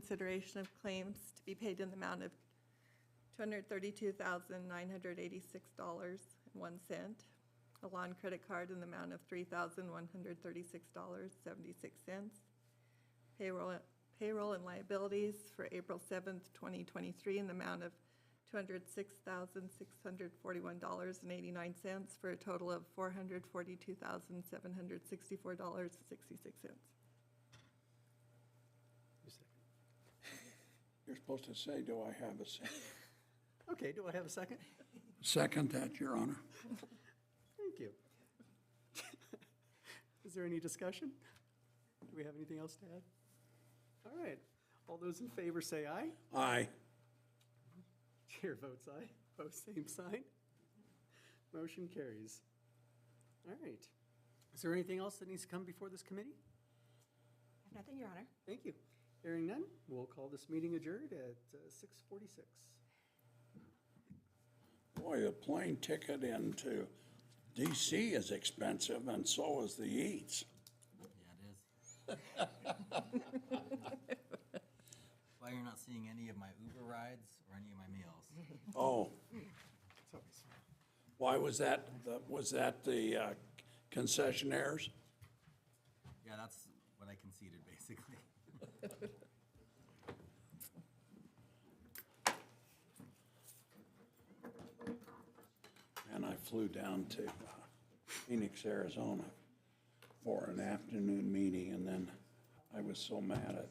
consideration of claims to be paid in the amount of $232,986.01. A lawn credit card in the amount of $3,136.76. Payroll and liabilities for April 7th, 2023 in the amount of $206,641.89 for a total of $442,764.66. You're supposed to say, do I have a second? Okay, do I have a second? Second that, Your Honor. Thank you. Is there any discussion? Do we have anything else to add? All right. All those in favor say aye. Aye. Chair votes aye. Opposed, same sign. Motion carries. All right. Is there anything else that needs to come before this committee? Nothing, Your Honor. Thank you. Hearing none, we'll call this meeting adjourned at 6:46. Boy, a plane ticket into DC is expensive, and so is the eats. Yeah, it is. Why you're not seeing any of my Uber rides or any of my meals? Oh, It's always fun. why was that? Was that the concessionaires? Yeah, that's what I conceded, basically. And I flew down to Phoenix, Arizona for an afternoon meeting, and then I was so mad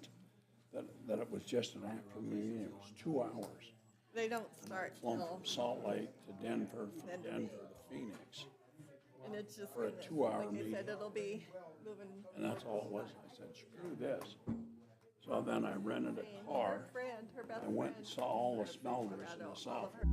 that it was just an afternoon meeting. It was 2 hours. They don't start Flown till, from Salt Lake to Denver, from Then to Denver to Phoenix. and it's just, For a gonna- 2-hour like I meeting. said, it'll be moving. And that's all it was. I said, screw this. So then I rented a Her car. friend, her best I went friend and saw all the lives in smelters in Colorado. the All south. of her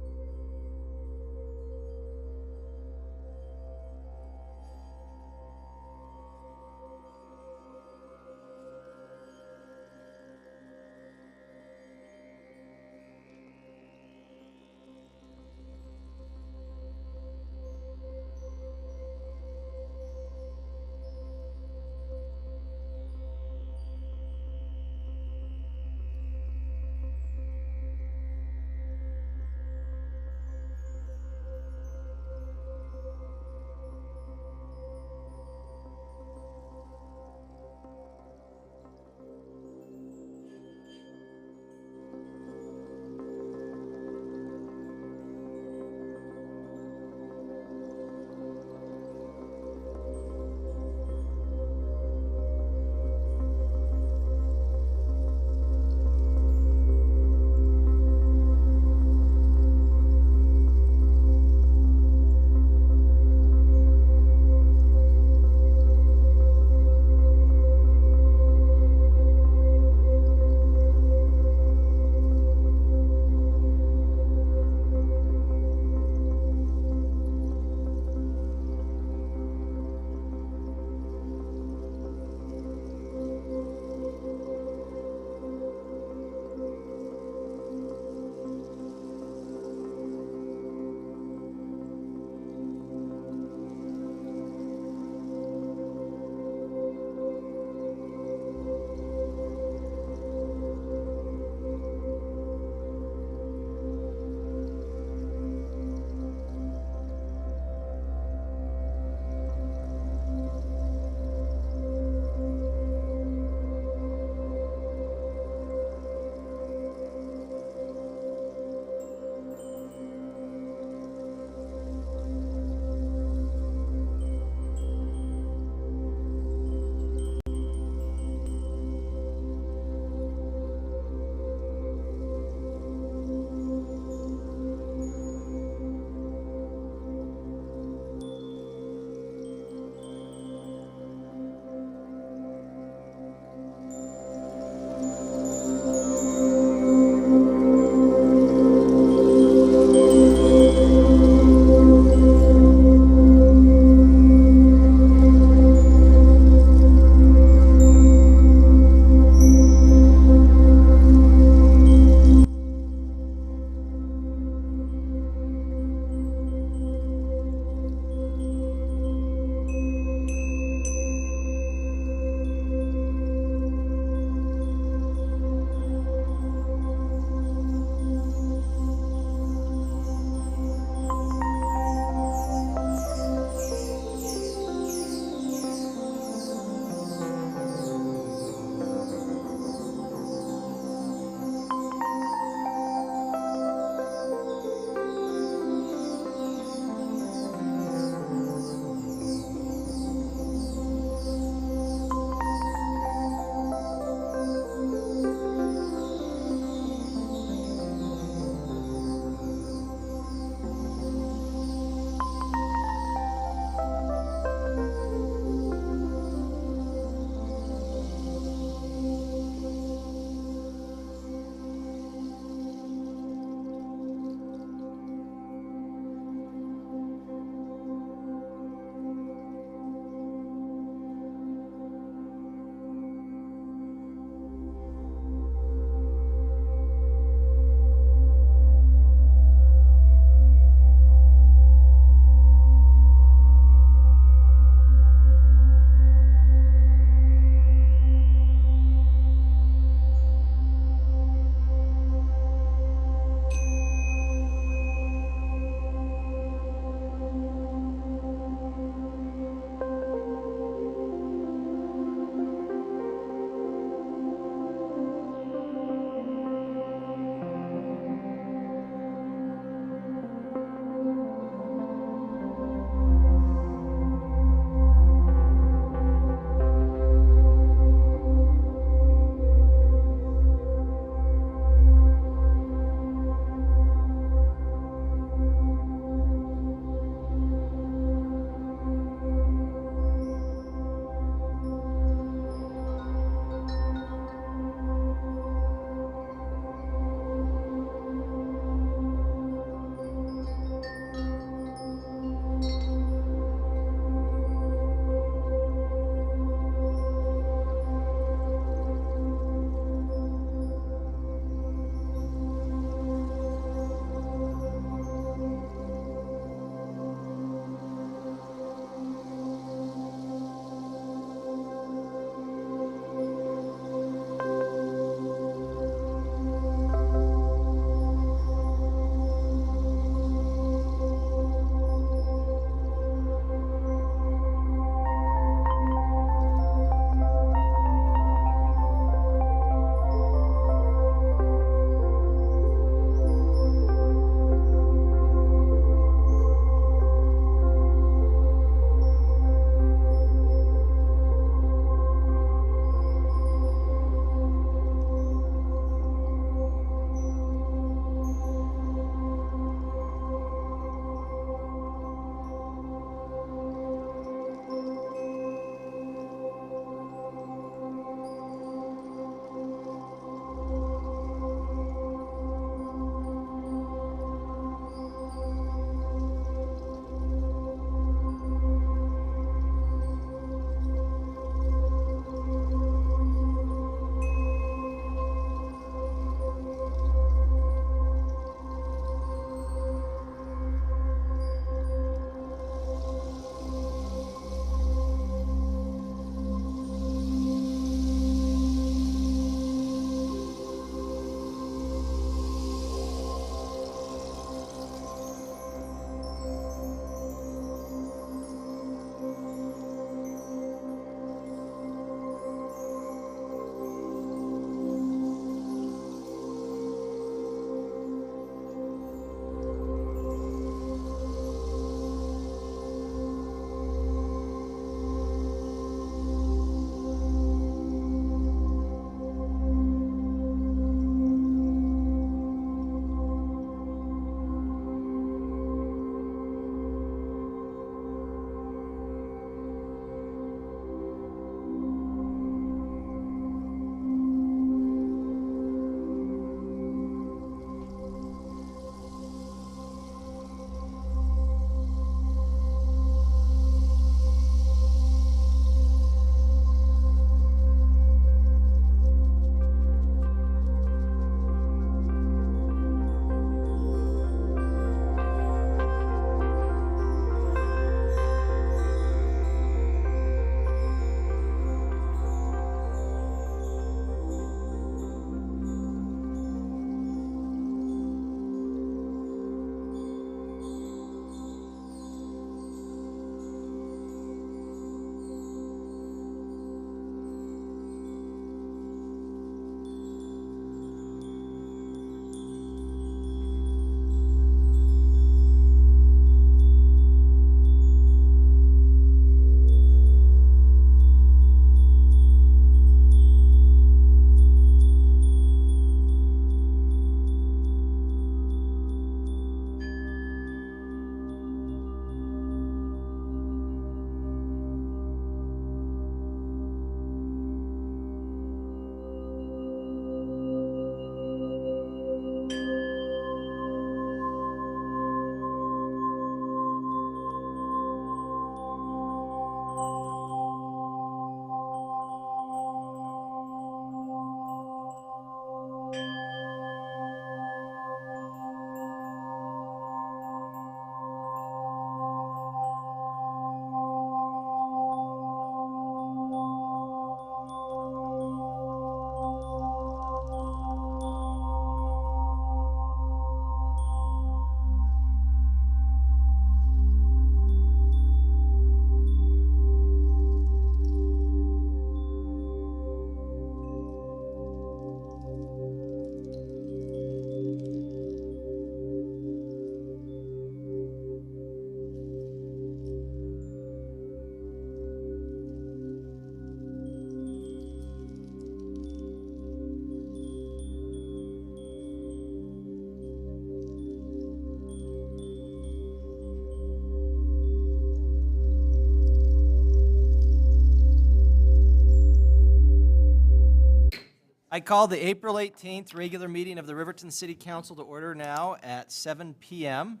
I call the April 18th regular meeting of the Riverton City Council to order now at 7 p.m.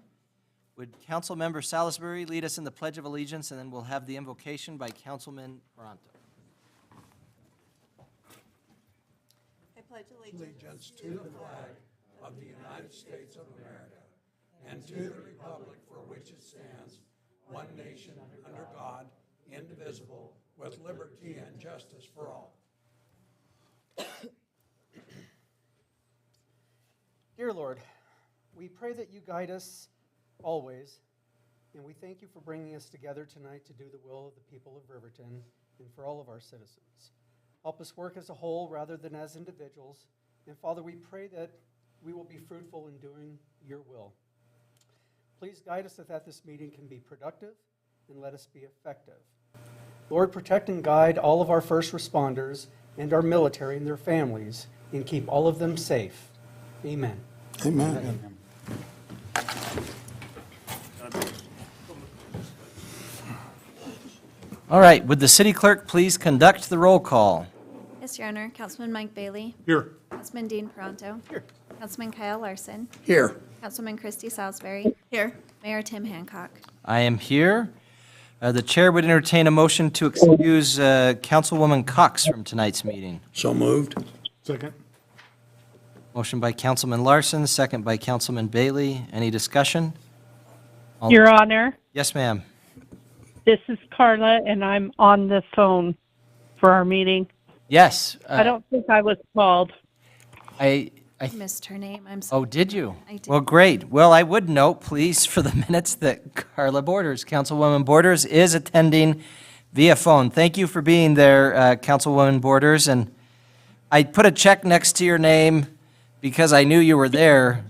Would Councilmember Salisbury lead us in the Pledge of Allegiance, and then we'll have the invocation by Councilman Paranto. I pledge Allegiance to the flag of the United States of America and to the republic for which it stands, one nation, under God, indivisible, with liberty and justice for all. Dear Lord, we pray that you guide us always, and we thank you for bringing us together tonight to do the will of the people of Riverton and for all of our citizens. Help us work as a whole rather than as individuals, and Father, we pray that we will be fruitful in doing your will. Please guide us so that this meeting can be productive and let us be effective. Lord, protect and guide all of our first responders and our military and their families, and keep all of them safe. Amen. Amen. All right, would the city clerk please conduct the roll call? Yes, Your Honor. Councilman Mike Bailey. Here. Councilman Dean Paranto. Here. Councilman Kyle Larson. Here. Councilman Christy Salisbury. Here. Mayor Tim Hancock. I am here. The chair would entertain a motion to excuse Councilwoman Cox from tonight's meeting. So moved. Second. Motion by Councilman Larson, second by Councilman Bailey. Any discussion? All- Your Honor, Yes, ma'am. this is Carla, and I'm on the phone for our meeting. Yes. I don't think I was called. I I missed her name. I'm sorry. Oh, did you? I did. Well, great. Well, I would note, please, for the minutes, that Carla Borders, Councilwoman Borders, is attending via phone. Thank you for being there, Councilwoman Borders. And I put a check next to your name because I knew you were there,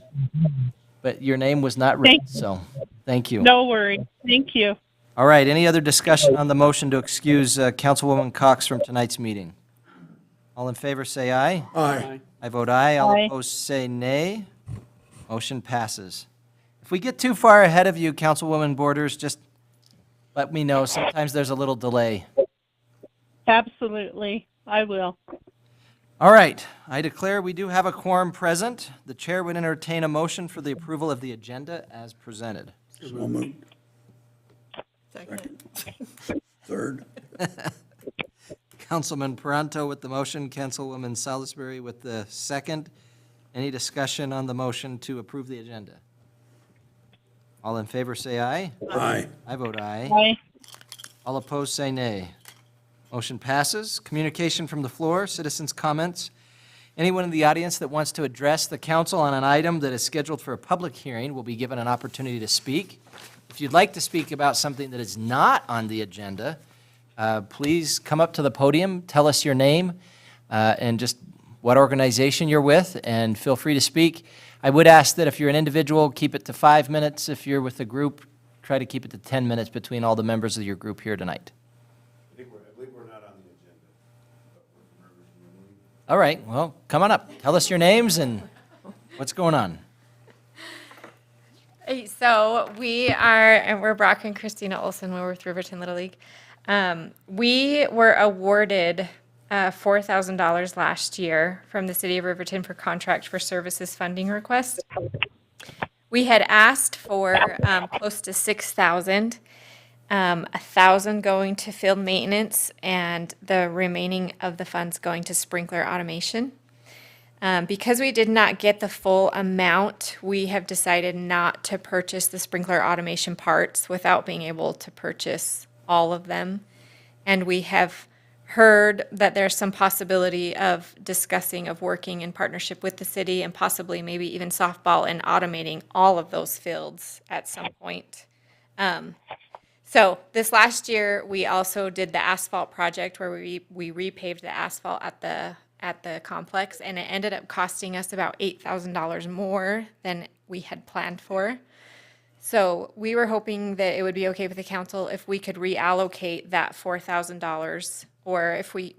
but your name was not written, Thank you. so thank you. No worries. Thank you. All right, any other discussion on the motion to excuse Councilwoman Cox from tonight's meeting? All in favor, say aye. Aye. I vote aye. All Aye. opposed say nay. Motion passes. If we get too far ahead of you, Councilwoman Borders, just let me know. Sometimes there's a little delay. Absolutely. I will. All right, I declare we do have a quorum present. The chair would entertain a motion for the approval of the agenda as presented. So moved. Second. Third. Councilman Paranto with the motion, Councilwoman Salisbury with the second. Any discussion on the motion to approve the agenda? All in favor say aye. Aye. I vote aye. Bye. All opposed say nay. Motion passes. Communication from the floor, citizens' comments. Anyone in the audience that wants to address the council on an item that is scheduled for a public hearing will be given an opportunity to speak. If you'd like to speak about something that is not on the agenda, please come up to the podium, tell us your name, and just what organization you're with, and feel free to speak. I would ask that if you're an individual, keep it to 5 minutes. If you're with a group, try to keep it to 10 minutes between all the members of your group here tonight. I believe we're not on the agenda. All right, well, come on up. Tell us your names and what's going on. So we are, and we're Brock and Christina Olson. We're with Riverton Little League. We were awarded $4,000 last year from the city of Riverton for contract for services funding request. We had asked for close to 6,000, 1,000 going to field maintenance, and the remaining of the funds going to sprinkler automation. Because we did not get the full amount, we have decided not to purchase the sprinkler automation parts without being able to purchase all of them. And we have heard that there's some possibility of discussing of working in partnership with the city and possibly maybe even softball and automating all of those fields at some point. So this last year, we also did the asphalt project where we repaved the asphalt at the complex, and it ended up costing us about $8,000 more than we had planned for. So we were hoping that it would be okay with the council if we could reallocate that $4,000, or if we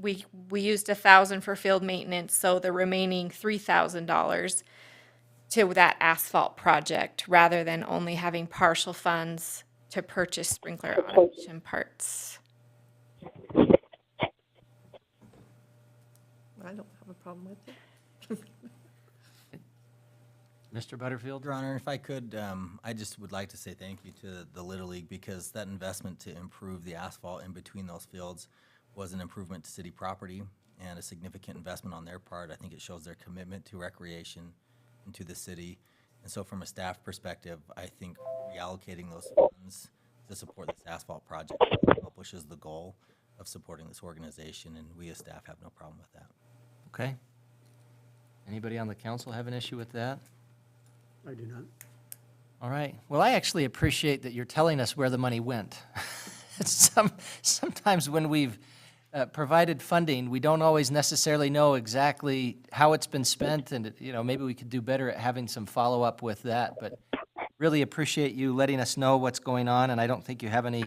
used $1,000 for field maintenance, so the remaining $3,000 to that asphalt project, rather than only having partial funds to purchase sprinkler automation parts. I don't have a problem problem with it. Mr. Butterfield? Your Honor, if I could, I just would like to say thank you to the Little League because that investment to improve the asphalt in between those fields was an improvement to city property and a significant investment on their part. I think it shows their commitment to recreation and to the city. And so from a staff perspective, I think reallocating those funds to support this asphalt project accomplishes the goal of supporting this organization, and we as staff have no problem with that. Okay. Anybody on the council have an issue with that? I do not. All right. Well, I actually appreciate that you're telling us where the money went. Sometimes when we've provided funding, we don't always necessarily know exactly how it's been spent, and maybe we could do better at having some follow-up with that. But really appreciate you letting us know what's going on, and I don't think you have any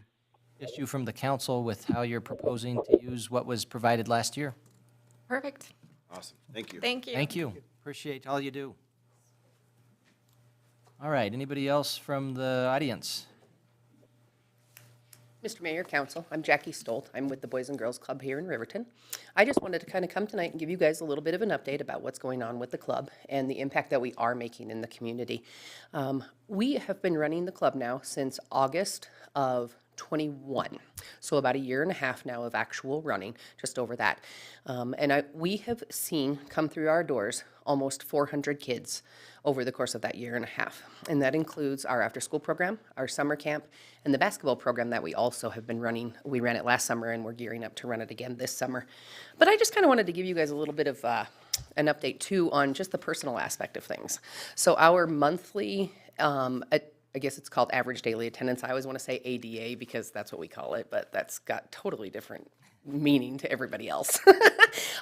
issue from the council with how you're proposing to use what was provided last year. Perfect. Awesome. Thank you. Thank you. Thank you. Appreciate all you do. All right, anybody else from the audience? Mr. Mayor, Council, I'm Jackie Stolt. I'm with the Boys and Girls Club here in Riverton. I just wanted to kind of come tonight and give you guys a little bit of an update about what's going on with the club and the impact that we are making in the community. We have been running the club now since August of 21, so about a year and a half now of actual running, just over that. We have seen come through our doors almost 400 kids over the course of that year and a half. And that includes our after-school program, our summer camp, and the basketball program that we also have been running. We ran it last summer and we're gearing up to run it again this summer. But I just kind of wanted to give you guys a little bit of an update too on just the personal aspect of things. So our monthly, I guess it's called average daily attendance. I always want to say ADA because that's what we call it, but that's got totally different meaning to everybody else.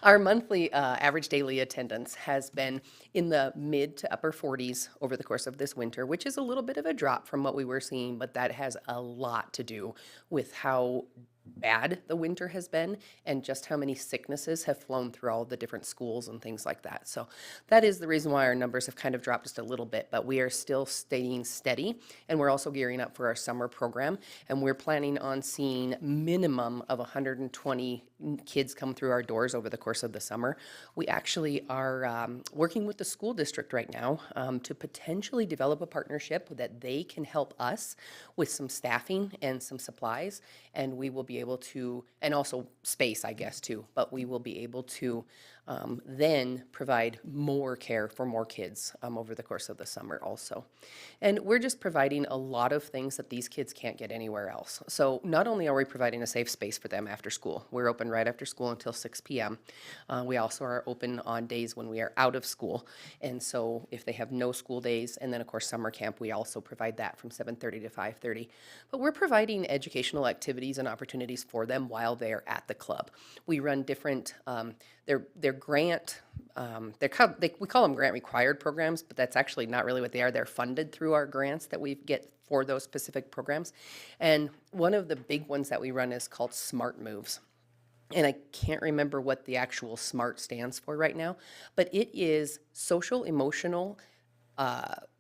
Our monthly average daily attendance has been in the mid to upper 40s over the course of this winter, which is a little bit of a drop from what we were seeing, but that has a lot to do with how bad the winter has been and just how many sicknesses have flown through all the different schools and things like that. So that is the reason why our numbers have kind of dropped just a little bit, but we are still staying steady, and we're also gearing up for our summer program, and we're planning on seeing minimum of 120 kids come through our doors over the course of the summer. We actually are working with the school district right now to potentially develop a partnership that they can help us with some staffing and some supplies, and we will be able to, and also space, I guess, too, but we will be able to then provide more care for more kids over the course of the summer also. And we're just providing a lot of things that these kids can't get anywhere else. So not only are we providing a safe space for them after school, we're open right after school until 6 p.m. We also are open on days when we are out of school. And so if they have no school days, and then of course summer camp, we also provide that from 7:30 to 5:30. But we're providing educational activities and opportunities for them while they're at the club. We run different, they're grant, we call them grant required programs, but that's actually not really what they are. They're funded through our grants that we get for those specific programs. And one of the big ones that we run is called Smart Moves. And I can't remember what the actual SMART stands for right now, but it is social, emotional,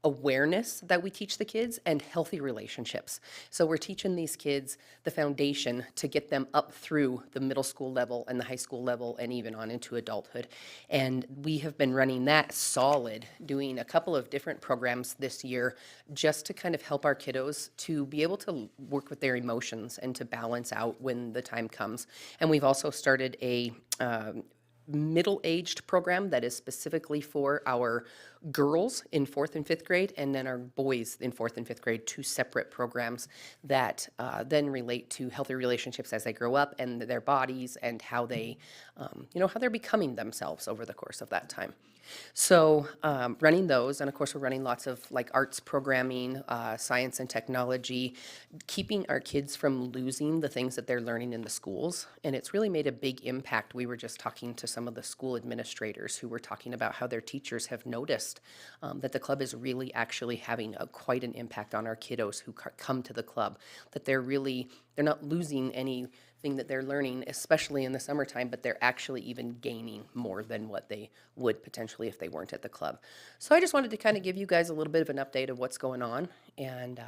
awareness that we teach the kids and healthy relationships. So we're teaching these kids the foundation to get them up through the middle school level and the high school level and even on into adulthood. And we have been running that solid, doing a couple of different programs this year just to kind of help our kiddos to be able to work with their emotions and to balance out when the time comes. And we've also started a middle-aged program that is specifically for our girls in 4th and 5th grade, and then our boys in 4th and 5th grade, 2 separate programs that then relate to healthy relationships as they grow up and their bodies and how they, how they're becoming themselves over the course of that time. So running those, and of course we're running lots of like arts programming, science and technology, keeping our kids from losing the things that they're learning in the schools. And it's really made a big impact. We were just talking to some of the school administrators who were talking about how their teachers have noticed that the club is really actually having quite an impact on our kiddos who come to the club, that they're not losing anything that they're learning, especially in the summertime, but they're actually even gaining more than what they would potentially if they weren't at the club. So I just wanted to kind of give you guys a little bit of an update of what's going on, and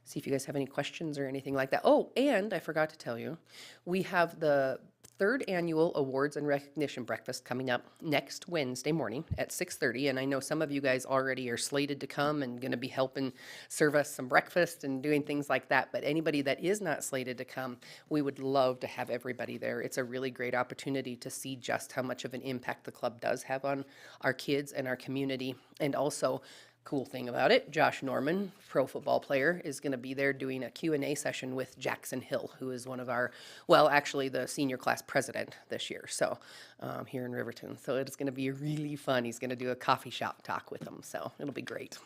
see if you guys have any questions or anything like that. Oh, and I forgot to tell you, we have the third annual Awards and Recognition Breakfast coming up next Wednesday morning at 6:30. And I know some of you guys already are slated to come and going to be helping serve us some breakfast and doing things like that. But anybody that is not slated to come, we would love to have everybody there. It's a really great opportunity to see just how much of an impact the club does have on our kids and our community. And also, cool thing about it, Josh Norman, pro football player, is going to be there doing a Q&A session with Jackson Hill, who is one of our, well, actually the senior class president this year, so here in Riverton. So it's going to be really fun. He's going to do a coffee shop talk with them, so it'll be great.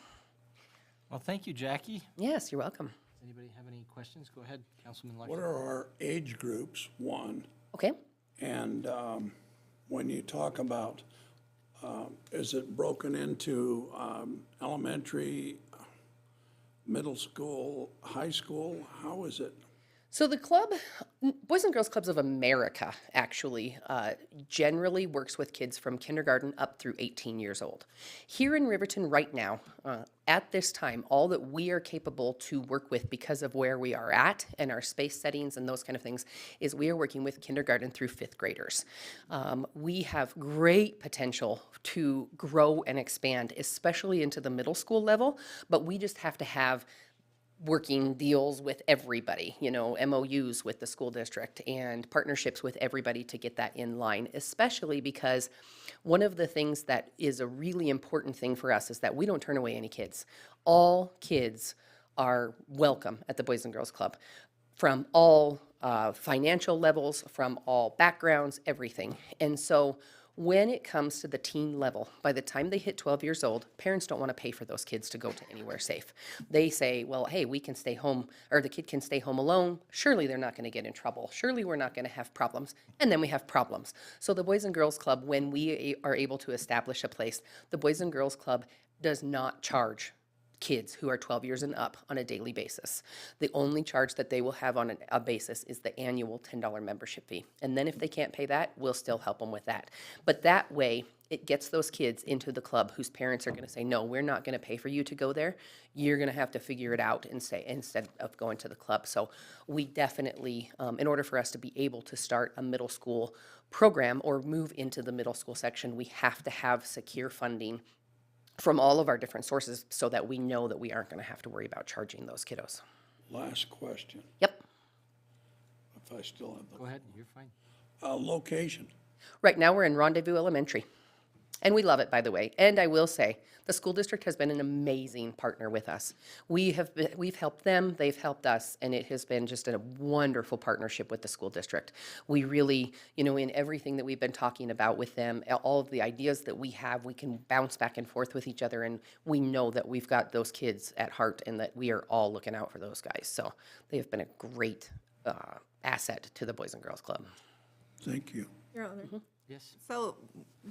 Well, thank you, Jackie. Yes, you're welcome. Does anybody have any questions? Go ahead, Councilman What Lecter. are our age groups, one? Okay. And when you talk about, is it broken into elementary, middle school, high school? How is it? So the club, Boys and Girls Clubs of America, actually generally works with kids from kindergarten up through 18 years old. Here in Riverton right now, at this time, all that we are capable to work with because of where we are at and our space settings and those kind of things is we are working with kindergarten through 5th graders. We have great potential to grow and expand, especially into the middle school level, but we just have to have working deals with everybody, you know, MOUs with the school district and partnerships with everybody to get that in line, especially because one of the things that is a really important thing for us is that we don't turn away any kids. All kids are welcome at the Boys and Girls Club from all financial levels, from all backgrounds, everything. And so when it comes to the teen level, by the time they hit 12 years old, parents don't want to pay for those kids to go to anywhere safe. They say, well, hey, we can stay home, or the kid can stay home alone. Surely they're not going to get in trouble. Surely we're not going to have problems. And then we have problems. So the Boys and Girls Club, when we are able to establish a place, the Boys and Girls Club does not charge kids who are 12 years and up on a daily basis. The only charge that they will have on a basis is the annual $10 membership fee. And then if they can't pay that, we'll still help them with that. But that way, it gets those kids into the club whose parents are going to say, no, we're not going to pay for you to go there. You're going to have to figure it out and say, instead of going to the club. So we definitely, in order for us to be able to start a middle school program or move into the middle school section, we have to have secure funding from all of our different sources so that we know that we aren't going to have to worry about charging those kiddos. Last question, Yep. if I still have Go ahead, you're fine. the location. Right now, we're in Rendezvous Elementary. And we love it, by the way. And I will say, the school district has been an amazing partner with us. We've helped them, they've helped us, and it has been just a wonderful partnership with the school district. We really, you know, in everything that we've been talking about with them, all of the ideas that we have, we can bounce back and forth with each other, and we know that we've got those kids at heart and that we are all looking out for those guys. So they have been a great asset to the Boys and Girls Club. Thank you. Your Honor. Yes. So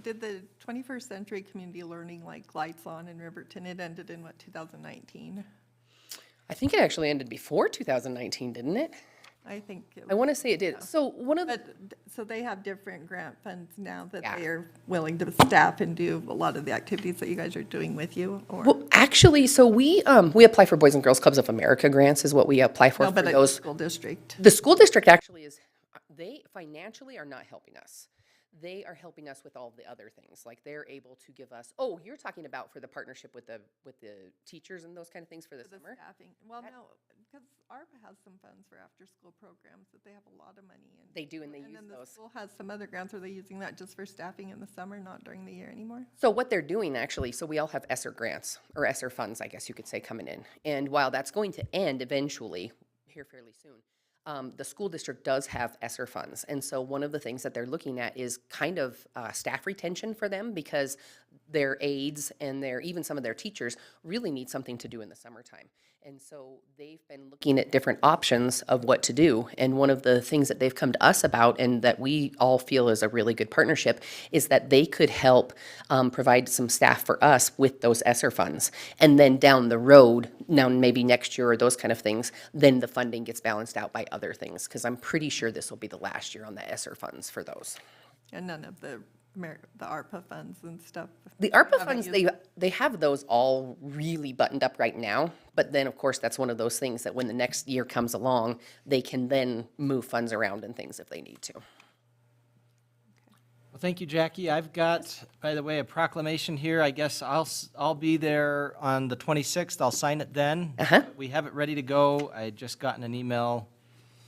did the 21st Century Community Learning like lights on in Riverton? It ended in what, 2019? I think it actually ended before 2019, didn't it? I think. I want to say it did. So one of the, So they have different grant funds now that Yeah. they are willing to staff and do a lot of the activities that you guys are doing with you? Or well, actually, so we apply for Boys and Girls Clubs of America grants is what we apply for. no, but for at the those. school district. The school district actually is, they financially are not helping us. They are helping us with all the other things. Like they're able to give us, oh, you're talking about for the partnership with the teachers and those kind of things for the For the summer? staffing. Well, no, because ARPA has some funds for after-school programs that they have a lot of money in. They do, and they And use then the those. school has some other grants. Are they using that just for staffing in the summer, not during the year anymore? So what they're doing actually, so we all have ESSER grants, or ESSER funds, I guess you could say, coming in. And while that's going to end eventually, here fairly soon, the school district does have ESSER funds. And so one of the things that they're looking at is kind of staff retention for them because their aides and even some of their teachers really need something to do in the summertime. And so they've been looking at different options of what to do. And one of the things that they've come to us about and that we all feel is a really good partnership is that they could help provide some staff for us with those ESSER funds. And then down the road, now maybe next year or those kind of things, then the funding gets balanced out by other things. Because I'm pretty sure this will be the last year on the ESSER funds for those. And none of the the ARPA funds and stuff. The ARPA Haven't funds, used- they have those all really buttoned up right now. But then, of course, that's one of those things that when the next year comes along, they can then move funds around and things if they need to. Well, thank you, Jackie. I've got, by the way, a proclamation here. I guess I'll be there on the 26th. I'll sign it then. We have it ready to go. I just gotten an email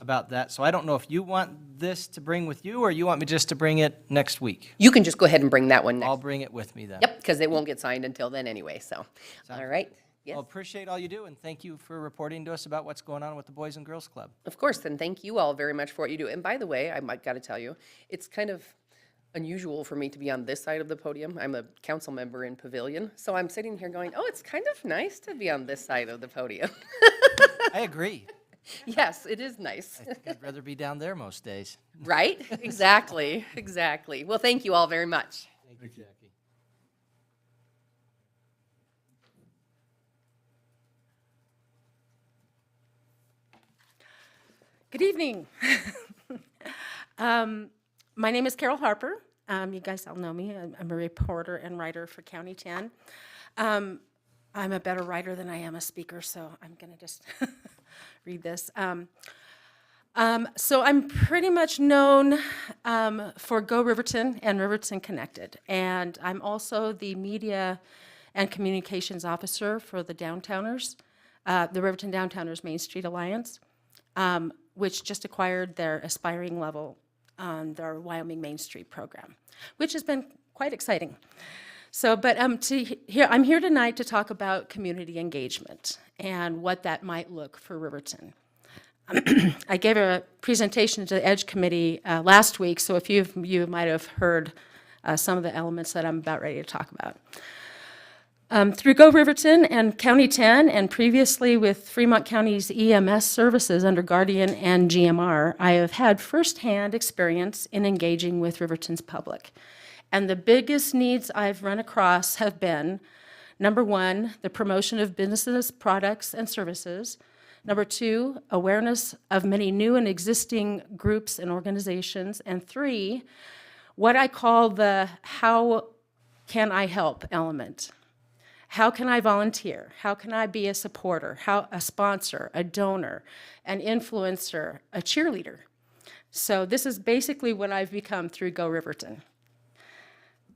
about that. So I don't know if you want this to bring with you, or you want me just to bring it next week? You can just go ahead and bring that one I'll next. bring it with me then. Yep, because it won't get signed until then anyway, so. All right, yes, Well, appreciate all you do, and thank you for reporting to us about what's going on with the Boys and Girls Club. of course, and thank you all very much for what you do. And by the way, I might gotta tell you, it's kind of unusual for me to be on this side of the podium. I'm a council member in Pavilion, so I'm sitting here going, oh, it's kind of nice to be on this side of the podium. I agree. Yes, it is nice. I think I'd rather be down there most days. Right? Exactly, exactly. Well, thank you all very much. Thank you, Jackie. Good evening. My name is Carol Harper. You guys all know me. I'm a reporter and writer for County 10. I'm a better writer than I am a speaker, so I'm going to just read this. So I'm pretty much known for Go Riverton and Riverton Connected. And I'm also the media and communications officer for the Downtowners, the Riverton Downtowners Main Street Alliance, which just acquired their aspiring level on their Wyoming Main Street program, which has been quite exciting. So, but I'm here tonight to talk about community engagement and what that might look for Riverton. I gave a presentation to the EDGE Committee last week, so a few of you might have heard some of the elements that I'm about ready to talk about. Through Go Riverton and County 10, and previously with Fremont County's EMS services under Guardian and GMR, I have had firsthand experience in engaging with Riverton's public. And the biggest needs I've run across have been, number one, the promotion of businesses, products, and services. Number two, awareness of many new and existing groups and organizations. And three, what I call the how can I help element. How can I volunteer? How can I be a supporter, a sponsor, a donor, an influencer, a cheerleader? So this is basically what I've become through Go Riverton.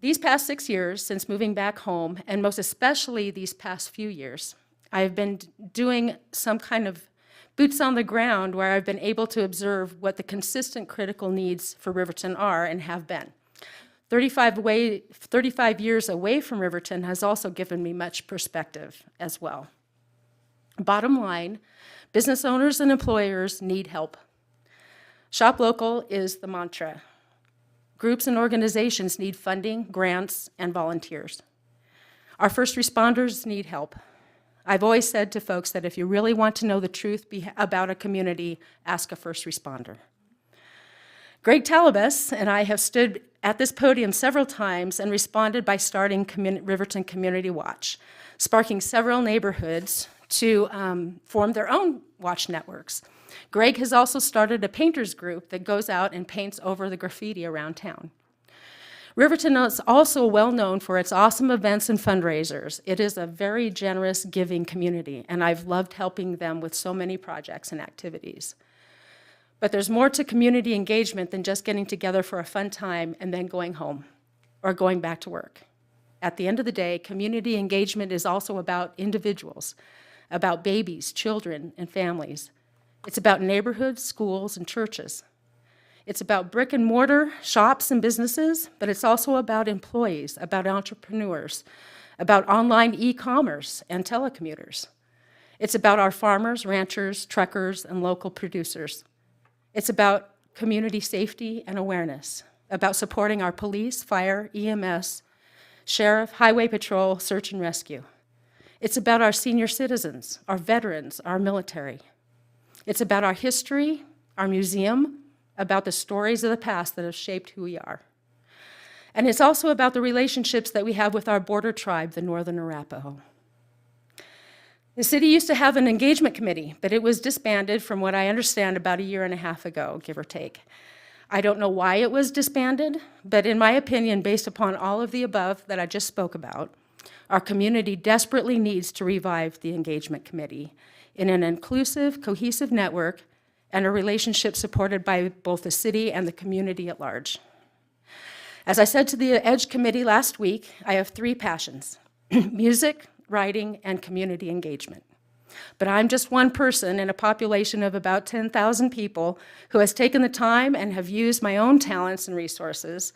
These past 6 years since moving back home, and most especially these past few years, I've been doing some kind of boots on the ground where I've been able to observe what the consistent critical needs for Riverton are and have been. 35 years away from Riverton has also given me much perspective as well. Bottom line, business owners and employers need help. Shop local is the mantra. Groups and organizations need funding, grants, and volunteers. Our first responders need help. I've always said to folks that if you really want to know the truth about a community, ask a first responder. Greg Talabas and I have stood at this podium several times and responded by starting Riverton Community Watch, sparking several neighborhoods to form their own watch networks. Greg has also started a painters group that goes out and paints over the graffiti around town. Riverton is also well known for its awesome events and fundraisers. It is a very generous, giving community, and I've loved helping them with so many projects and activities. But there's more to community engagement than just getting together for a fun time and then going home or going back to work. At the end of the day, community engagement is also about individuals, about babies, children, and families. It's about neighborhoods, schools, and churches. It's about brick and mortar shops and businesses, but it's also about employees, about entrepreneurs, about online e-commerce and telecommuters. It's about our farmers, ranchers, truckers, and local producers. It's about community safety and awareness, about supporting our police, fire, EMS, sheriff, highway patrol, search and rescue. It's about our senior citizens, our veterans, our military. It's about our history, our museum, about the stories of the past that have shaped who we are. And it's also about the relationships that we have with our border tribe, the Northern Arapaho. The city used to have an engagement committee, but it was disbanded from what I understand about 1.5 years ago, give or take. I don't know why it was disbanded, but in my opinion, based upon all of the above that I just spoke about, our community desperately needs to revive the engagement committee in an inclusive, cohesive network and a relationship supported by both the city and the community at large. As I said to the EDGE committee last week, I have 3 passions: music, writing, and community engagement. But I'm just one person in a population of about 10,000 people who has taken the time and have used my own talents and resources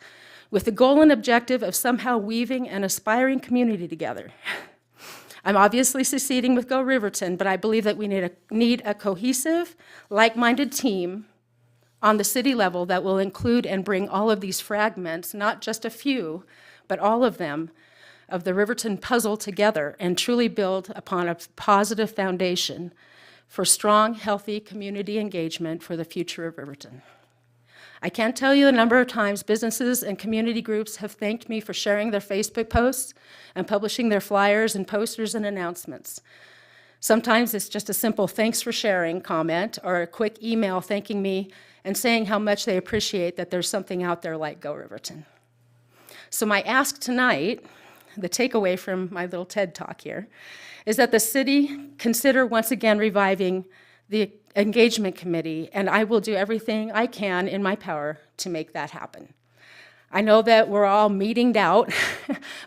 with the goal and objective of somehow weaving an aspiring community together. I'm obviously succeeding with Go Riverton, but I believe that we need a cohesive, like-minded team on the city level that will include and bring all of these fragments, not just a few, but all of them, of the Riverton puzzle together and truly build upon a positive foundation for strong, healthy community engagement for the future of Riverton. I can't tell you the number of times businesses and community groups have thanked me for sharing their Facebook posts and publishing their flyers and posters and announcements. Sometimes it's just a simple "thanks for sharing" comment or a quick email thanking me and saying how much they appreciate that there's something out there like Go Riverton. So my ask tonight, the takeaway from my little TED Talk here, is that the city consider once again reviving the engagement committee, and I will do everything I can in my power to make that happen. I know that we're all meetinged out,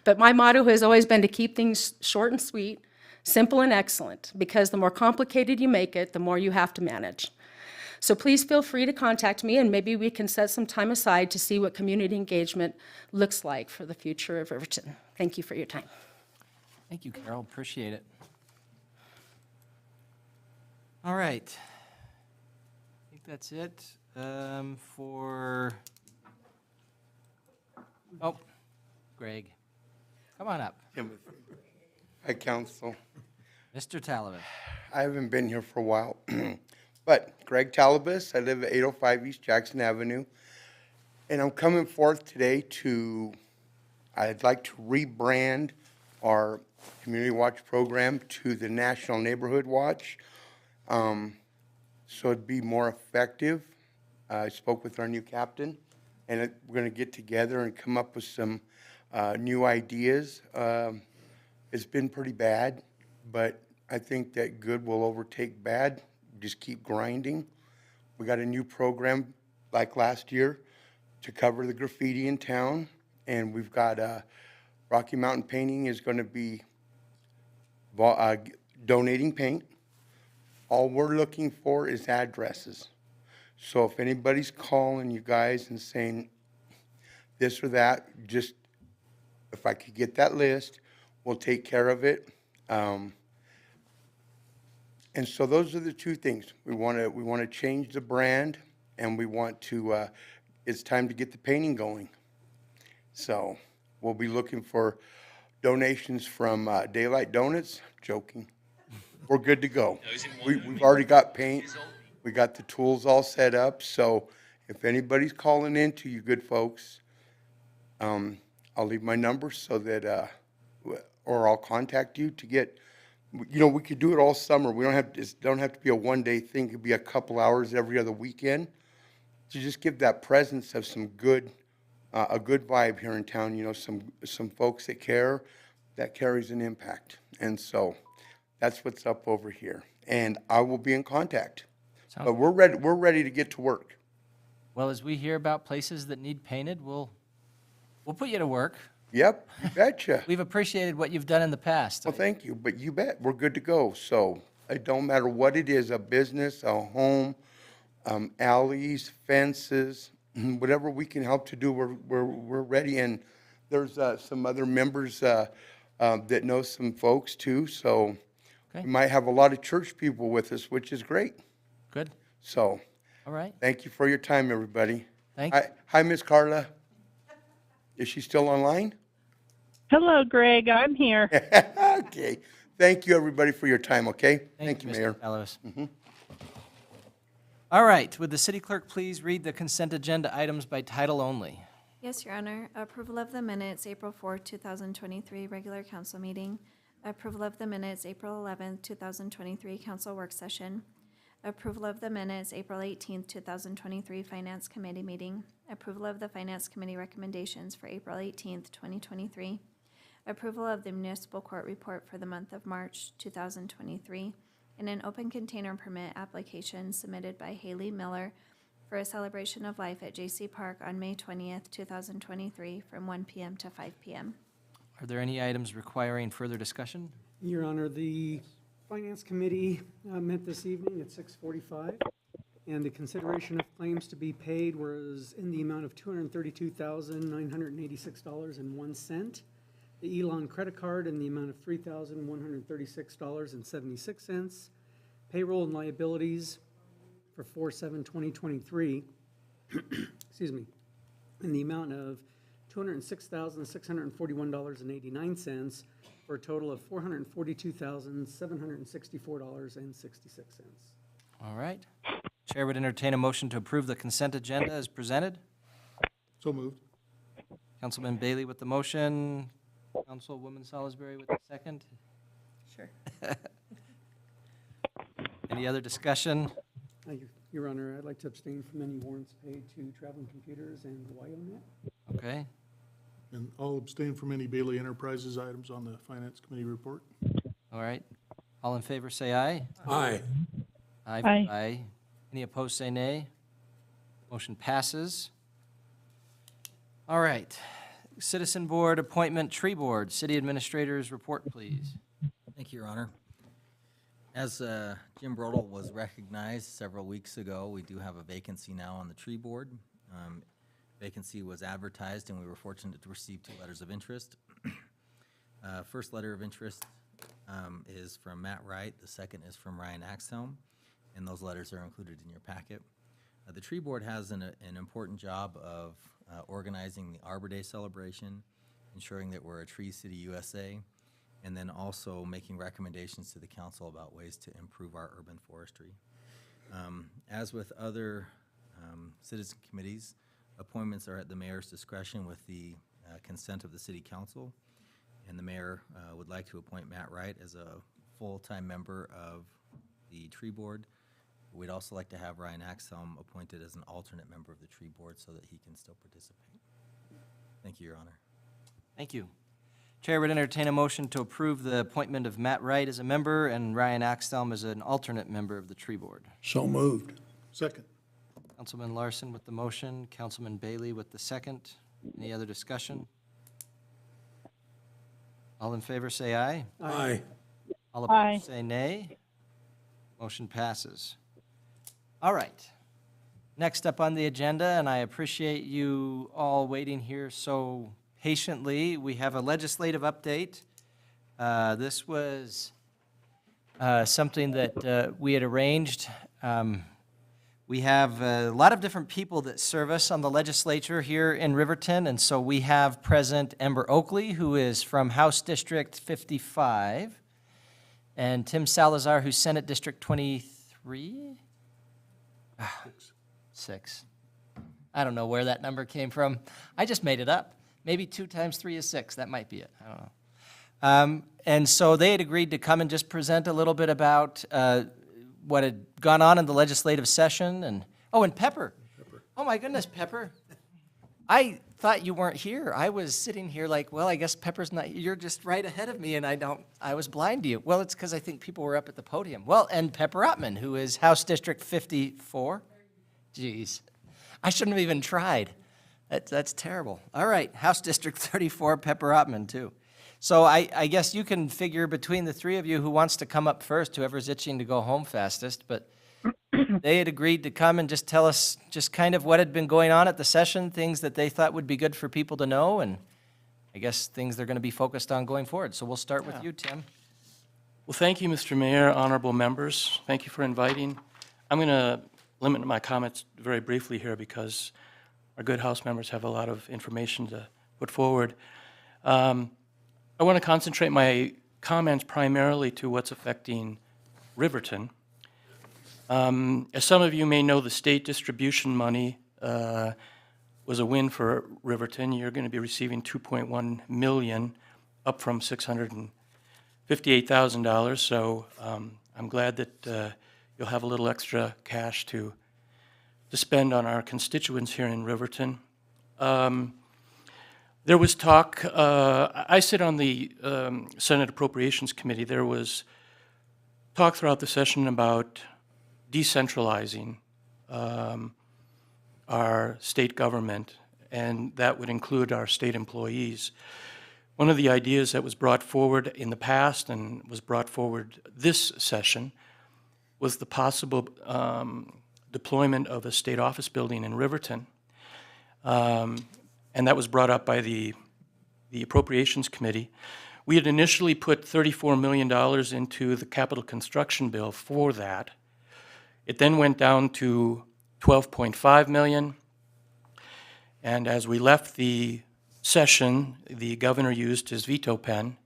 but my motto has always been to keep things short and sweet, simple and excellent, because the more complicated you make it, the more you have to manage. So please feel free to contact me, and maybe we can set some time aside to see what community engagement looks like for the future of Riverton. Thank you for your time. Thank you, Carol. Appreciate it. All right. I think that's it for, oh, Greg. Come on up. Hi, Council. Mr. Talavas. I haven't been here for a while, but Greg Talabas, I live at 805 East Jackson Avenue, and I'm coming forth today I'd like to rebrand our Community Watch program to the National Neighborhood Watch, so it'd be more effective. I spoke with our new captain, and we're going to get together and come up with some new ideas. It's been pretty bad, but I think that good will overtake bad. Just keep grinding. We got a new program like last year to cover the graffiti in town, and we've got Rocky Mountain Painting is going to be donating paint. All we're looking for is addresses. So if anybody's calling you guys and saying this or that, just if I could get that list, we'll take care of it. And so those are the 2 things. We want to change the brand, and we want to, it's time to get the painting going. So we'll be looking for donations from Daylight Donuts. Joking. We're good to go. We've already got paint. We got the tools all set up. So if anybody's calling in to you good folks, I'll leave my number so that, or I'll contact you to get, we could do it all summer. We don't have to be a one-day thing. It could be a couple hours every other weekend to just give that presence of some good, a good vibe here in town. Some folks that care, that carries an impact. And so that's what's up over here. And I will be in contact. But we're ready to get to work. Well, as we hear about places that need painted, we'll put you to work. Yep, you betcha. We've appreciated what you've done in the past. Well, thank you, but you bet, we're good to go. So it don't matter what it is, a business, a home, alleys, fences, whatever we can help to do, we're ready. And there's some other members that know some folks too, so we might have a lot of church people with us, which is great. Good. So, all right. Thank you for your time, everybody. Thank you. Hi, Miss Carla. Is she still online? Hello, Greg. I'm here. Okay. Thank you, everybody, for your time, okay? Thank you, Mr. Mayor. Talavas. All right. Would the city clerk please read the consent agenda items by title only? Yes, Your Honor. Approval of the minutes, April 4th, 2023, regular council meeting. Approval of the minutes, April 11th, 2023, council work session. Approval of the minutes, April 18th, 2023 Finance Committee meeting. Approval of the Finance Committee recommendations for April 18th, 2023. Approval of the municipal court report for the month of March 2023. And an open container permit application submitted by Haley Miller for a celebration of life at J.C. Park on May 20th, 2023 from 1 p.m. to 5 p.m. Are there any items requiring further discussion? Your Honor, the Finance Committee met this evening at 6:45, and the consideration of claims to be paid was in the amount of $232,986.01. The Elon credit card in the amount of $3,136.76. Payroll and liabilities for 4/7/2023, excuse me, in the amount of $206,641.89 for a total of $442,764.66. All right. Chair would entertain a motion to approve the consent agenda as presented. So moved. Councilman Bailey with the motion, Councilwoman Salisbury with the second. Sure. Any other discussion? Your Honor, I'd like to abstain from any warrants paid to Traveling Computers and WYOMING. Okay. And I'll abstain from any Bailey Enterprises items on the Finance Committee report. All right. All in favor, say aye. Aye. Aye. Aye. Aye. Any opposed, say nay. Motion passes. All right. Citizen Board Appointment Tree Board, City Administrator's report, please. Thank you, Your Honor. As Jim Brodel was recognized several weeks ago, we do have a vacancy now on the tree board. Vacancy was advertised, and we were fortunate to receive 2 letters of interest. First letter of interest is from Matt Wright. The second is from Ryan Axhelm, and those letters are included in your packet. The tree board has an important job of organizing the Arbor Day celebration, ensuring that we're a Tree City USA, and then also making recommendations to the council about ways to improve our urban forestry. As with other citizen committees, appointments are at the mayor's discretion with the consent of the city council, and the mayor would like to appoint Matt Wright as a full-time member of the tree board. We'd also like to have Ryan Axhelm appointed as an alternate member of the tree board so that he can still participate. Thank you, Your Honor. Thank you. Chair would entertain a motion to approve the appointment of Matt Wright as a member and Ryan Axhelm as an alternate member of the tree board. So moved. Second. Councilman Larson with the motion, Councilman Bailey with the second. Any other discussion? All in favor, say aye. Aye. All Aye. opposed, say nay. Motion passes. All right. Next up on the agenda, and I appreciate you all waiting here so patiently, we have a legislative update. This was something that we had arranged. We have a lot of different people that serve us on the legislature here in Riverton, and so we have present EMBER OAKLEY, who is from House District 55, and Tim Salazar, who's Senate District 23? 6. I don't know where that number came from. I just made it up. Maybe 2 times 3 is 6. That might be it. I don't know. And so they had agreed to come and just present a little bit about what had gone on in the legislative session. And Pepper. Oh, my goodness, Pepper. I thought you weren't here. I was sitting here like, well, I guess Pepper's not, you're just right ahead of me, and I was blind to you. Well, it's because I think people were up at the podium. Well, and Pepper Ottman, who is House District 54. Jeez. I shouldn't have even tried. That's terrible. All right, House District 34, Pepper Ottman, too. So I guess you can figure between the 3 of you who wants to come up first, whoever's itching to go home fastest, but they had agreed to come and just tell us just kind of what had been going on at the session, things that they thought would be good for people to know, and I guess things they're going to be focused on going forward. So we'll start with you, Tim. Well, thank you, Mr. Mayor, honorable members. Thank you for inviting. I'm going to limit my comments very briefly here because our good House members have a lot of information to put forward. I want to concentrate my comments primarily to what's affecting Riverton. As some of you may know, the state distribution money was a win for Riverton. You're going to be receiving $2.1 million, up from $658,000. So I'm glad that you'll have a little extra cash to spend on our constituents here in Riverton. There was talk, I sit on the Senate Appropriations Committee. There was talk throughout the session about decentralizing our state government, and that would include our state employees. One of the ideas that was brought forward in the past and was brought forward this session was the possible deployment of a state office building in Riverton. And that was brought up by the Appropriations Committee. We had initially put $34 million into the capital construction bill for that. It then went down to $12.5 million. And as we left the session, the governor used his veto pen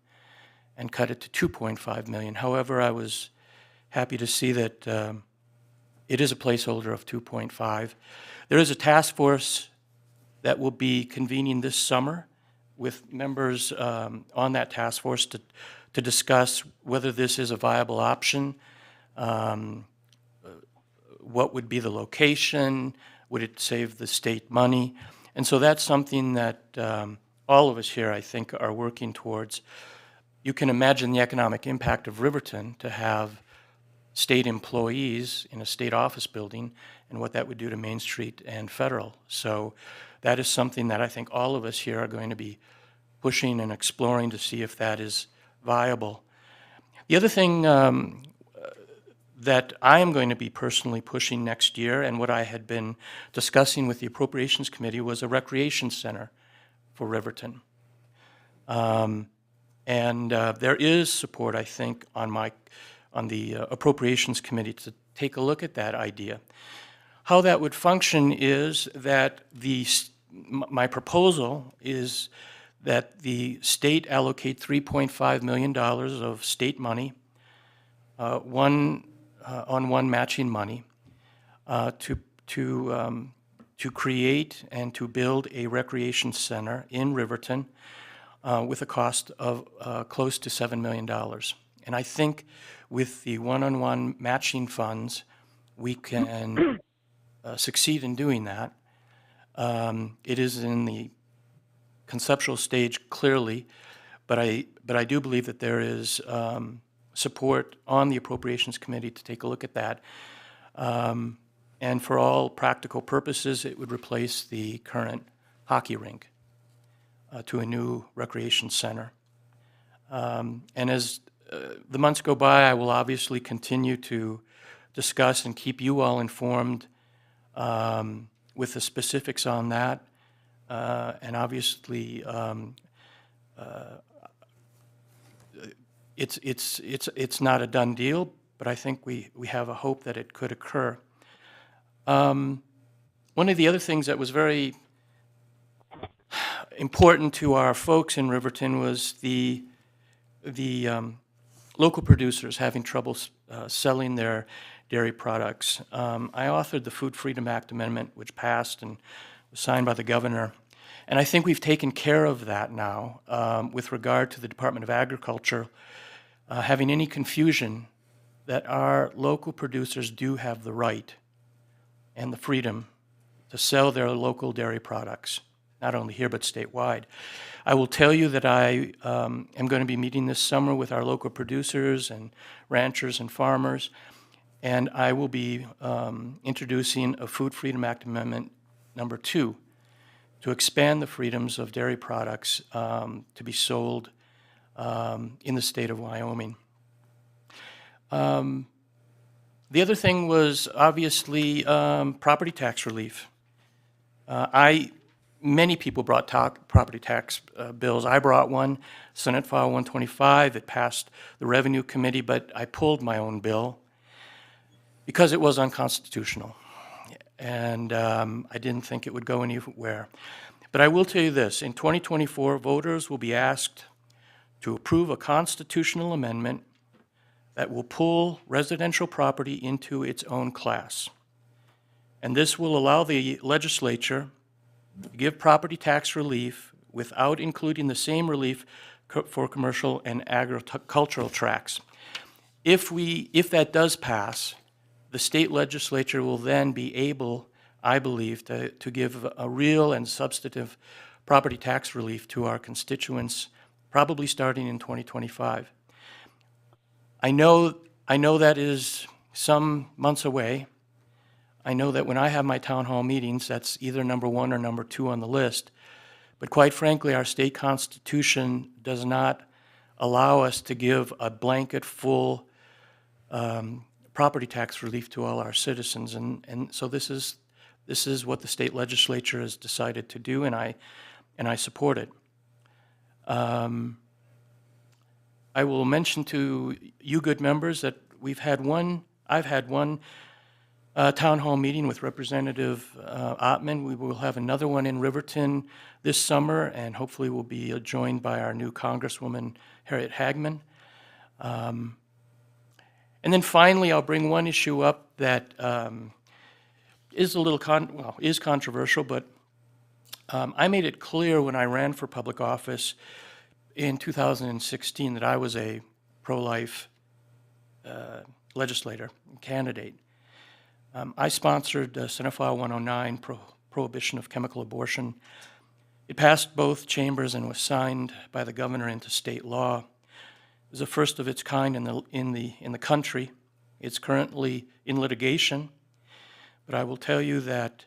and cut it to $2.5 million. However, I was happy to see that it is a placeholder of 2.5. There is a task force that will be convening this summer with members on that task force to discuss whether this is a viable option, what would be the location, would it save the state money? And so that's something that all of us here, I think, are working towards. You can imagine the economic impact of Riverton to have state employees in a state office building and what that would do to Main Street and Federal. So that is something that I think all of us here are going to be pushing and exploring to see if that is viable. The other thing that I am going to be personally pushing next year, and what I had been discussing with the Appropriations Committee, was a recreation center for Riverton. And there is support, I think, on the Appropriations Committee to take a look at that idea. How that would function is that my proposal is that the state allocate $3.5 million of state money, on-one matching money, to create and to build a recreation center in Riverton with a cost of close to $7 million. And I think with the one-on-one matching funds, we can succeed in doing that. It is in the conceptual stage clearly, but I do believe that there is support on the Appropriations Committee to take a look at that. And for all practical purposes, it would replace the current hockey rink to a new recreation center. And as the months go by, I will obviously continue to discuss and keep you all informed with the specifics on that. And obviously, it's not a done deal, but I think we have a hope that it could occur. One of the other things that was very important to our folks in Riverton was the local producers having trouble selling their dairy products. I authored the Food Freedom Act amendment, which passed and was signed by the governor. And I think we've taken care of that now with regard to the Department of Agriculture having any confusion that our local producers do have the right and the freedom to sell their local dairy products, not only here but statewide. I will tell you that I am going to be meeting this summer with our local producers and ranchers and farmers, and I will be introducing a Food Freedom Act Amendment number 2 to expand the freedoms of dairy products to be sold in the state of Wyoming. The other thing was obviously property tax relief. Many people brought property tax bills. I brought one, Senate File 125. It passed the Revenue Committee, but I pulled my own bill because it was unconstitutional. And I didn't think it would go anywhere. But I will tell you this, in 2024, voters will be asked to approve a constitutional amendment that will pull residential property into its own class. And this will allow the legislature to give property tax relief without including the same relief for commercial and agricultural tracts. If that does pass, the state legislature will then be able, I believe, to give a real and substantive property tax relief to our constituents, probably starting in 2025. I know that is some months away. I know that when I have my town hall meetings, that's either number 1 or number 2 on the list. But quite frankly, our state constitution does not allow us to give a blanket full property tax relief to all our citizens. And so this is what the state legislature has decided to do, and I support it. I will mention to you good members that I've had one town hall meeting with Representative Ottman. We will have another one in Riverton this summer, and hopefully we'll be joined by our new Congresswoman, Harriet Hagman. And then finally, I'll bring one issue up that is a little is controversial, but I made it clear when I ran for public office in 2016 that I was a pro-life legislator and candidate. I sponsored Senate File 109, Prohibition of Chemical Abortion. It passed both chambers and was signed by the governor into state law. It was the first of its kind in the country. It's currently in litigation, but I will tell you that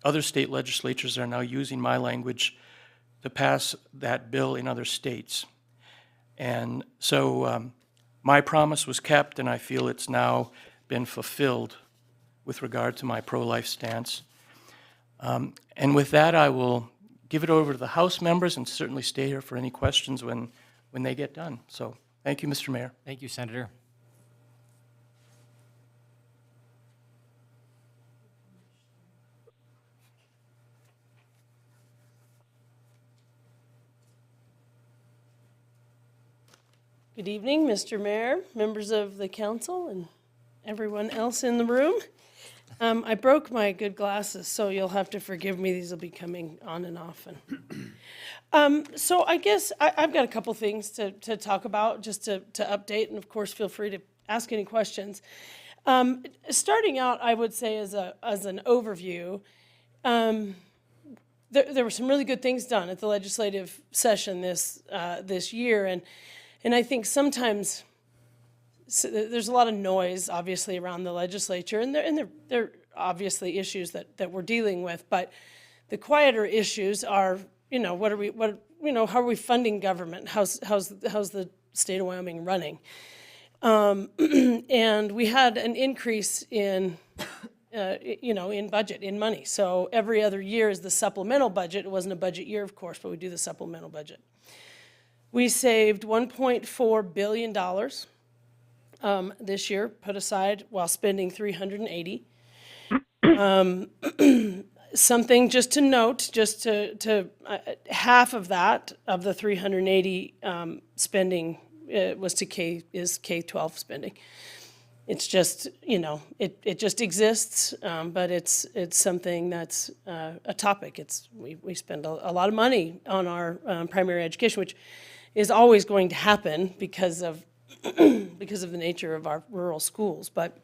other state legislatures are now using my language to pass that bill in other states. And so my promise was kept, and I feel it's now been fulfilled with regard to my pro-life stance. And with that, I will give it over to the House members and certainly stay here for any questions when they get done. So thank you, Mr. Mayor. Thank you, Senator. Good evening, Mr. Mayor, members of the council, and everyone else in the room. I broke my good glasses, so you'll have to forgive me. These will be coming on and off. So I guess I've got a couple things to talk about, just to update, and of course, feel free to ask any questions. Starting out, I would say as an overview, there were some really good things done at the legislative session this year, and I think sometimes there's a lot of noise, obviously, around the legislature, and there are obviously issues that we're dealing with. But the quieter issues are, how are we funding government? How's the state of Wyoming running? And we had an increase in budget, in money. So every other year is the supplemental budget. It wasn't a budget year, of course, but we do the supplemental budget. We saved $1.4 billion this year, put aside, while spending $380. Something just to note, just to half of that, of the 380 spending was to K-12 spending. It's just, it just exists, but it's something that's a topic. We spend a lot of money on our primary education, which is always going to happen because of the nature of our rural schools. But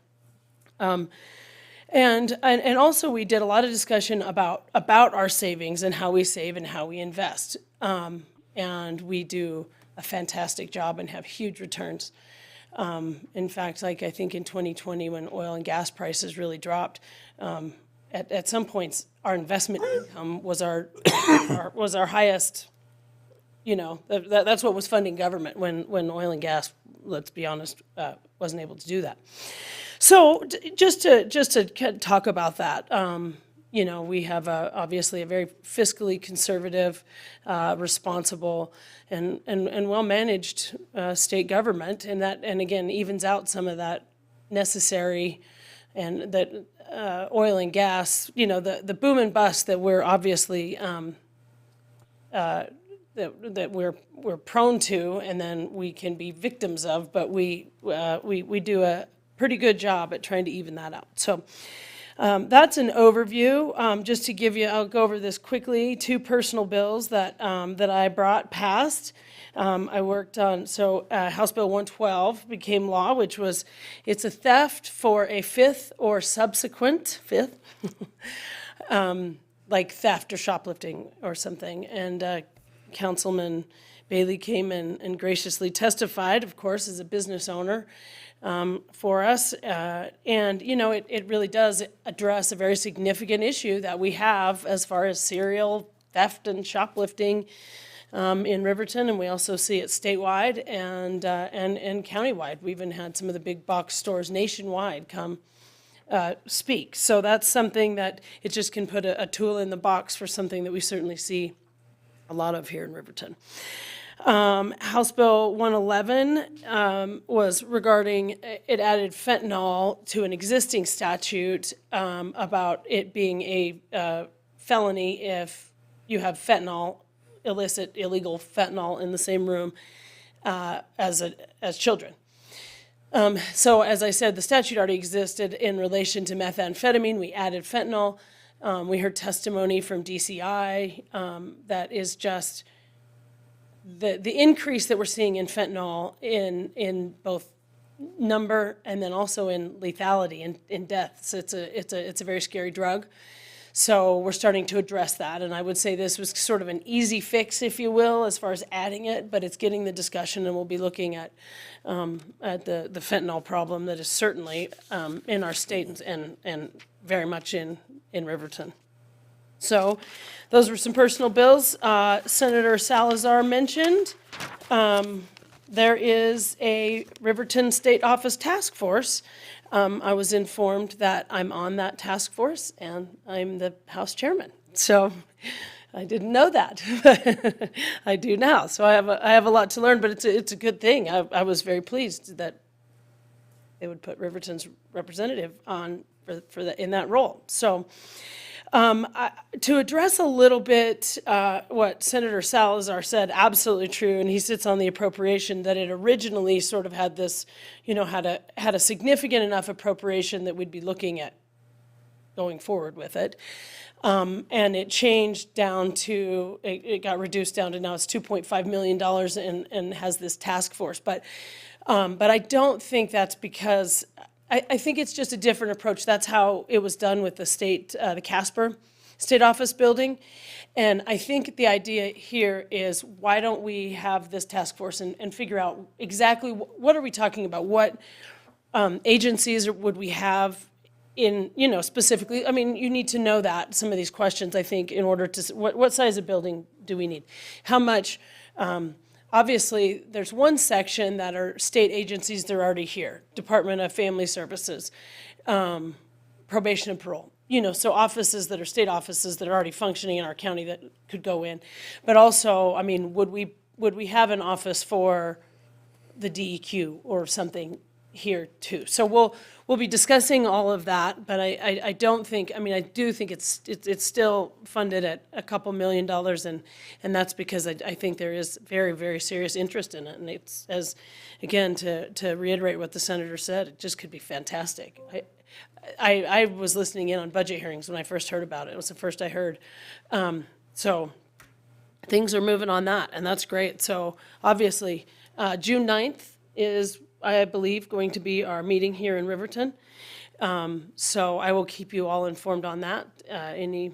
and also we did a lot of discussion about our savings and how we save and how we invest. And we do a fantastic job and have huge returns. In fact, like I think in 2020 when oil and gas prices really dropped, at some points our investment income was our highest. That's what was funding government when oil and gas, let's be honest, wasn't able to do that. So just to talk about that, we have obviously a very fiscally conservative, responsible, and well-managed state government, and again evens out some of that necessary and that oil and gas, the boom and bust that we're obviously that we're prone to, and then we can be victims of, but we do a pretty good job at trying to even that out. So That's an overview. Just to give you, I'll go over this quickly. 2 personal bills that I brought passed. I worked on, House Bill 112 became law, which was, it's a theft for a 5th or subsequent 5th, like theft or shoplifting or something. And Councilman Bailey came in and graciously testified, of course, as a business owner for us. And, you know, it really does address a very significant issue that we have as far as serial theft and shoplifting in Riverton, and we also see it statewide and countywide. We even had some of the big box stores nationwide come speak. So that's something that it just can put a tool in the box for something that we certainly see a lot of here in Riverton. House Bill 111 was regarding, it added fentanyl to an existing statute about it being a felony if you have fentanyl, illicit, illegal fentanyl in the same room as children. So as I said, the statute already existed in relation to methamphetamine. We added fentanyl. We heard testimony from DCI that is just the increase that we're seeing in fentanyl in both number and then also in lethality and in deaths. It's a very scary drug. So we're starting to address that, and I would say this was sort of an easy fix, if you will, as far as adding it, but it's getting the discussion, and we'll be looking at the fentanyl problem that is certainly in our state and very much in Riverton. So those were some personal bills. Senator Salazar mentioned there is a Riverton State Office Task Force. I was informed that I'm on that task force and I'm the House Chairman. So I didn't know that, but I do now. So I have a lot to learn, but it's a good thing. I was very pleased that they would put Riverton's representative on in that role. So to address a little bit what Senator Salazar said, absolutely true, and he sits on the appropriation, that it originally sort of had this, you know, had a significant enough appropriation that we'd be looking at going forward with it. And it changed down to, it got reduced down to now it's $2.5 million and has this task force. But I don't think that's because, I think it's just a different approach. That's how it was done with the state, the Casper State Office building. And I think the idea here is, why don't we have this task force and figure out exactly what are we talking about? What agencies would we have in, you know, specifically? I mean, you need to know that, some of these questions, I think, in order to, what size of building do we need? How much? Obviously, there's one section that are state agencies that are already here. Department of Family Services, Probation and Parole. You know, so offices that are state offices that are already functioning in our county that could go in. But also, I mean, would we have an office for the DEQ or something here too? So we'll be discussing all of that, but I don't think, I mean, I do think it's still funded at a couple $1 million, and that's because I think there is very, very serious interest in it. And it's, as again, to reiterate what the senator said, it just could be fantastic. I was listening in on budget hearings when I first heard about it. It was the first I heard. So things are moving on that, and that's great. So obviously, June 9th is, I believe, going to be our meeting here in Riverton. So I will keep you all informed on that. Any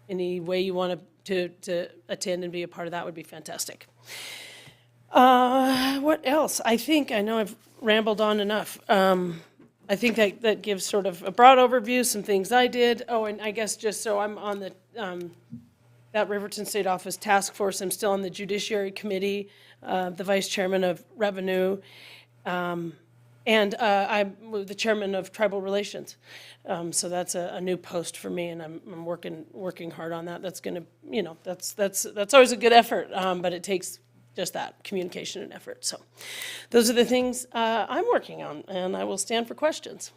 way you want to attend and be a part of that would be fantastic. What else? I know I've rambled on enough. I think that gives sort of a broad overview, some things I did. Oh, and I guess just so I'm on the that Riverton State Office Task Force, I'm still on the Judiciary Committee, the Vice Chairman of Revenue, and I'm the Chairman of Tribal Relations. So that's a new post for me, and I'm working hard on that. That's going to, you know, that's always a good effort, but it takes just that communication and effort. So those are the things I'm working on, and I will stand for questions.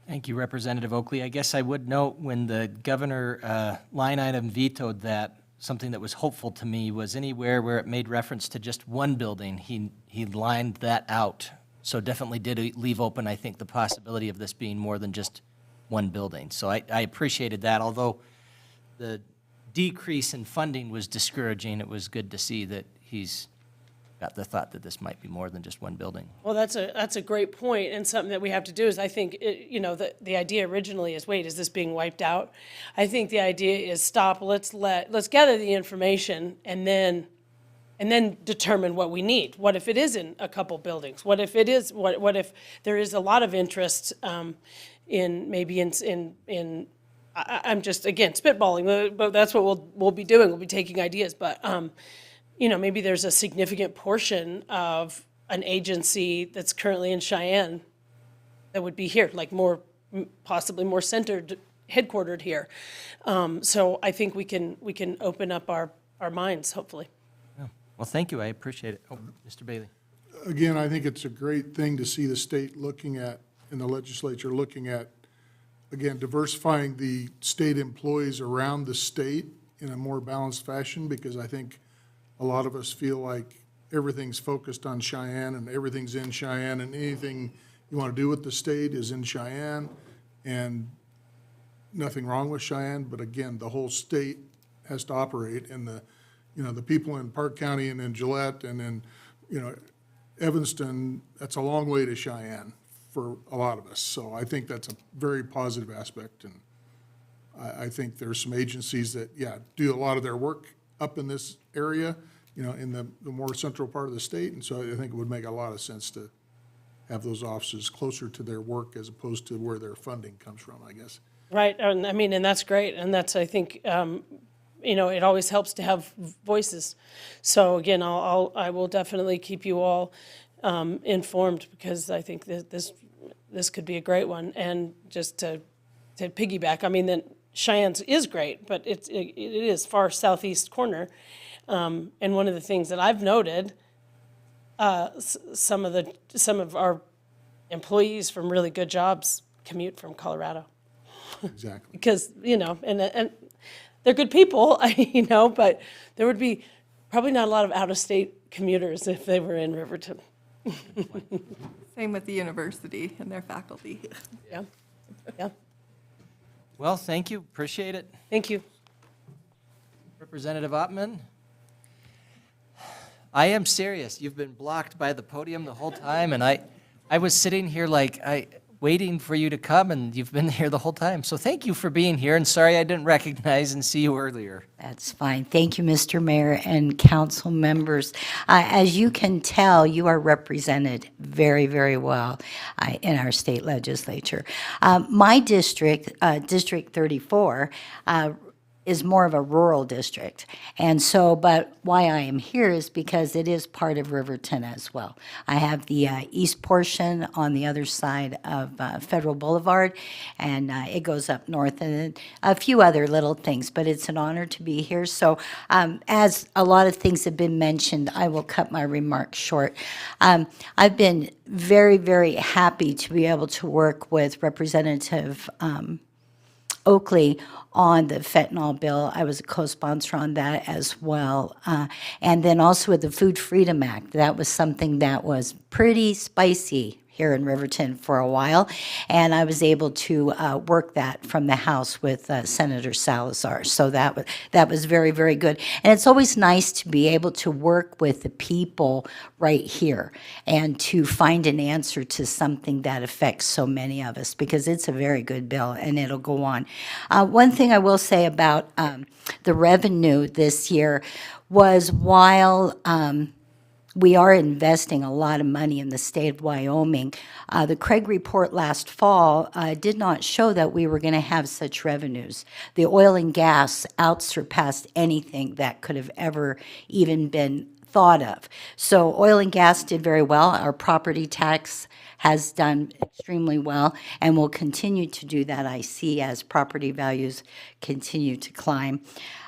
Thank you, Representative Oakley. I guess I would note, when the governor line item vetoed that, something that was hopeful to me was anywhere where it made reference to just one building, he lined that out So definitely did leave open, I think, the possibility of this being more than just one building. So I appreciated that, although the decrease in funding was discouraging, it was good to see that he's got the thought that this might be more than just one building. Well, that's a great point, and something that we have to do is, I think, the idea originally is, wait, is this being wiped out? I think the idea is stop, let's gather the information and then determine what we need. What if it is in a couple buildings? What if it is, what if there is a lot of interest in I'm just, again, spitballing, but that's what we'll be doing. We'll be taking ideas, but maybe there's a significant portion of an agency that's currently in Cheyenne that would be here, like possibly more centered, headquartered here. So I think we can open up our minds, hopefully. Yeah. Well, thank you, I appreciate it. Oh, Mr. Bailey. Again, I think it's a great thing to see the state looking at, and the legislature looking at, again, diversifying the state employees around the state in a more balanced fashion, because I think a lot of us feel like everything's focused on Cheyenne and everything's in Cheyenne, and anything you want to do with the state is in Cheyenne, and nothing wrong with Cheyenne, but again, the whole state has to operate, and the people in Park County and in Gillette and in, Evanston, that's a long way to Cheyenne for a lot of us. So I think that's a very positive aspect, and I think there's some agencies that, do a lot of their work up in this area, in the more central part of the state, and so I think it would make a lot of sense to have those offices closer to their work as opposed to where their funding comes from, I guess. Right, and and that's great, and that's, I think, it always helps to have voices. So again, I will definitely keep you all informed, because I think that this could be a great one. And just to piggyback, then Cheyenne's is great, but it is far southeast corner. And one of the things that I've noted, some of our employees from really good jobs commute from Colorado. Exactly. Because, and they're good people, but there would be probably not a lot of out-of-state commuters if they were in Riverton. Same with the university and their faculty. Yeah. Well, thank you, appreciate it. Thank you. Representative Ottman? I am serious. You've been blocked by the podium the whole time, and I was sitting here waiting for you to come, and you've been here the whole time. So thank you for being here, and sorry I didn't recognize and see you earlier. That's fine. Thank you, Mr. Mayor and council members. As you can tell, you are represented very, very well in our state legislature. My district, District 34, is more of a rural district. And so, but why I am here is because it is part of Riverton as well. I have the east portion on the other side of Federal Boulevard, and it goes up north, and a few other little things, but it's an honor to be here. So as a lot of things have been mentioned, I will cut my remarks short. I've been very, very happy to be able to work with Representative OAKLEY on the fentanyl bill. I was a co-sponsor on that as well. And then also with the Food Freedom Act, that was something that was pretty spicy here in Riverton for a while, and I was able to work that from the House with Senator Salazar. So that was very, very good. And it's always nice to be able to work with the people right here and to find an answer to something that affects so many of us, because it's a very good bill and it'll go on. One thing I will say about the revenue this year was, while we are investing a lot of money in the state of Wyoming, the Craig report last fall did not show that we were going to have such revenues. The oil and gas outsurpassed anything that could have ever even been thought of. So oil and gas did very well. Our property tax has done extremely well and will continue to do that, I see, as property values continue to climb.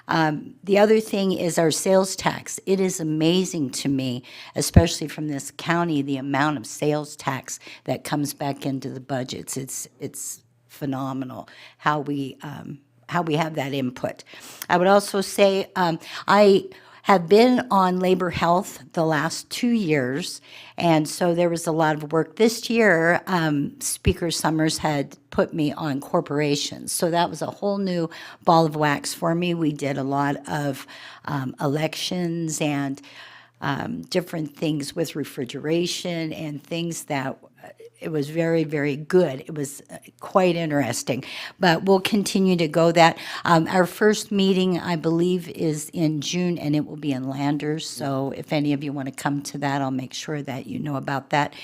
The other thing is our sales tax. It is amazing to me, especially from this county, the amount of sales tax that comes back into the budgets. It's phenomenal how we have that input. I would also say I have been on labor health the last 2 years, and so there was a lot of work. This year, Speaker Summers had put me on corporations, so that was a whole new ball of wax for me. We did a lot of elections and different things with refrigeration and things that it was very, very good. It was quite interesting, but we'll continue to go that. Our first meeting, I believe, is in June, and it will be in Landers, so if any of you want to come to that, I'll make sure that you know about that.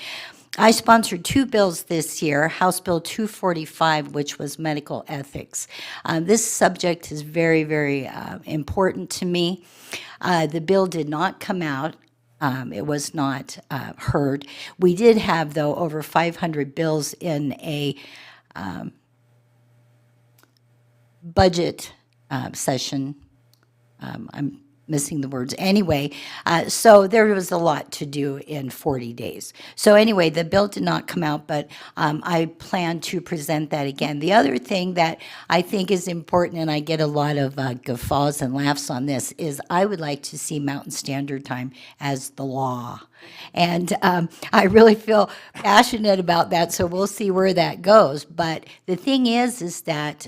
I sponsored 2 bills this year, House Bill 245, which was medical ethics. This subject is very, very important to me. The bill did not come out. It was not heard. We did have, though, over 500 bills in a budget session. I'm missing the words. Anyway, so there was a lot to do in 40 days. So anyway, the bill did not come out, but I plan to present that again. The other thing that I think is important, and I get a lot of guffaws and laughs on this, is I would like to see Mountain Standard Time as the law. And I really feel passionate about that, so we'll see where that goes. But the thing is that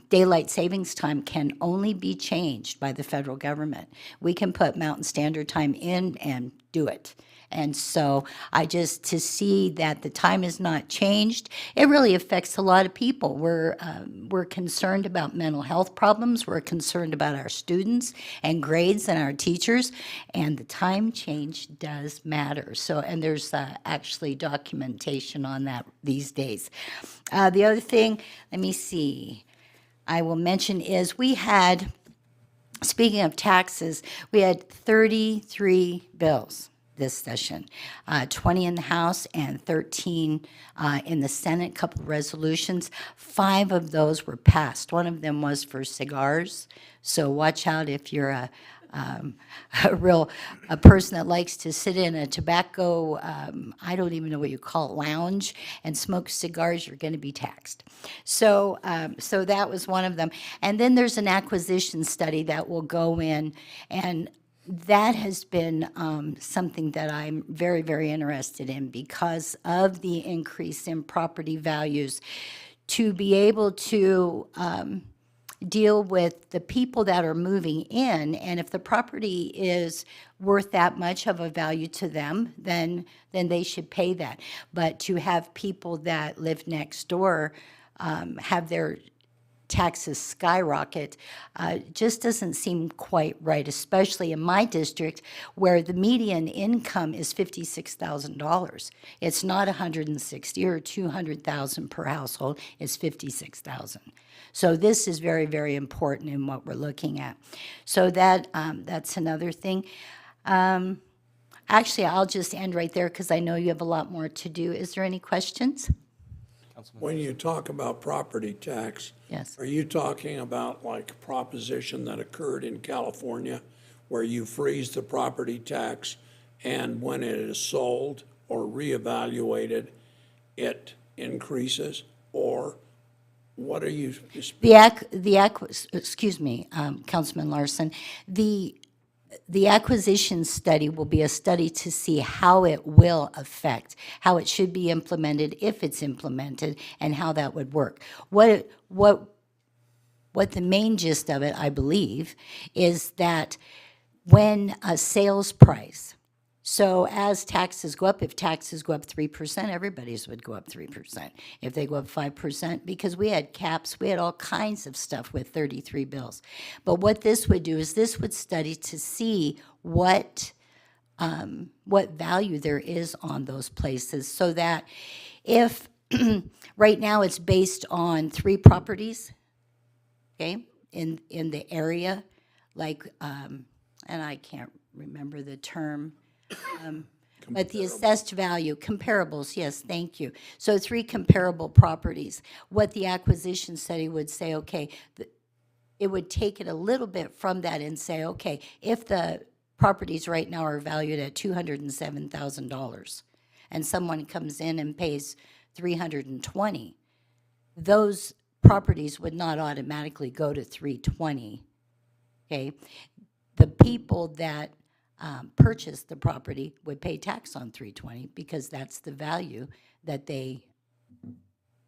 daylight savings time can only be changed by the federal government. We can put Mountain Standard Time in and do it. And so to see that the time is not changed, it really affects a lot of people. We're concerned about mental health problems. We're concerned about our students and grades and our teachers, and the time change does matter. So, and there's actually documentation on that these days. The other thing, let me see, I will mention is speaking of taxes, we had 33 bills this session, 20 in the House and 13 in the Senate, couple of resolutions. 5 of those were passed. One of them was for cigars, so watch out if you're a person that likes to sit in a tobacco, I don't even know what you call it, lounge, and smoke cigars, you're going to be taxed. So, so that was one of them. And then there's an acquisition study that will go in, and that has been something that I'm very, very interested in because of the increase in property values, to be able to deal with the people that are moving in, and if the property is worth that much of a value to them, then they should pay that. But to have people that live next door have their taxes skyrocket just doesn't seem quite right, especially in my district where the median income is $56,000. It's not $160,000 or $200,000 per household, it's $56,000. So this is very, very important in what we're looking at. So that's another thing. Actually, I'll just end right there because I know you have a lot more to do. Is there any questions? When you talk about property tax, yes, are you talking about like a proposition that occurred in California where you freeze the property tax and when it is sold or reevaluated, it increases? Or what are you? Excuse me, Councilman Larson, the acquisition study will be a study to see how it will affect, how it should be implemented, if it's implemented, and how that would work. What the main gist of it, I believe, is that when a sales price, so as taxes go up, if taxes go up 3%, everybody's would go up 3%. If they go up 5%, because we had caps, we had all kinds of stuff with 33 bills. But what this would do is this would study to see what value there is on those places, so that if right now it's based on 3 properties, okay, in the area, like, and I can't remember the term, but the assessed value, comparables, yes, thank you. So 3 comparable properties. What the acquisition study would say, okay, it would take it a little bit from that and say, okay, if the properties right now are valued at $207,000 and someone comes in and pays $320,000, those properties would not automatically go to $320,000, okay? the people that purchased the property would pay tax on 320 because that's the value that they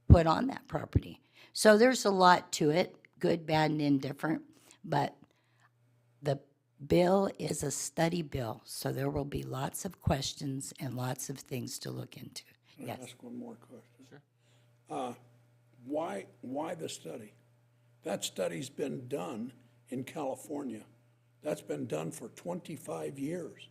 put on that property. So there's a lot to it, good, bad, and indifferent, but the bill is a study bill, so there will be lots of questions and lots of things to look into. Can Yes. I ask one more question? Sure. Why the study? That study's been done in California. That's been done for 25 years.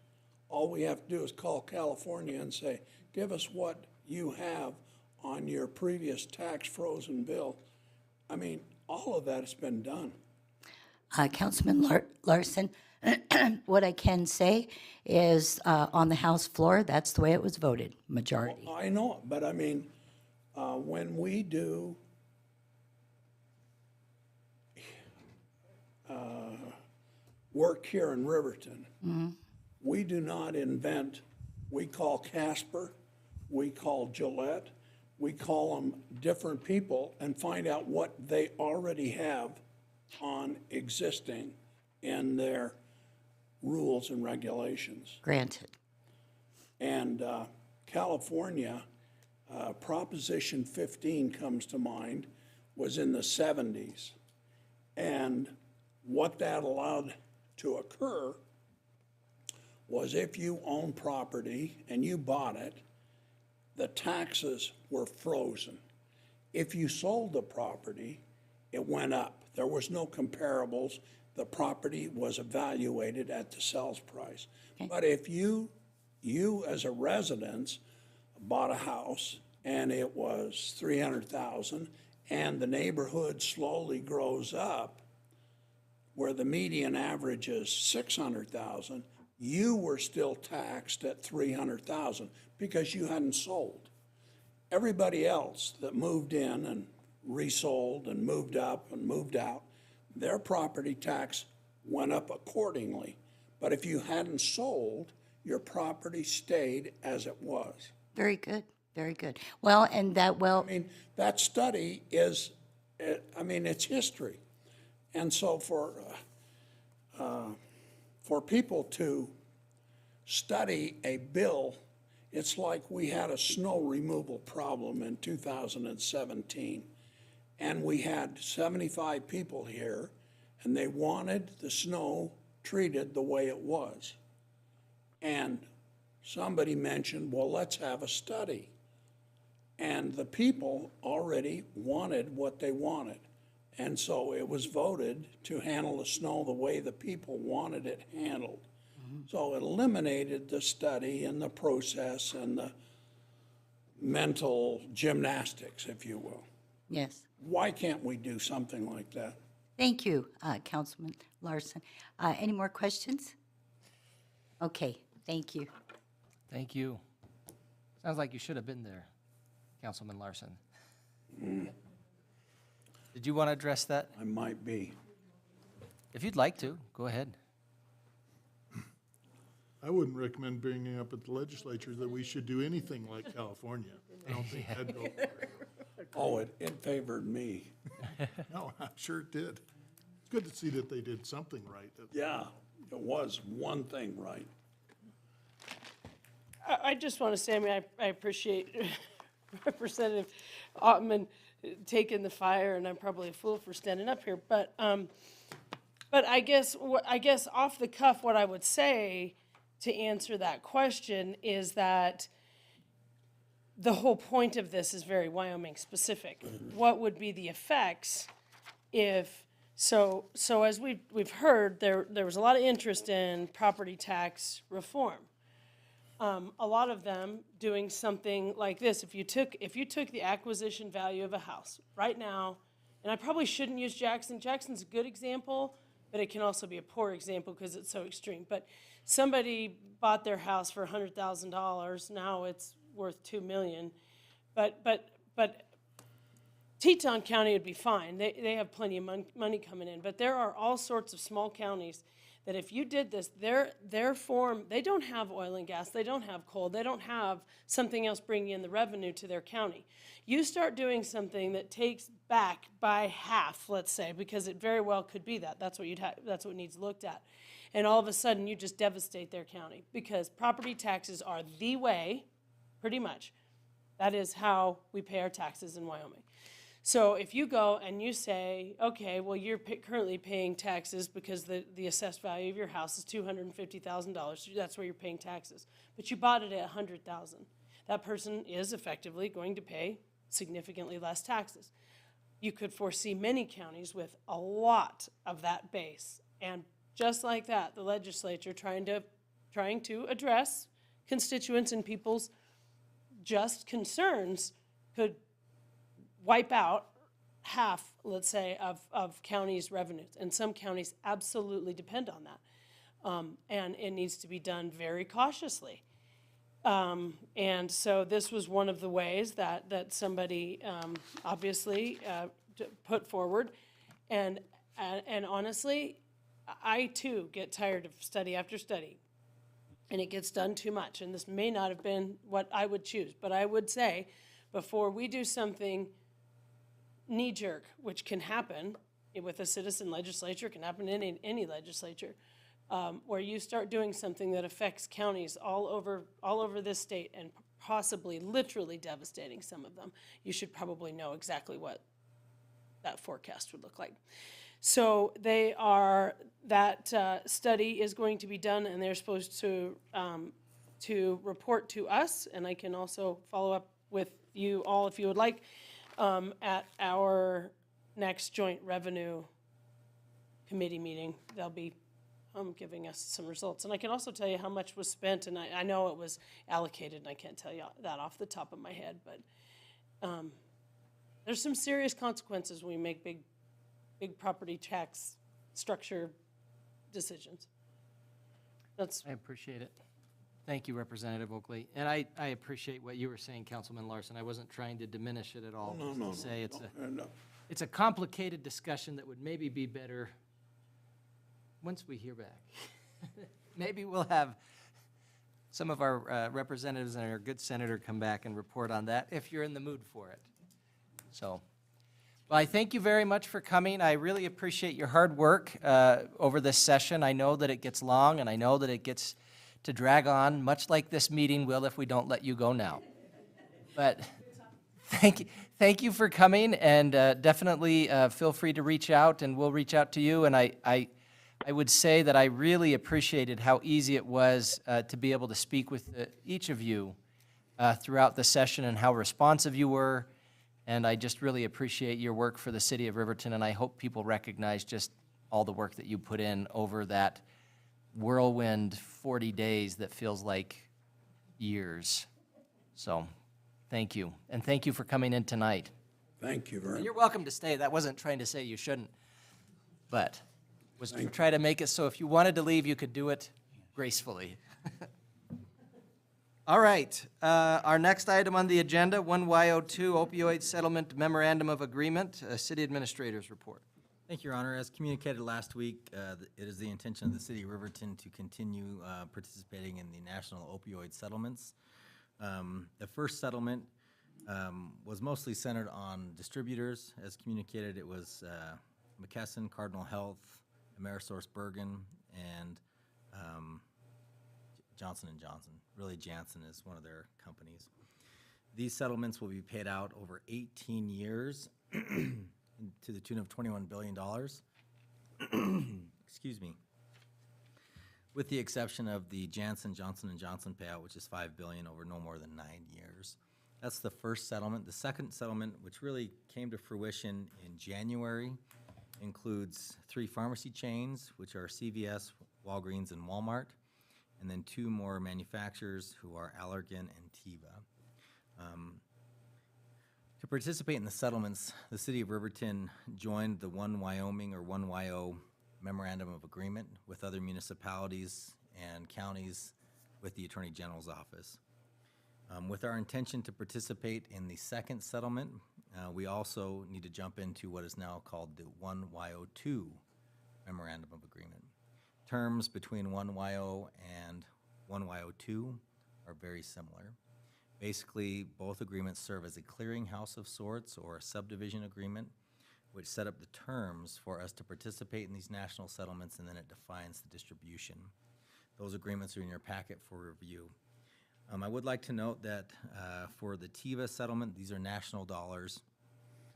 All we have to do is call California and say, give us what you have on your previous tax frozen bill. I mean, all of that has been done. Councilman Larson, what I can say is on the House floor, that's the way it was voted, majority. Well, I know, but I mean, when we do work here in Riverton, we do not invent. We call Casper, we call Gillette, we call them different people and find out what they already have on existing in their rules and regulations. Granted. And California, Proposition 15 comes to mind, was in the 70s. And what that allowed to occur was if you own property and you bought it, the taxes were frozen. If you sold the property, it went up. There was no comparables. The property was evaluated at the sales price. Okay. But if you as a resident bought a house and it was $300,000 and the neighborhood slowly grows up where the median average is $600,000, you were still taxed at $300,000 because you hadn't sold. Everybody else that moved in and resold and moved up and moved out, their property tax went up accordingly. But if you hadn't sold, your property stayed as it was. Very good, very good. Well, and that, well. I mean, that study is, I mean, it's history. And so for people to study a bill, it's like we had a snow removal problem in 2017. And we had 75 people here, and they wanted the snow treated the way it was. And somebody mentioned, well, let's have a study. And the people already wanted what they wanted. And so it was voted to handle the snow the way the people wanted it handled. So it eliminated the study and the process and the mental gymnastics, if you will. Yes. Why can't we do something like that? Thank you, Councilman Larson. Any more questions? Okay, thank you. Thank you. Sounds like you should have been there, Councilman Larson. Did you want to address that? I might be. If you'd like to, go ahead. I wouldn't recommend bringing up at the legislature that we should do anything like California. I don't think that'd go. Oh, it favored me. No, I'm sure it did. It's good to see that they did something right. Yeah, it was one thing right. I just want to say, I mean, I appreciate Representative Ottman taking the fire, and I'm probably a fool for standing up here, but I guess off the cuff, what I would say to answer that question is that the whole point of this is very Wyoming specific. What would be the effects if, so as we've heard, there was a lot of interest in property tax reform. A lot of them doing something like this. If you took the acquisition value of a house right now, and I probably shouldn't use Jackson. Jackson's a good example, but it can also be a poor example because it's so extreme. But somebody bought their house for $100,000. Now it's worth $2 million. But Teton County would be fine. They have plenty of money coming in. But there are all sorts of small counties that if you did this, their form, they don't have oil and gas, they don't have coal, they don't have something else bringing in the revenue to their county. You start doing something that takes back by half, let's say, because it very well could be that. That's what needs looked at. and all of a sudden you just devastate their county, because property taxes are the way, pretty much. That is how we pay our taxes in Wyoming. So if you go and you say, okay, well, you're currently paying taxes because the assessed value of your house is $250,000, that's where you're paying taxes, but you bought it at $100,000. That person is effectively going to pay significantly less taxes. You could foresee many counties with a lot of that base. And just like that, the legislature trying to address constituents and people's just concerns could wipe out half, let's say, of counties' revenues. And some counties absolutely depend on that. And it needs to be done very cautiously. And so this was one of the ways that somebody obviously put forward. And honestly, I too get tired of study after study, and it gets done too much. And this may not have been what I would choose, but I would say before we do something knee-jerk, which can happen with a citizen legislature, can happen in any legislature, where you start doing something that affects counties all over this state and possibly literally devastating some of them, you should probably know exactly what that forecast would look like. So that study is going to be done, and they're supposed to report to us, and I can also follow up with you all if you would like, at our next joint revenue committee meeting. They'll be giving us some results. And I can also tell you how much was spent, and I know it was allocated, and I can't tell you that off the top of my head, but there's some serious consequences when we make big property tax structure decisions. I appreciate it. Thank you, Representative Oakley. And I appreciate what you were saying, Councilman Larson. I wasn't trying to diminish it at all. No. It's a complicated discussion that would maybe be better once we hear back. Maybe we'll have some of our representatives and our good senator come back and report on that if you're in the mood for it. So, well, I thank you very much for coming. I really appreciate your hard work over this session. I know that it gets long, and I know that it gets to drag on, much like this meeting will if we don't let you go now. But thank you for coming, and definitely feel free to reach out, and we'll reach out to you. And I would say that I really appreciated how easy it was to be able to speak with each of you throughout the session and how responsive you were. And I just really appreciate your work for the city of Riverton, and I hope people recognize just all the work that you put in over that whirlwind 40 days that feels like years. So thank you, and thank you for coming in tonight. Thank you very much. You're welcome to stay. That wasn't trying to say you shouldn't, but was to try to make it so if you wanted to leave, you could do it gracefully. All right, our next item on the agenda, 1YO2 Opioid Settlement Memorandum of Agreement, City Administrator's Report. Thank you, Your Honor. As communicated last week, it is the intention of the City of Riverton to continue participating in the national opioid settlements. The first settlement was mostly centered on distributors. As communicated, it was McKesson, Cardinal Health, Amerisource Bergen, and Johnson & Johnson. Really, Janssen is one of their companies. These settlements will be paid out over 18 years to the tune of $21 billion. Excuse me. With the exception of the Johnson & Johnson payout, which is $5 billion over no more than 9 years. That's the first settlement. The second settlement, which really came to fruition in January, includes 3 pharmacy chains, which are CVS, Walgreens, and Walmart, and then 2 more manufacturers who are Allergan and Teva. To participate in the settlements, the City of Riverton joined the One Wyoming or ONEWYO Memorandum of Agreement with other municipalities and counties with the Attorney General's Office. With our intention to participate in the second settlement, we also need to jump into what is now called the ONEWYO2 Memorandum of Agreement. Terms between ONEWYO and ONEWYO2 are very similar. Basically, both agreements serve as a clearinghouse of sorts or a subdivision agreement which set up the terms for us to participate in these national settlements, and then it defines the distribution. Those agreements are in your packet for review. I would like to note that for the TIVA settlement, these are national dollars.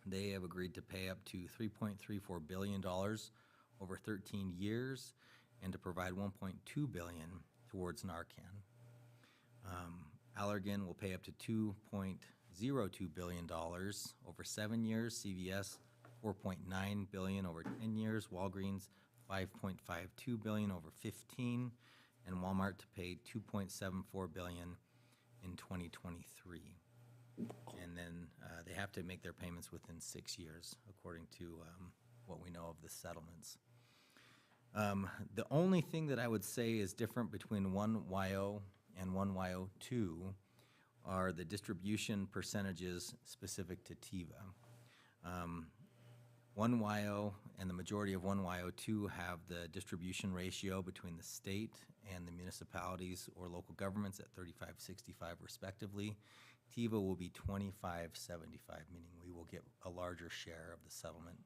They have agreed to pay up to $3.34 billion over 13 years and to provide $1.2 billion towards Narcan. Allergan will pay up to $2.02 billion over 7 years, CVS $4.9 billion over 10 years, Walgreens $5.52 billion over 15, and Walmart to pay $2.74 billion in 2023. And then they have to make their payments within 6 years, according to what we know of the settlements. The only thing that I would say is different between ONEWYO and ONEWYO2 are the distribution percentages specific to TIVA. ONEWYO and the majority of ONEWYO2 have the distribution ratio between the state and the municipalities or local governments at 35-65 respectively. TIVA will be 25-75, meaning we will get a larger share of the settlement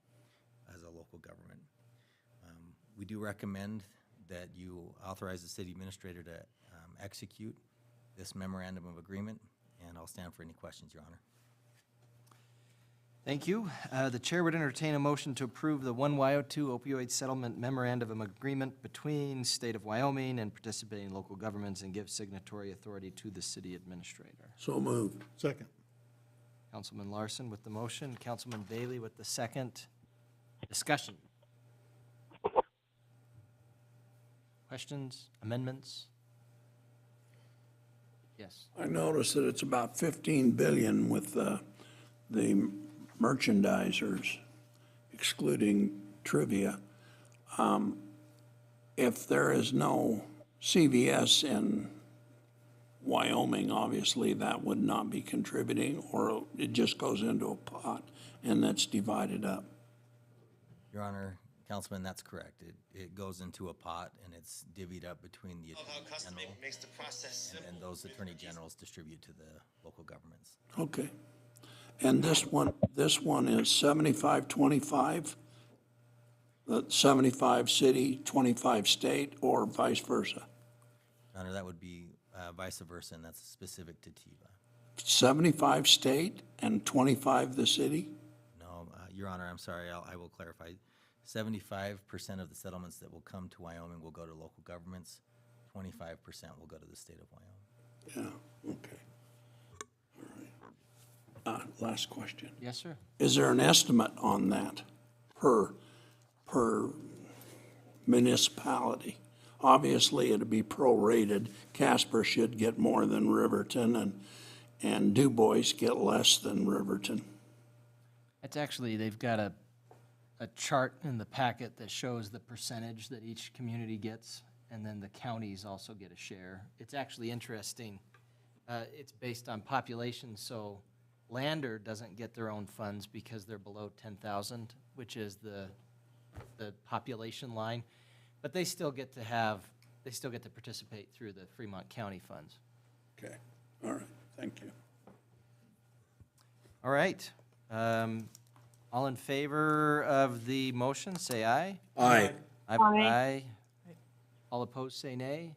as a local government. We do recommend that you authorize the city administrator to execute this memorandum of agreement, and I'll stand for any questions, Your Honor. Thank you. The chair would entertain a motion to approve the ONEWYO2 opioid settlement memorandum of agreement between State of Wyoming and participating local governments and give signatory authority to the city administrator. So moved. Second. Councilman Larson with the motion, Councilman Bailey with the second. Discussion. Questions, amendments? Yes. I noticed that it's about 15 billion with the merchandisers, excluding trivia. If there is no CVS in Wyoming, obviously that would not be contributing, or it just goes into a pot and that's divided up. Your Honor, Councilman, that's correct. It goes into a pot and it's divvied up between the Attorney General, and those Attorney Generals distribute to the local governments. Okay. And this one is 75-25? 75 city, 25 state, or vice versa? Your Honor, that would be vice versa, and that's specific to TIVA. 75 state and 25 the city? No, Your Honor, I'm sorry, I will clarify. 75% of the settlements that will come to Wyoming will go to local governments. 25% will go to the state of Wyoming. Yeah, okay. All right. Last question. Yes, sir. Is there an estimate on that per municipality? Obviously, it'd be prorated. Casper should get more than Riverton, and Du Bois get less than Riverton. It's actually, they've got a chart in the packet that shows the percentage that each community gets, and then the counties also get a share. It's actually interesting. It's based on population, so Lander doesn't get their own funds because they're below 10,000, which is the population line, but they still get to participate through the Fremont County funds. Okay, all right, thank you. All right. All in favor of the motion, say aye. Aye. Aye. All opposed, say nay.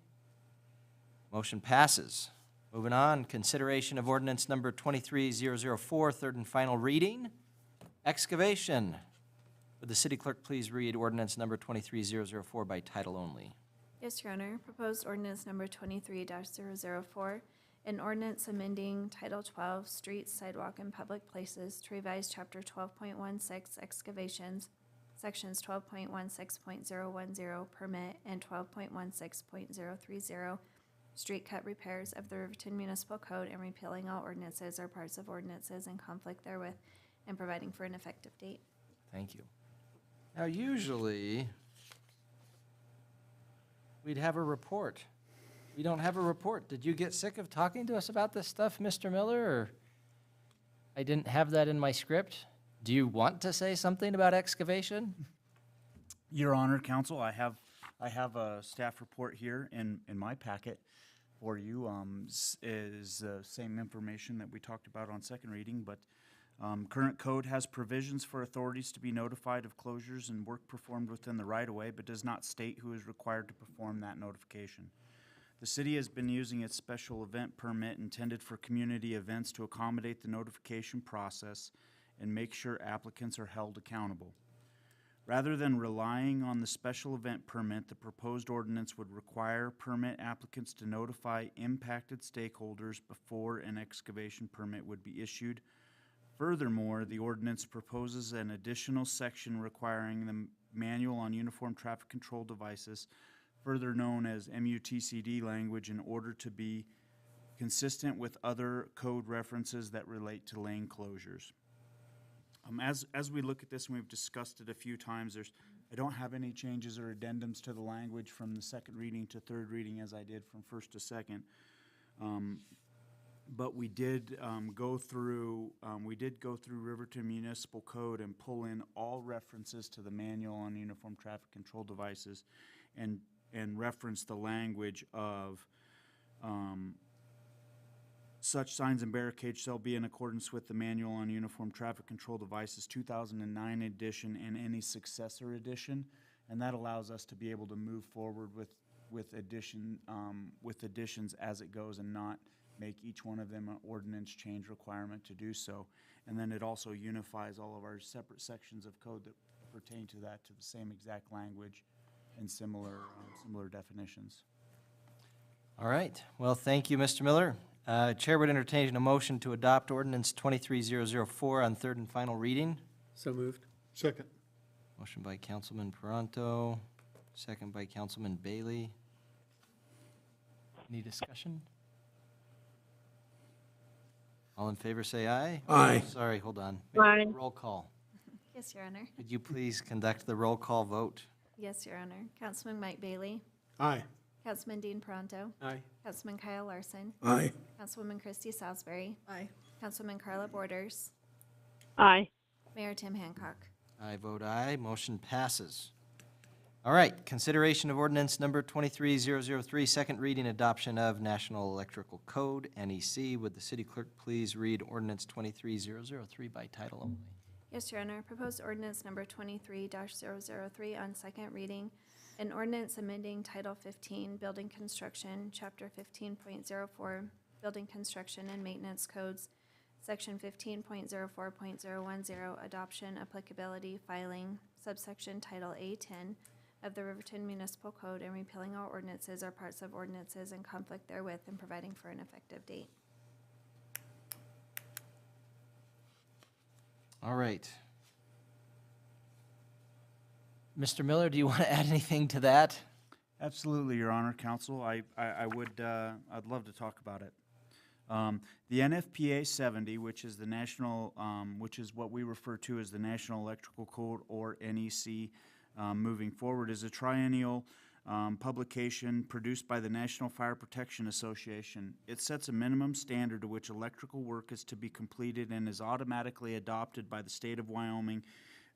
Motion passes. Moving on, consideration of ordinance number 23004, third and final reading. Excavation. Would the city clerk please read ordinance number 23004 by title only? Yes, Your Honor. Proposed ordinance number 23-004, an ordinance amending Title 12, Streets, Sidewalk, and Public Places to revise Chapter 12.16, Excavations, Sections 12.16.010, Permit, and 12.16.030, Street Cut Repairs of the Riverton Municipal Code, and repealing all ordinances or parts of ordinances in conflict therewith, and providing for an effective date. Thank you. Now, usually, we'd have a report. We don't have a report. Did you get sick of talking to us about this stuff, Mr. Miller, or I didn't have that in my script? Do you want to say something about excavation? Your Honor, Counsel, I have a staff report here in my packet for you. Is the same information that we talked about on second reading, but Current code has provisions for authorities to be notified of closures and work performed within the right-of-way, but does not state who is required to perform that notification. The city has been using its special event permit intended for community events to accommodate the notification process and make sure applicants are held accountable. Rather than relying on the special event permit, the proposed ordinance would require permit applicants to notify impacted stakeholders before an excavation permit would be issued. Furthermore, the ordinance proposes an additional section requiring the Manual on Uniform Traffic Control Devices, further known as MUTCD language, in order to be consistent with other code references that relate to lane closures. As we look at this, and we've discussed it a few times, I don't have any changes or addendums to the language from the second reading to third reading as I did from first to second. But we did go through Riverton Municipal Code and pull in all references to the Manual on Uniform Traffic Control Devices and reference the language of such signs and barricades shall be in accordance with the Manual on Uniform Traffic Control Devices 2009 edition and any successor edition, and that allows us to be able to move forward with additions as it goes and not make each one of them an ordinance change requirement to do so. And then it also unifies all of our separate sections of code that pertain to that to the same exact language and similar definitions. All right. Well, thank you, Mr. Miller. Chair would entertain a motion to adopt ordinance 23004 on third and final reading. So moved. Second. Motion by Councilman Peranto, second by Councilman Bailey. Any discussion? All in favor, say aye. Aye. Sorry, hold on. Aye. Roll call. Yes, Your Honor. Could you please conduct the roll call vote? Yes, Your Honor. Councilman Mike Bailey. Aye. Councilman Dean Peranto. Aye. Councilman Kyle Larson. Aye. Councilwoman Christy Salisbury. Aye. Councilwoman Carla Borders. Aye. Mayor Tim Hancock. I vote aye. Motion passes. All right, consideration of ordinance number 23003, second reading adoption of National Electrical Code, NEC. Would the city clerk please read ordinance 23003 by title only? Yes, Your Honor. Proposed ordinance number 23-003 on second reading. An ordinance amending Title 15, Building Construction, Chapter 15.04, Building Construction and Maintenance Codes, Section 15.04.010, Adoption, Applicability, Filing, subsection Title A10 of the Riverton Municipal Code, and repealing all ordinances or parts of ordinances in conflict therewith and providing for an effective date. All right. Mr. Miller, do you want to add anything to that? Absolutely, Your Honor, Council. I'd love to talk about it. The NFPA 70, which is the national, which is what we refer to as the National Electrical Code, or NEC, moving forward, is a triennial publication produced by the National Fire Protection Association. It sets a minimum standard to which electrical work is to be completed and is automatically adopted by the state of Wyoming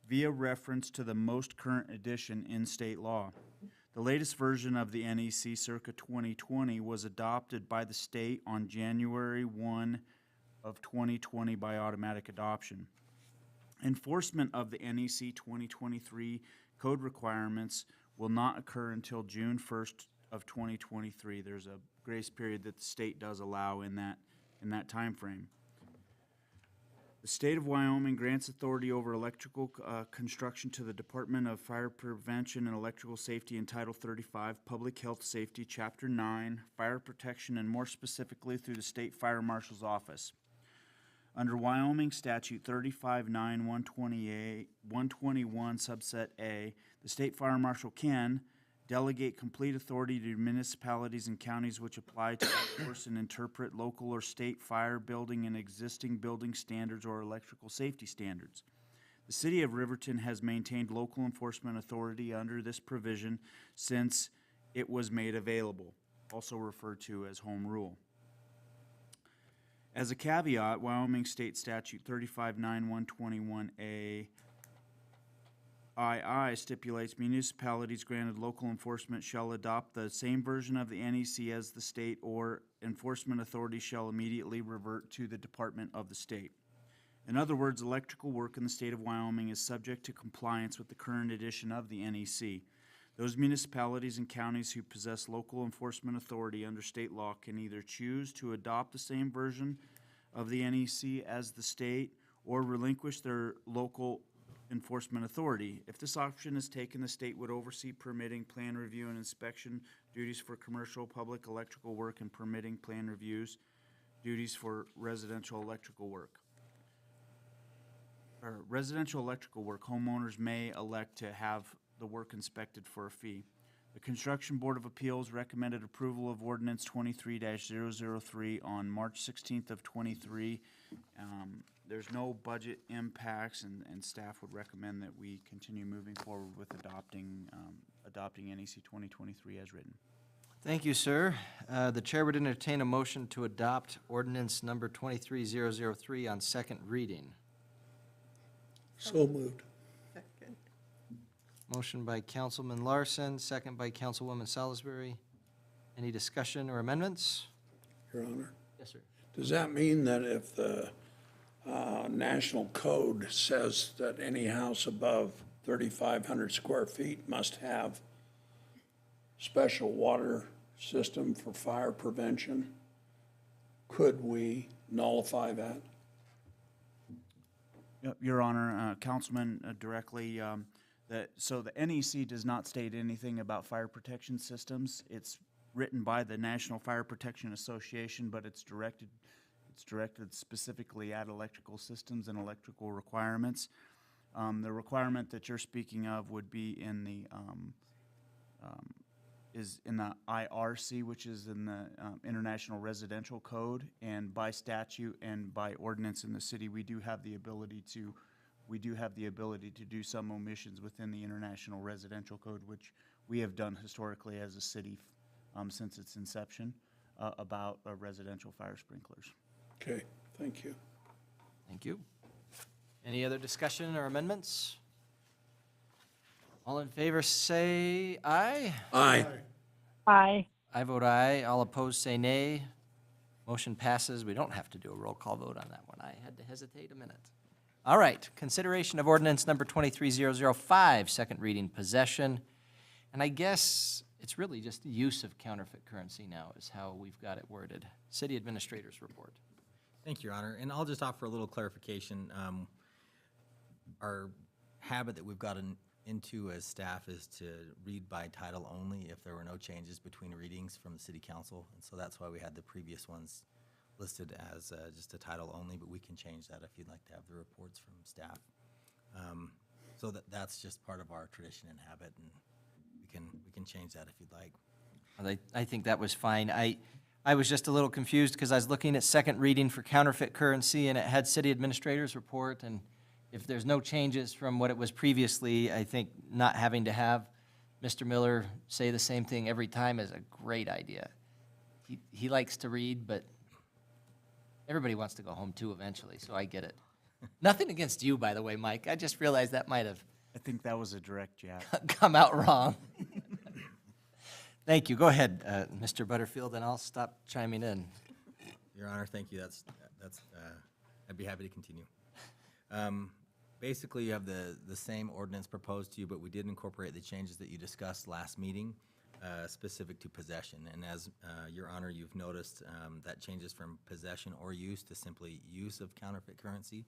via reference to the most current edition in state law. The latest version of the NEC, circa 2020, was adopted by the state on January 1 of 2020 by automatic adoption. Enforcement of the NEC 2023 code requirements will not occur until June 1st of 2023. There's a grace period that the state does allow in that time frame. The state of Wyoming grants authority over electrical construction to the Department of Fire Prevention and Electrical Safety in Title 35, Public Health Safety, Chapter 9, Fire Protection, and more specifically through the State Fire Marshal's Office. Under Wyoming Statute 35-9-121, subset A, the State Fire Marshal can delegate complete authority to municipalities and counties which apply to enforce and interpret local or state fire, building, and existing building standards or electrical safety standards. The City of Riverton has maintained local enforcement authority under this provision since it was made available, also referred to as Home Rule. As a caveat, Wyoming State Statute 35-9-121A II stipulates municipalities granted local enforcement shall adopt the same version of the NEC as the state, or enforcement authority shall immediately revert to the Department of the state. In other words, electrical work in the state of Wyoming is subject to compliance with the current edition of the NEC. Those municipalities and counties who possess local enforcement authority under state law can either choose to adopt the same version of the NEC as the state or relinquish their local enforcement authority. If this option is taken, the state would oversee permitting, plan review, and inspection duties for commercial, public electrical work, and permitting, plan reviews, duties for residential electrical work. For residential electrical work, homeowners may elect to have the work inspected for a fee. The Construction Board of Appeals recommended approval of Ordinance 23-003 on March 16th of 23. There's no budget impacts, and staff would recommend that we continue moving forward with adopting NEC 2023 as written. Thank you, sir. The chair would entertain a motion to adopt ordinance number 23003 on second reading. So moved. Second. Motion by Councilman Larson, second by Councilwoman Salisbury. Any discussion or amendments? Your Honor, Yes, sir. does that mean that if the national code says that any house above 3,500 square feet must have special water system for fire prevention, could we nullify that? Yep, Your Honor, Councilman, directly, so the NEC does not state anything about fire protection systems. It's written by the National Fire Protection Association, but it's directed specifically at electrical systems and electrical requirements. The requirement that you're speaking of would be in the IRC, which is in the International Residential Code, and by statute and by ordinance in the city, we do have the ability to do some omissions within the International Residential Code, which we have done historically as a city since its inception about residential fire sprinklers. Okay, thank you. Thank you. Any other discussion or amendments? All in favor say aye. Aye. Aye. I vote aye. All opposed say nay. Motion passes. We don't have to do a roll call vote on that one. I had to hesitate a minute. All right, consideration of ordinance number 23005, second reading, possession. And I guess it's really just the use of counterfeit currency now is how we've got it worded. City Administrator's report. Thank you, Your Honor. And I'll just offer a little clarification. Our habit that we've gotten into as staff is to read by title only if there were no changes between readings from the City Council. And so that's why we had the previous ones listed as just a title only, but we can change that if you'd like to have the reports from staff. So that's just part of our tradition and habit, and we can change that if you'd like. I think that was fine. I was just a little confused because I was looking at second reading for counterfeit currency, and it had City Administrator's report, and if there's no changes from what it was previously, I think not having to have Mr. Miller say the same thing every time is a great idea. He likes to read, but everybody wants to go home too eventually, so I get it. Nothing against you, by the way, Mike. I just realized that might have I think that was a direct jab. come out wrong. Thank you. Go ahead, Mr. Butterfield, and I'll stop chiming in. Your Honor, thank you. That's I'd be happy to continue. Basically, you have the same ordinance proposed to you, but we did incorporate the changes that you discussed last meeting, specific to possession. And as Your Honor, you've noticed, that changes from possession or use to simply use of counterfeit currency.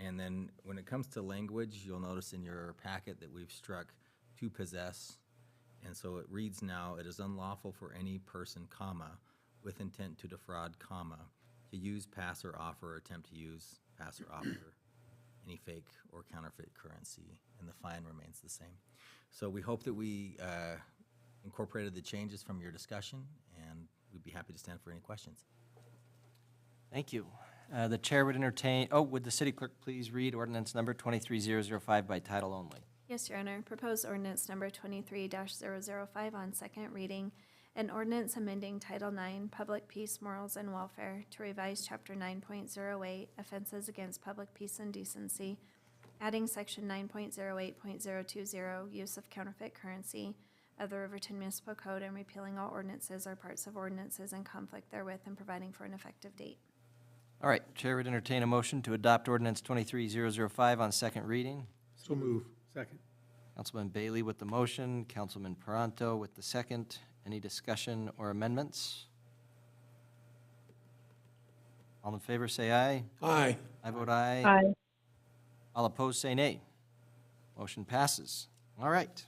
And then when it comes to language, you'll notice in your packet that we've struck to possess. And so it reads now, it is unlawful for any person, comma, with intent to defraud, comma, to use, pass, or offer, or attempt to use, pass, or offer any fake or counterfeit currency, and the fine remains the same. So we hope that we incorporated the changes from your discussion, and we'd be happy to stand for any questions. Thank you. The chair would entertain, would the city clerk please read ordinance number 23005 by title only? Yes, Your Honor. Proposed ordinance number 23-005 on second reading. An ordinance amending Title IX, Public Peace, Morals, and Welfare to revise Chapter 9.08, Offenses Against Public Peace and Decency, adding Section 9.08.020, Use of Counterfeit Currency of the Riverton Municipal Code, and repealing all ordinances or parts of ordinances in conflict therewith and providing for an effective date. All right, Chair would entertain a motion to adopt ordinance 23005 on second reading. So move. Second. Councilman Bailey with the motion, Councilman Paranto with the second. Any discussion or amendments? All in favor, say aye. Aye. I vote aye. Aye. All opposed, say nay. Motion passes. All right.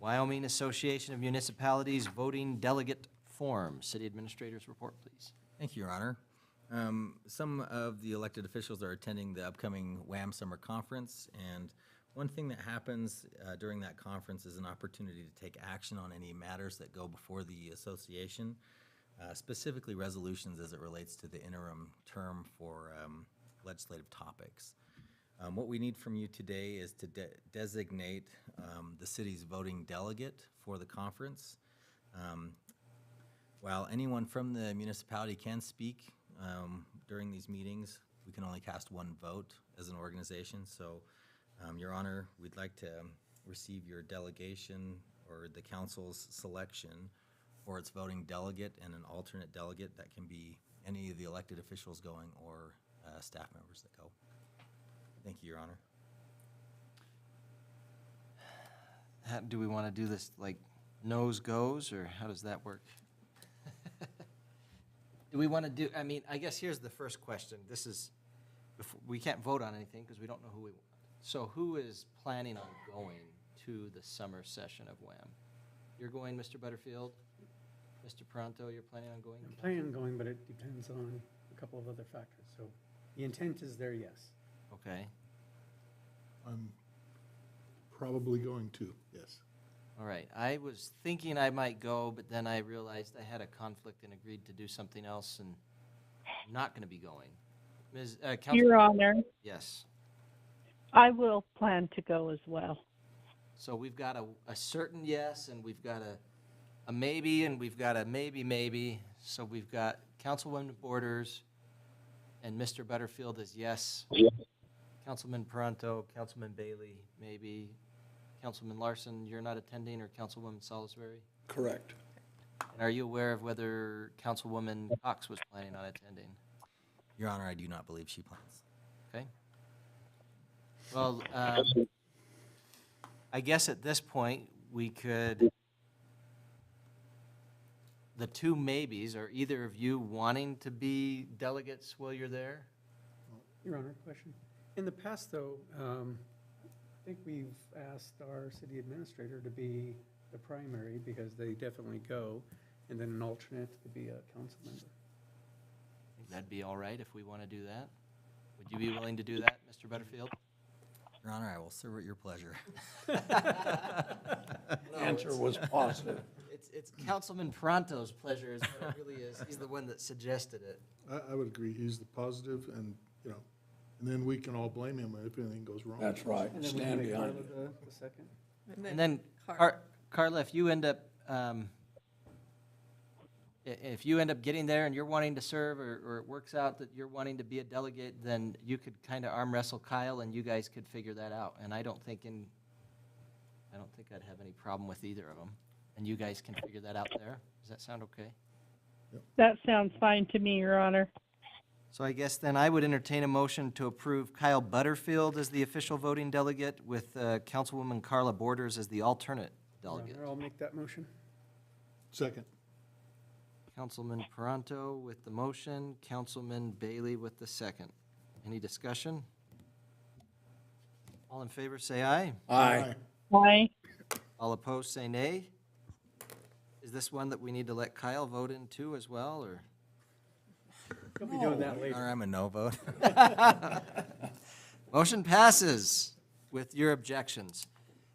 Wyoming Association of Municipalities Voting Delegate Form. City Administrator's report, please. Thank you, Your Honor. Some of the elected officials are attending the upcoming WHAM Summer Conference, and one thing that happens during that conference is an opportunity to take action on any matters that go before the association, specifically resolutions as it relates to the interim term for legislative topics. What we need from you today is to designate the city's voting delegate for the conference. While anyone from the municipality can speak during these meetings, we can only cast one vote as an organization. So, Your Honor, we'd like to receive your delegation or the council's selection for its voting delegate and an alternate delegate that can be any of the elected officials going or staff members that go. Thank you, Your Honor. Do we want to do this like nose goes, or how does that work? Do we want to do, I mean, I guess here's the first question. This is, we can't vote on anything because we don't know who we want. So who is planning on going to the summer session of WHAM? You're going, Mr. Butterfield? Mr. Paranto, you're planning on going? I'm planning on going, but it depends on a couple of other factors. So the intent is there, yes. Okay. I'm probably going to, yes. All right. I was thinking I might go, but then I realized I had a conflict and agreed to do something else, and I'm not going to be going. Ms. Your Honor, Yes. I will plan to go as well. So we've got a certain yes, and we've got a maybe, and we've got a maybe. So we've got Councilwoman Borders and Mr. Butterfield is yes. Councilman Paranto, Councilman Bailey, maybe. Councilman Larson, you're not attending, or Councilwoman Salisbury? Correct. And are you aware of whether Councilwoman Cox was planning on attending? Your Honor, I do not believe she plans. Okay. Well, I guess at this point, we could, the two maybes, are either of you wanting to be delegates while you're there? Your Honor, question. In the past, though, I think we've asked our city administrator to be the primary because they definitely go, and then an alternate to be a council member. Think that'd be all right if we want to do that? Would you be willing to do that, Mr. Butterfield? Your Honor, I will serve at your pleasure. Answer was positive. It's Councilman Paranto's pleasure is what it really is. He's the one that suggested it. I would agree. He's the positive, and, you know, and then we can all blame him if anything goes wrong. That's right. And then we Stand make behind Carla it. the second. And then, Carla, if you end up, if you end up getting there and you're wanting to serve, or it works out that you're wanting to be a delegate, then you could kind of arm wrestle Kyle, and you guys could figure that out. And I don't think I'd have any problem with either of them. And you guys can figure that out there. Does that sound okay? That sounds fine to me, Your Honor. So I guess then I would entertain a motion to approve Kyle Butterfield as the official voting delegate with Councilwoman Carla Borders as the alternate Your delegate. Honor, I'll make that motion. Second. Councilman Paranto with the motion, Councilman Bailey with the second. Any discussion? All in favor, say aye. Aye. Aye. All opposed, say nay. Is this one that we need to let Kyle vote in too as well, or? You'll be doing that Your later. Honor, I'm a no vote. Motion passes with your objections.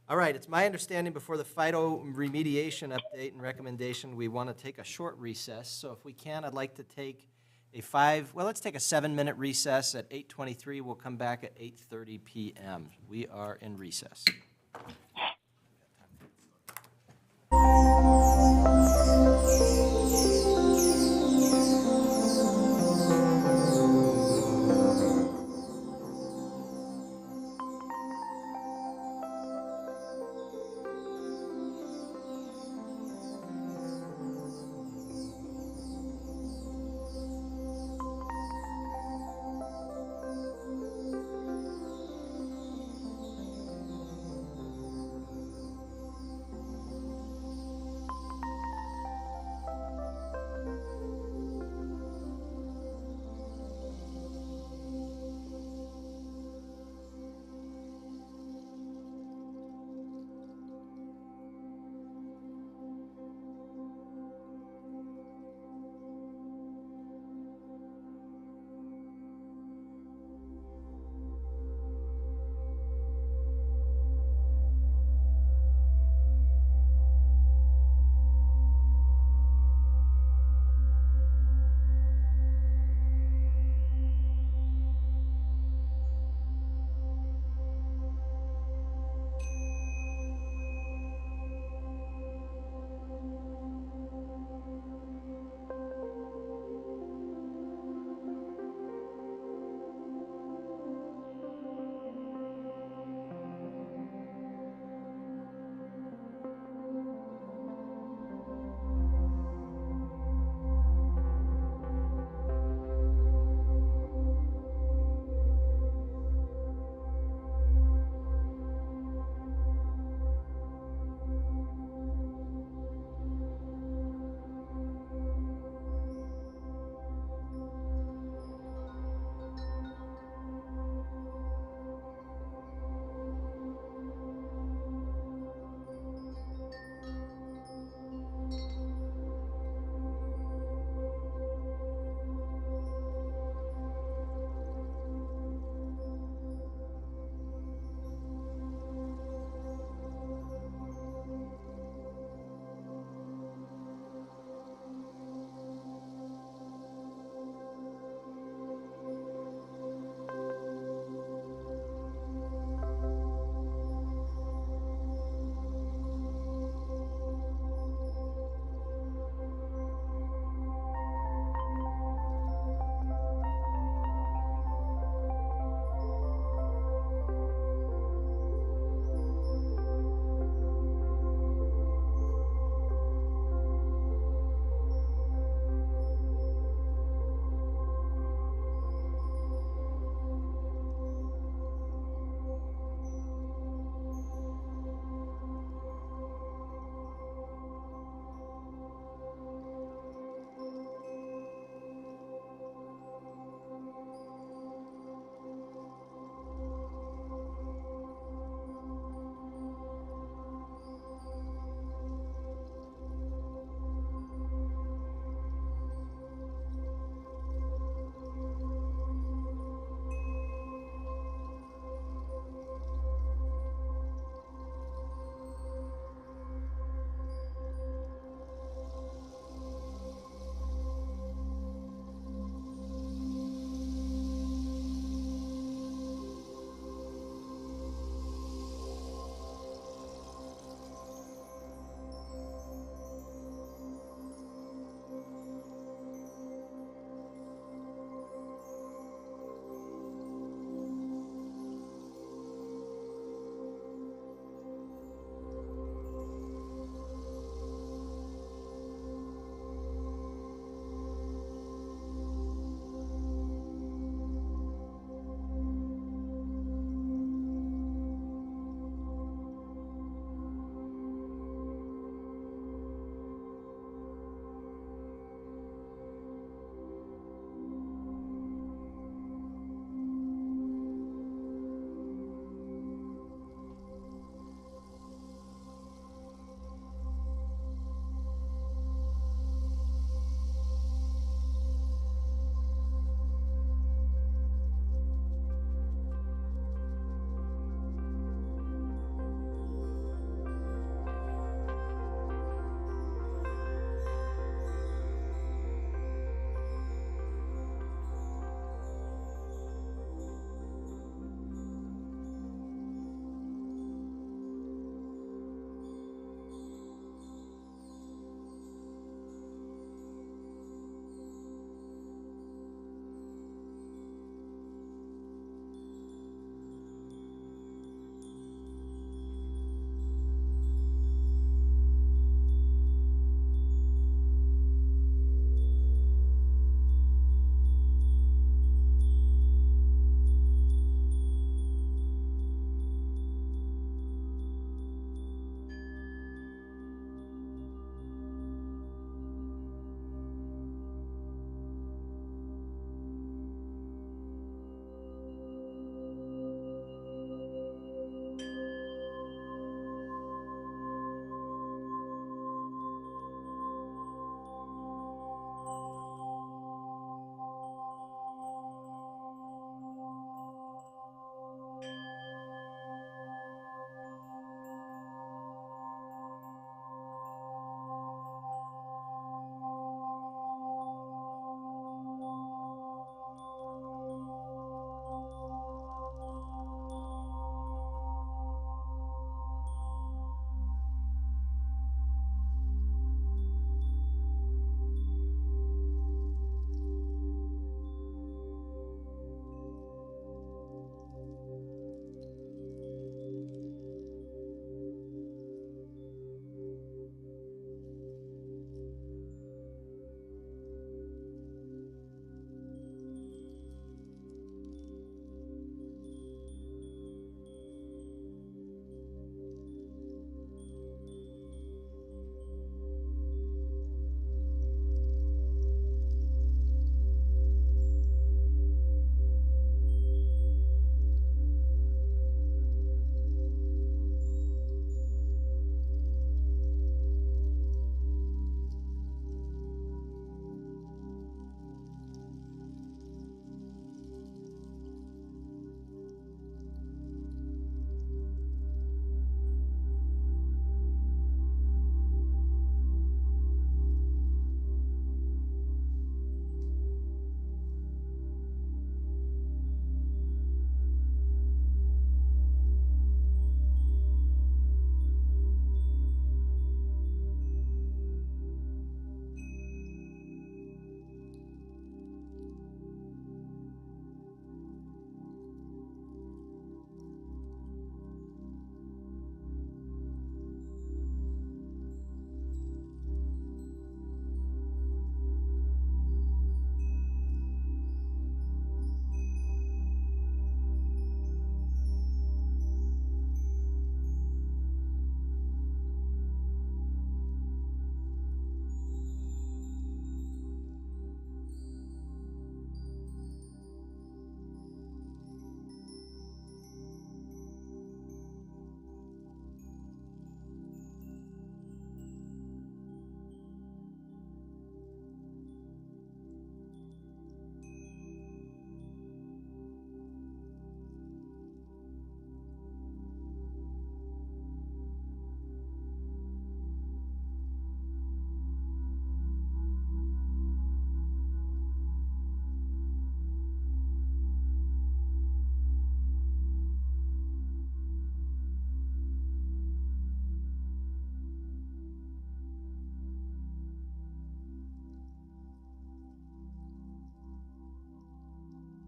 All right, it's my understanding before the phytoremediation update and recommendation, we want to take a short recess. So if we can, I'd like to take let's take a 7-minute recess at 8:23. We'll come back at 8:30 p.m. We are in recess.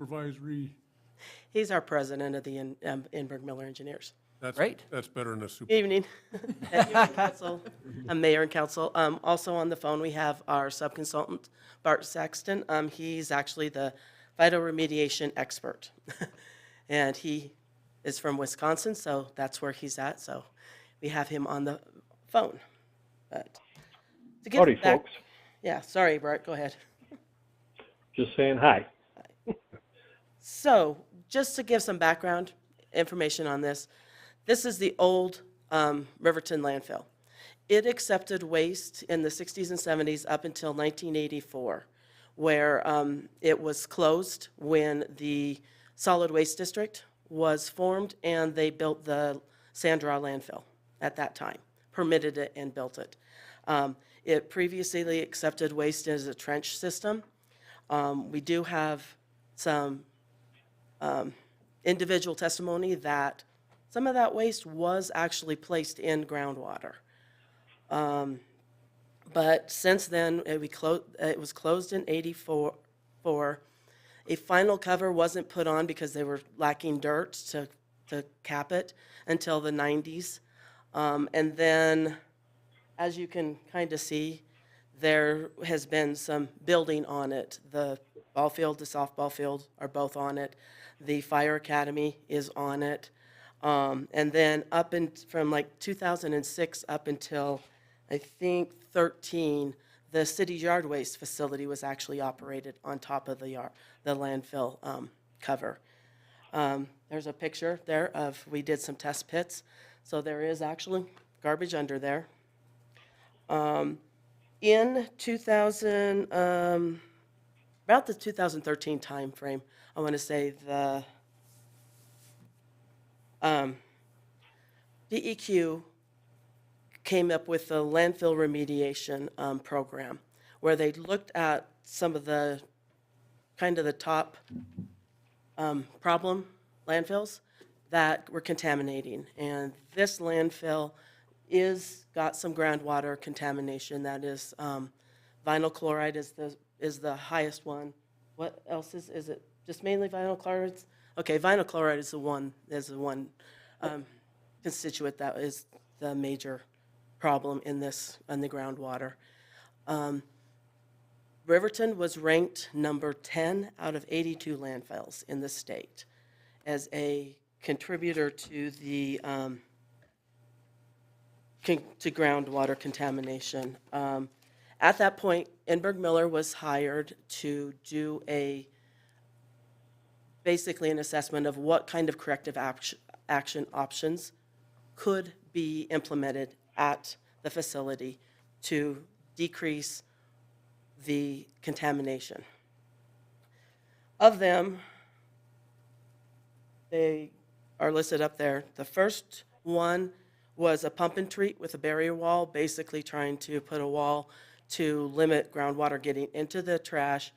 supervisory? He's our president of the Inberg Miller Engineers. That's Great. That's better than a super. Evening. Evening, Council. Mayor and Council. Also on the phone, we have our subconsultant, Bart Saxton. He's actually the phytoremediation expert. And he is from Wisconsin, so that's where he's at. So we have him on the phone. But to get Howdy, back, folks. Yeah, sorry, Bart, go ahead. Just saying hi. So, just to give some background information on this, this is the old Riverton landfill. It accepted waste in the 60s and 70s up until 1984, where it was closed when the solid waste district was formed and they built the Sandra landfill at that time, permitted it and built it. It previously accepted waste as a trench system. We do have some individual testimony that some of that waste was actually placed in groundwater. But since then, it was closed in '84. A final cover wasn't put on because they were lacking dirt to cap it until the '90s. And then, as you can kind of see, there has been some building on it. The ball field, the softball field are both on it. The fire academy is on it. And then from like 2006 up until, I think, 13, the city's yard waste facility was actually operated on top of the landfill cover. There's a picture there of, we did some test pits. So there is actually garbage under there. In 2000, about the 2013 timeframe, I want to say the DEQ came up with the landfill remediation program, where they looked at some of the top problem landfills that were contaminating. And this landfill got some groundwater contamination. That is vinyl chloride is the highest one. What else is it? Just mainly vinyl chloride? Okay, vinyl chloride is the one constituent that is the major problem in the groundwater. Riverton was ranked number 10 out of 82 landfills in the state as a contributor to the to groundwater contamination. At that point, Inberg Miller was hired to do basically an assessment of what kind of corrective action options could be implemented at the facility to decrease the contamination. Of them, they are listed up there. The first one was a pump and treat with a barrier wall, basically trying to put a wall to limit groundwater getting into the trash,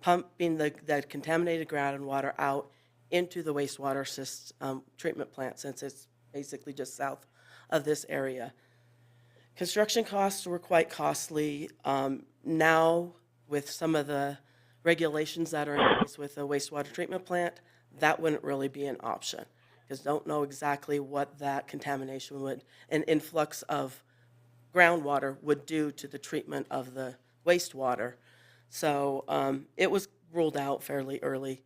pumping that contaminated groundwater out into the wastewater treatment plant, since it's basically just south of this area. Construction costs were quite costly. Now, with some of the regulations that are in place with the wastewater treatment plant, that wouldn't really be an option, because don't know exactly what that contamination an influx of groundwater would do to the treatment of the wastewater. So it was ruled out fairly early.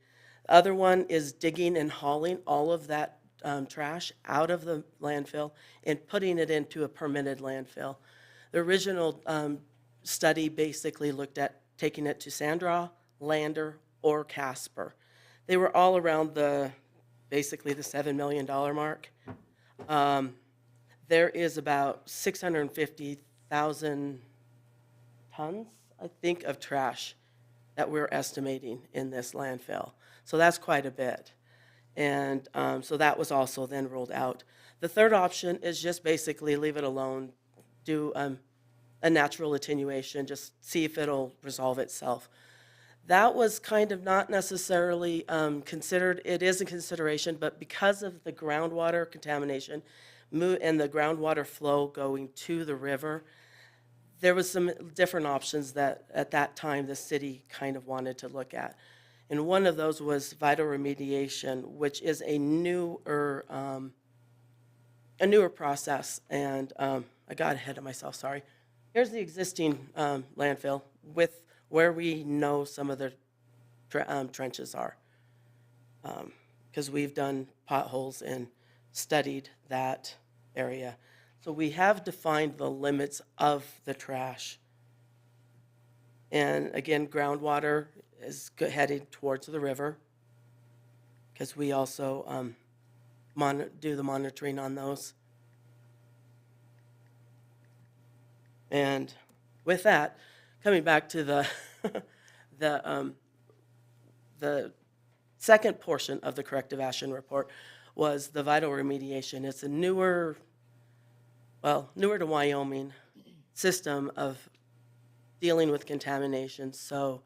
The other one is digging and hauling all of that trash out of the landfill and putting it into a permitted landfill. The original study basically looked at taking it to Sandra, Lander, or Casper. They were all around basically the $7 million mark. There is about 650,000 tons, I think, of trash that we're estimating in this landfill. So that's quite a bit. And so that was also then ruled out. The third option is just basically leave it alone, do a natural attenuation, just see if it'll resolve itself. That was kind of not necessarily considered. It is a consideration, but because of the groundwater contamination and the groundwater flow going to the river, there was some different options that at that time the city kind of wanted to look at. And one of those was phytoremediation, which is a newer process. And I got ahead of myself, sorry. Here's the existing landfill with where we know some of the trenches are. Because we've done potholes and studied that area. So we have defined the limits of the trash. And again, groundwater is headed towards the river, because we also do the monitoring on those. And with that, coming back to the the second portion of the corrective action report was the vital remediation. It's a newer to Wyoming system of dealing with contamination. So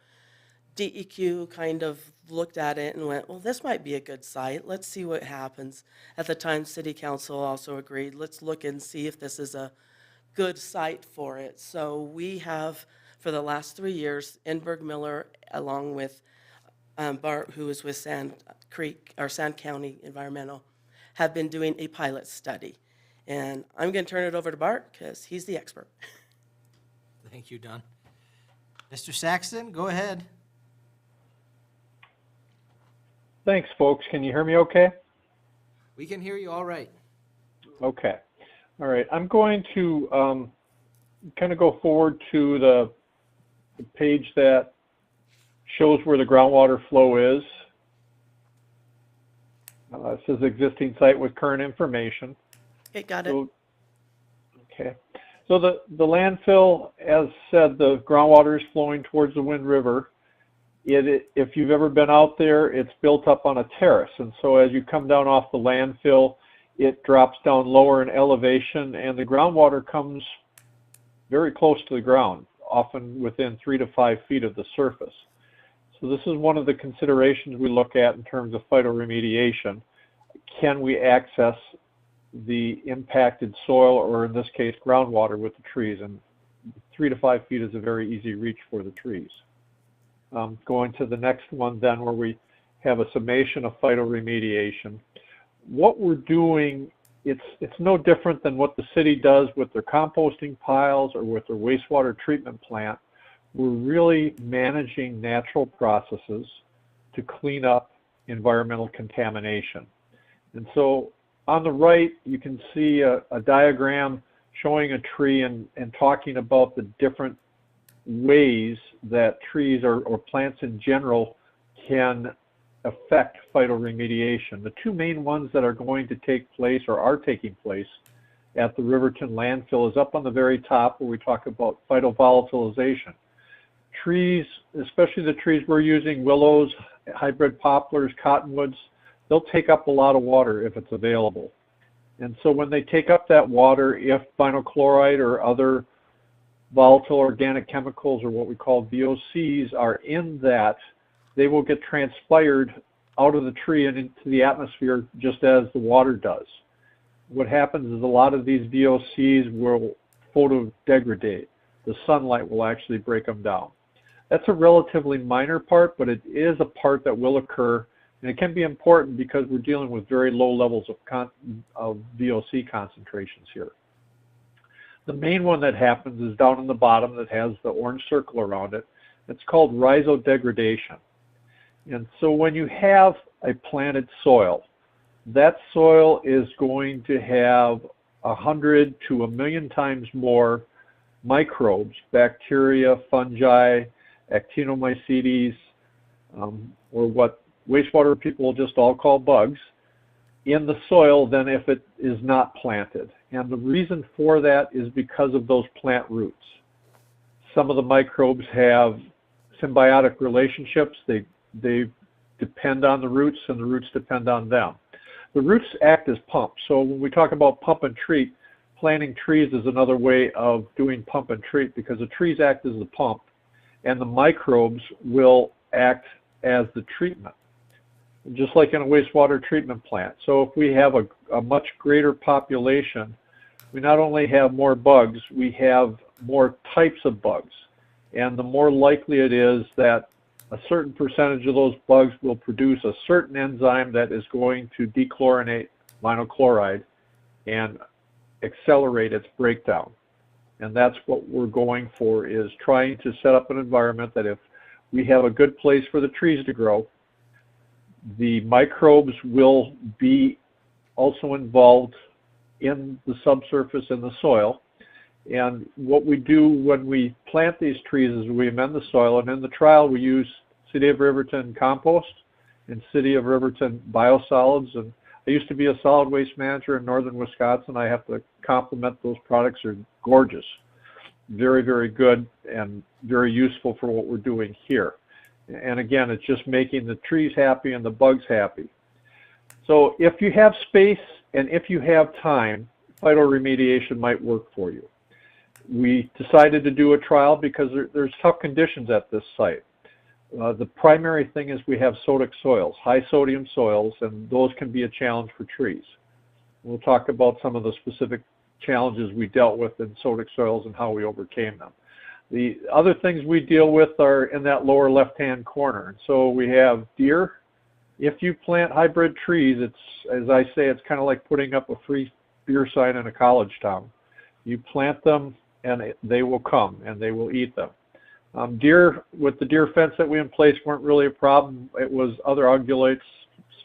DEQ kind of looked at it and went, well, this might be a good site. Let's see what happens. At the time, City Council also agreed, let's look and see if this is a good site for it. So we have, for the last 3 years, Enberg Miller, along with Bart, who is with Sand County Environmental, have been doing a pilot study. And I'm going to turn it over to Bart because he's the expert. Thank you, Don. Mr. Saxton, go ahead. Thanks, folks. Can you hear me okay? We can hear you all right. Okay. All right. I'm going to kind of go forward to the page that shows where the groundwater flow is. It says existing site with current information. Okay, got it. Okay. So the landfill, as said, the groundwater is flowing towards the Wind River. If you've ever been out there, it's built up on a terrace. And so as you come down off the landfill, it drops down lower in elevation, and the groundwater comes very close to the ground, often within 3 to 5 feet of the surface. So this is one of the considerations we look at in terms of phytoremediation. Can we access the impacted soil, or in this case, groundwater, with the trees? And 3 to 5 feet is a very easy reach for the trees. Going to the next one then, where we have a summation of phytoremediation. What we're doing, it's no different than what the city does with their composting piles or with their wastewater treatment plant. We're really managing natural processes to clean up environmental contamination. And so on the right, you can see a diagram showing a tree and talking about the different ways that trees or plants in general can affect phytoremediation. The two main ones that are going to take place or are taking place at the Riverton landfill is up on the very top, where we talk about phytovolatilization. Trees, especially the trees we're using, willows, hybrid poplars, cottonwoods, they'll take up a lot of water if it's available. And so when they take up that water, if vinyl chloride or other volatile organic chemicals, or what we call VOCs, are in that, they will get transpired out of the tree and into the atmosphere just as the water does. What happens is a lot of these VOCs will photodegrade. The sunlight will actually break them down. That's a relatively minor part, but it is a part that will occur, and it can be important because we're dealing with very low levels of VOC concentrations here. The main one that happens is down in the bottom that has the orange circle around it. It's called rhizodegradation. And so when you have a planted soil, that soil is going to have 100 to 1,000,000 times more microbes, bacteria, fungi, actinomycetes, or what wastewater people just all call bugs, in the soil than if it is not planted. And the reason for that is because of those plant roots. Some of the microbes have symbiotic relationships. They depend on the roots, and the roots depend on them. The roots act as pumps. So when we talk about pump and treat, planting trees is another way of doing pump and treat, because the trees act as the pump and the microbes will act as the treatment, just like in a wastewater treatment plant. So if we have a much greater population, we not only have more bugs, we have more types of bugs. And the more likely it is that a certain percentage of those bugs will produce a certain enzyme that is going to dechlorinate vinyl chloride and accelerate its breakdown. And that's what we're going for, is trying to set up an environment that if we have a good place for the trees to grow, the microbes will be also involved in the subsurface in the soil. And what we do when we plant these trees is we amend the soil, and in the trial we use City of Riverton compost and City of Riverton biosolids. And I used to be a solid waste manager in northern Wisconsin. I have to compliment those products. Are gorgeous, very, very good, and very useful for what we're doing here. And again, it's just making the trees happy and the bugs happy. So if you have space and if you have time, phytoremediation might work for you. We decided to do a trial because there's tough conditions at this site. The primary thing is we have sodic soils, high sodium soils, and those can be a challenge for trees. We'll talk about some of the specific challenges we dealt with in sodic soils and how we overcame them. The other things we deal with are in that lower left-hand corner. So we have deer. If you plant hybrid trees, it's, as I say, it's kind of like putting up a free beer sign in a college town. You plant them and they will come and they will eat them. Deer, with the deer fence that we in place, weren't really a problem. It was other ungulates,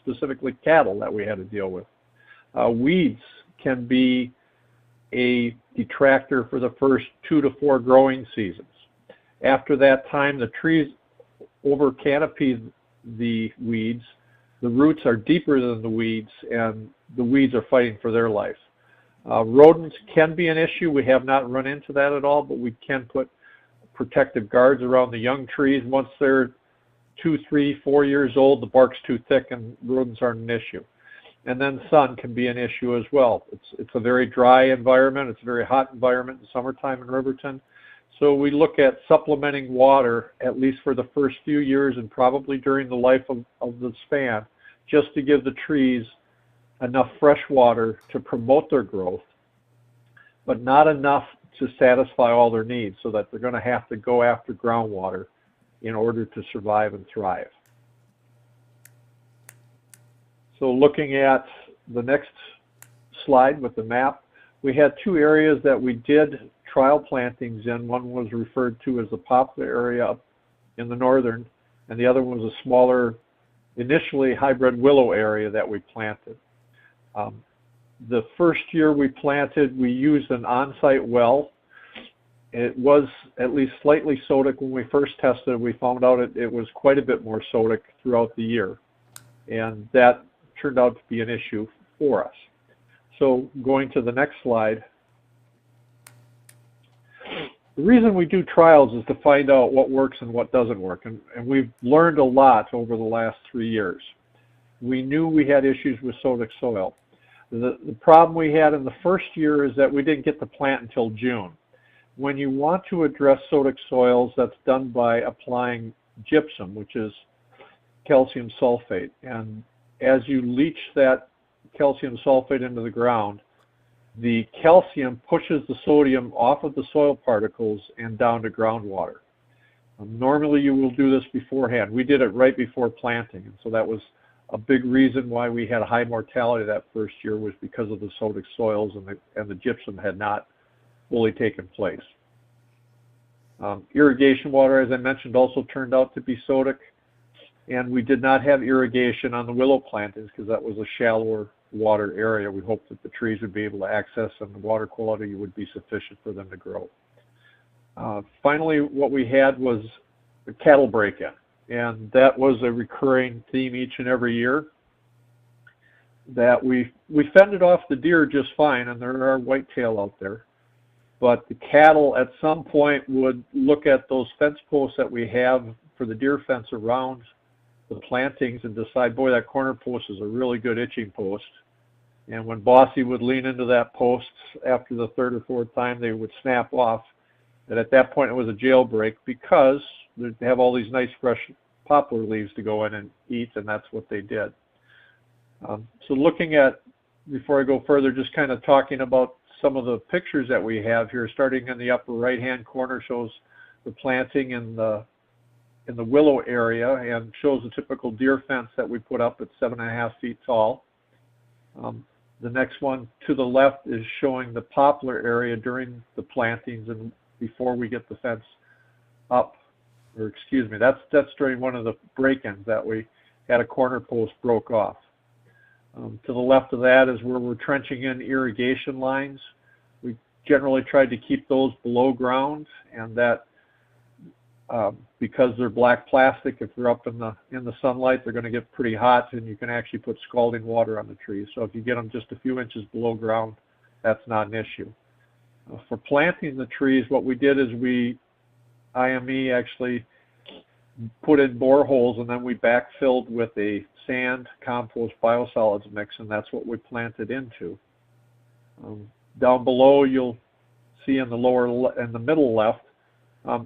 specifically cattle, that we had to deal with. Weeds can be a detractor for the first 2 to 4 growing seasons. After that time, the trees over canopy the weeds. The roots are deeper than the weeds, and the weeds are fighting for their life. Rodents can be an issue. We have not run into that at all, but we can put protective guards around the young trees. Once they're 2, 3, 4 years old, the bark's too thick and rodents aren't an issue. And then sun can be an issue as well. It's a very dry environment. It's a very hot environment in summertime in Riverton. So we look at supplementing water, at least for the first few years and probably during the life of the span, just to give the trees enough fresh water to promote their growth, but not enough to satisfy all their needs, so that they're going to have to go after groundwater in order to survive and thrive. So looking at the next slide with the map, we had 2 areas that we did trial plantings in. One was referred to as the poplar area up in the northern, and the other one was a smaller, initially hybrid willow area that we planted. The first year we planted, we used an on-site well. It was at least slightly sodic when we first tested it. We found out it was quite a bit more sodic throughout the year, and that turned out to be an issue for us. So going to the next slide, the reason we do trials is to find out what works and what doesn't work, and we've learned a lot over the last 3 years. We knew we had issues with sodic soil. The problem we had in the first year is that we didn't get the plant until June. When you want to address sodic soils, that's done by applying gypsum, which is calcium sulfate. And as you leach that calcium sulfate into the ground, the calcium pushes the sodium off of the soil particles and down to groundwater. Normally you will do this beforehand. We did it right before planting, and so that was a big reason why we had a high mortality that first year, was because of the sodic soils, and the gypsum had not fully taken place. Irrigation water, as I mentioned, also turned out to be sodic, and we did not have irrigation on the willow plantings because that was a shallower water area. We hoped that the trees would be able to access and the water quality would be sufficient for them to grow. Finally, what we had was a cattle break-in, and that was a recurring theme each and every year. That we fended off the deer just fine, and there are whitetail out there, but the cattle at some point would look at those fence posts that we have for the deer fence around the plantings and decide, boy, that corner post is a really good itching post. And when Bossy would lean into that post after the 3rd or 4th time, they would snap off. And at that point, it was a jailbreak, because they have all these nice fresh poplar leaves to go in and eat, and that's what they did. So looking at, before I go further, just kind of talking about some of the pictures that we have here, starting in the upper right-hand corner shows the planting in the in the willow area and shows a typical deer fence that we put up at 7.5 feet tall. The next one to the left is showing the poplar area during the plantings and before we get the fence up, or excuse me, that's during one of the break-ins that we had a corner post broke off. To the left of that is where we're trenching in irrigation lines. We generally tried to keep those below ground, and that because they're black plastic, if they're up in the sunlight, they're going to get pretty hot, and you can actually put scalding water on the trees. So if you get them just a few inches below ground, that's not an issue. For planting the trees, what we did is IME actually put in boreholes, and then we backfilled with a sand, compost, biosolids mix, and that's what we planted into. Down below, you'll see in the middle left,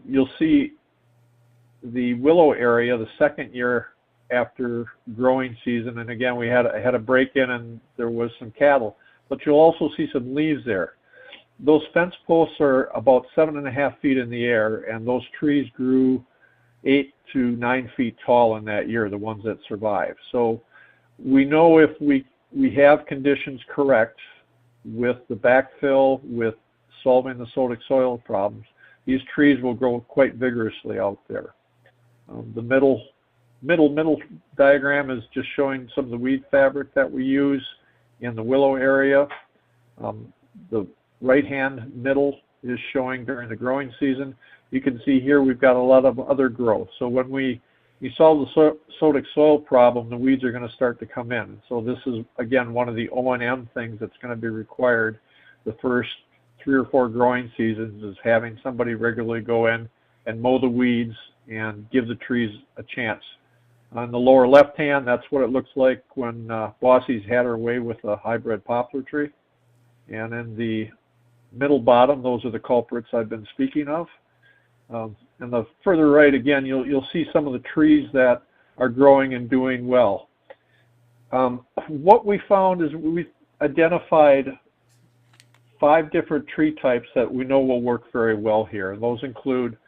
you'll see the willow area the second year after growing season, and again, we had a break-in and there was some cattle, but you'll also see some leaves there. Those fence posts are about 7.5 feet in the air, and those trees grew 8 to 9 feet tall in that year, the ones that survived. So we know if we have conditions correct with the backfill, with solving the sodic soil problems, these trees will grow quite vigorously out there. The middle diagram is just showing some of the weed fabric that we use in the willow area. The right-hand middle is showing during the growing season. You can see here we've got a lot of other growth. So when we solve the sodic soil problem, the weeds are going to start to come in. So this is, again, one of the O&M things that's going to be required the first 3 or 4 growing seasons, is having somebody regularly go in and mow the weeds and give the trees a chance. On the lower left-hand, that's what it looks like when Bossie's had her way with a hybrid poplar tree. And in the middle bottom, those are the culprits I've been speaking of. And the further right, again, you'll see some of the trees that are growing and doing well. What we found is we've identified 5 different tree types that we know will work very well here. And those include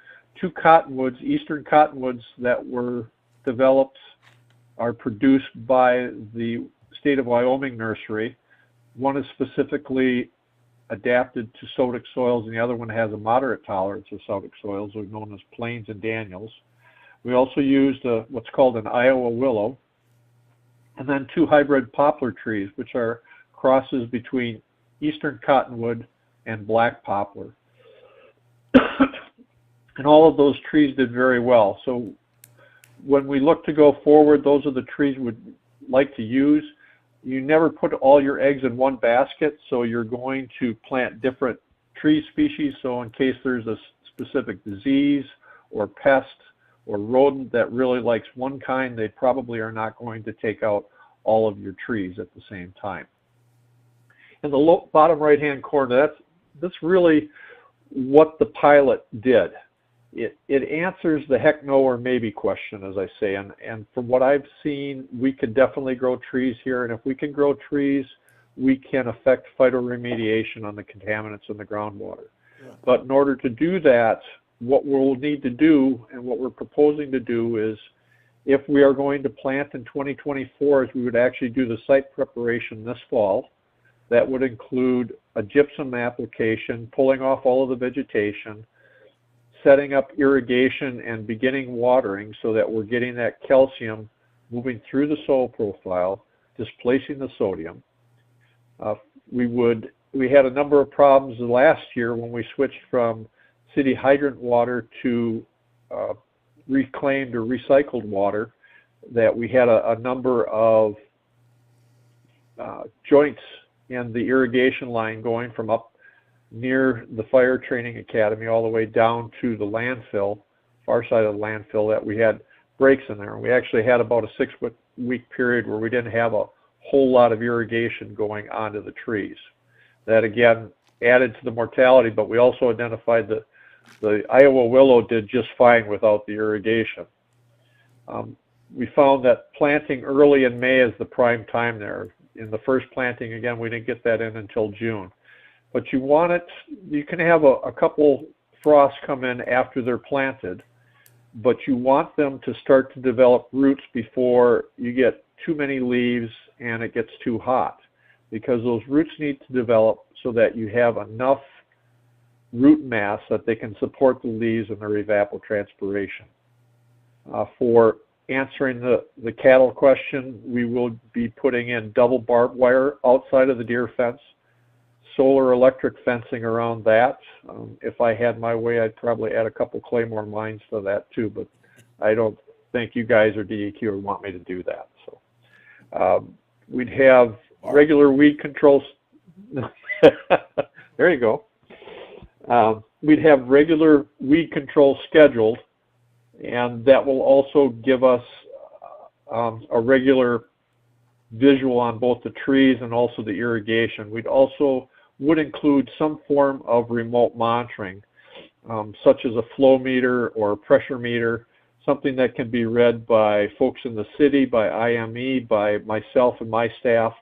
2 cottonwoods, eastern cottonwoods, that were developed, are produced by the State of Wyoming nursery. One is specifically adapted to sodic soils, and the other one has a moderate tolerance of sodic soils, or known as Plains and Daniels. We also used what's called an Iowa willow, and then 2 hybrid poplar trees, which are crosses between eastern cottonwood and black poplar. And all of those trees did very well. So when we look to go forward, those are the trees we'd like to use. You never put all your eggs in one basket, so you're going to plant different tree species. So in case there's a specific disease or pest or rodent that really likes one kind, they probably are not going to take out all of your trees at the same time. In the bottom right-hand corner, that's really what the pilot did. It answers the heck no or maybe question, as I say, and from what I've seen, we could definitely grow trees here, and if we can grow trees, we can affect phytoremediation on the contaminants in the groundwater. Yeah. But in order to do that, what we'll need to do, and what we're proposing to do, is if we are going to plant in 2024, is we would actually do the site preparation this fall. That would include a gypsum application, pulling off all of the vegetation, setting up irrigation and beginning watering so that we're getting that calcium moving through the soil profile, displacing the sodium. We had a number of problems last year when we switched from city hydrant water to reclaimed or recycled water, that we had a number of joints in the irrigation line going from up near the fire training academy all the way down to the landfill, far side of the landfill, that we had breaks in there. And we actually had about a 6-week period where we didn't have a whole lot of irrigation going onto the trees. That again added to the mortality, but we also identified that the Iowa willow did just fine without the irrigation. We found that planting early in May is the prime time there. In the first planting, again, we didn't get that in until June. But you can have a couple frosts come in after they're planted. but you want them to start to develop roots before you get too many leaves and it gets too hot, because those roots need to develop so that you have enough root mass that they can support the leaves and their evapotranspiration. For answering the cattle question, we will be putting in double barbed wire outside of the deer fence, solar electric fencing around that. If I had my way, I'd probably add a couple claymore mines to that too, but I don't think you guys or DEQ would want me to do that. So we'd have regular weed controls. There you go. We'd have regular weed control scheduled, and that will also give us a regular visual on both the trees and also the irrigation. We'd also would include some form of remote monitoring, such as a flow meter or a pressure meter, something that can be read by folks in the city, by IME, by myself and my staff.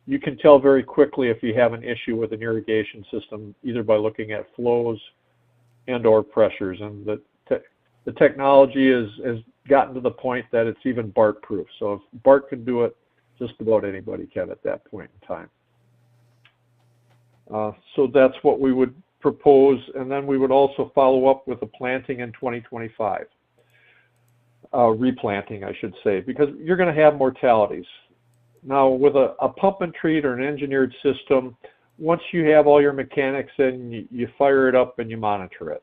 You can tell very quickly if you have an issue with an irrigation system, either by looking at flows and or pressures. And the technology has gotten to the point that it's even BART proof. So if BART can do it, just about anybody can at that point in time. So that's what we would propose, and then we would also follow up with a planting in 2025. Replanting, I should say, because you're going to have mortalities. Now, with a pump and treat or an engineered system, once you have all your mechanics in, you fire it up and you monitor it.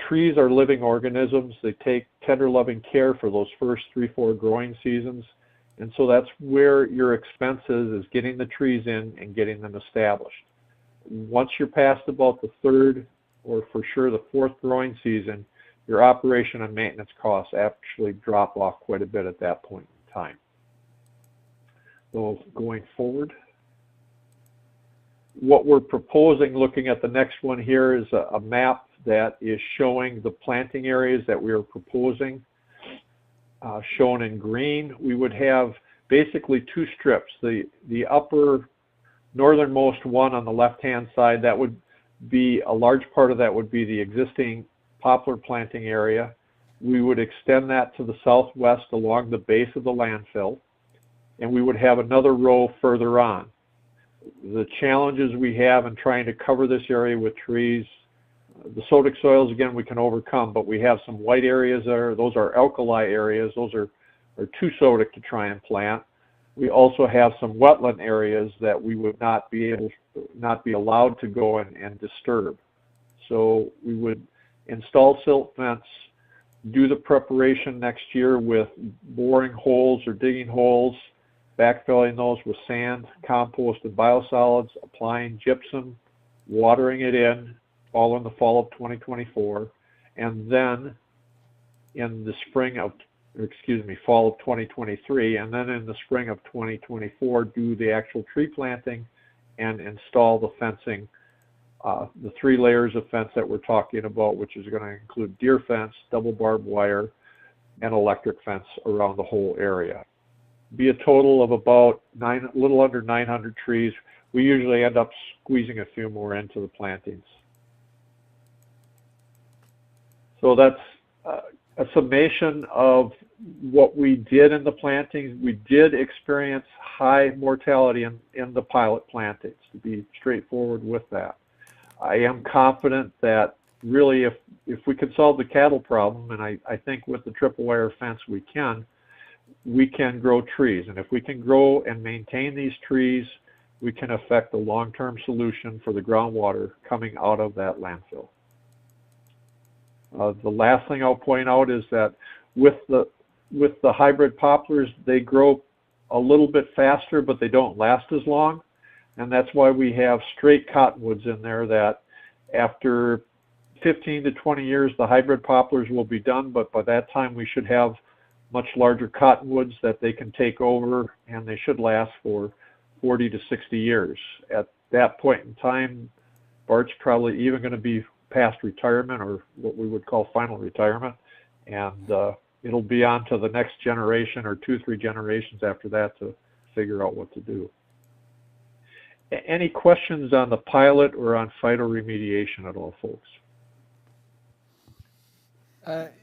Trees are living organisms. They take tender loving care for those first 3-4 growing seasons. And so that's where your expense is getting the trees in and getting them established. Once you're past about the 3rd or for sure the 4th growing season, your operation and maintenance costs actually drop off quite a bit at that point in time. So going forward, what we're proposing, looking at the next one here, is a map that is showing the planting areas that we are proposing. Shown in green, we would have basically 2 strips. The upper northernmost one on the left-hand side, that would be a large part of that would be the existing poplar planting area. We would extend that to the southwest along the base of the landfill, and we would have another row further on. The challenges we have in trying to cover this area with trees, the sodic soils, again, we can overcome, but we have some white areas there. Those are alkali areas. Those are too sodic to try and plant. We also have some wetland areas that we would not be allowed to go and disturb. So we would install silt fence, do the preparation next year with boring holes or digging holes, backfilling those with sand, compost, and biosolids, applying gypsum, watering it in, all in the fall of 2024, and then in the fall of 2023, and then in the spring of 2024, do the actual tree planting and install the fencing, the 3 layers of fence that we're talking about, which is going to include deer fence, double barbed wire, and electric fence around the whole area. Be a total of about a little under 900 trees. We usually end up squeezing a few more into the plantings. So that's a summation of what we did in the plantings. We did experience high mortality in the pilot plantings, to be straightforward with that. I am confident that really if we can solve the cattle problem, and I think with the triple wire fence we can grow trees. And if we can grow and maintain these trees, we can affect a long-term solution for the groundwater coming out of that landfill. The last thing I'll point out is that with the hybrid poplars, they grow a little bit faster, but they don't last as long. And that's why we have straight cottonwoods in there that after 15 to 20 years, the hybrid poplars will be done, but by that time we should have much larger cottonwoods that they can take over, and they should last for 40 to 60 years. At that point in time, Bart's probably even going to be past retirement, or what we would call final retirement, and it'll be on to the next generation or 2-3 generations after that to figure out what to do. Any questions on the pilot or on phytoremediation at all, folks?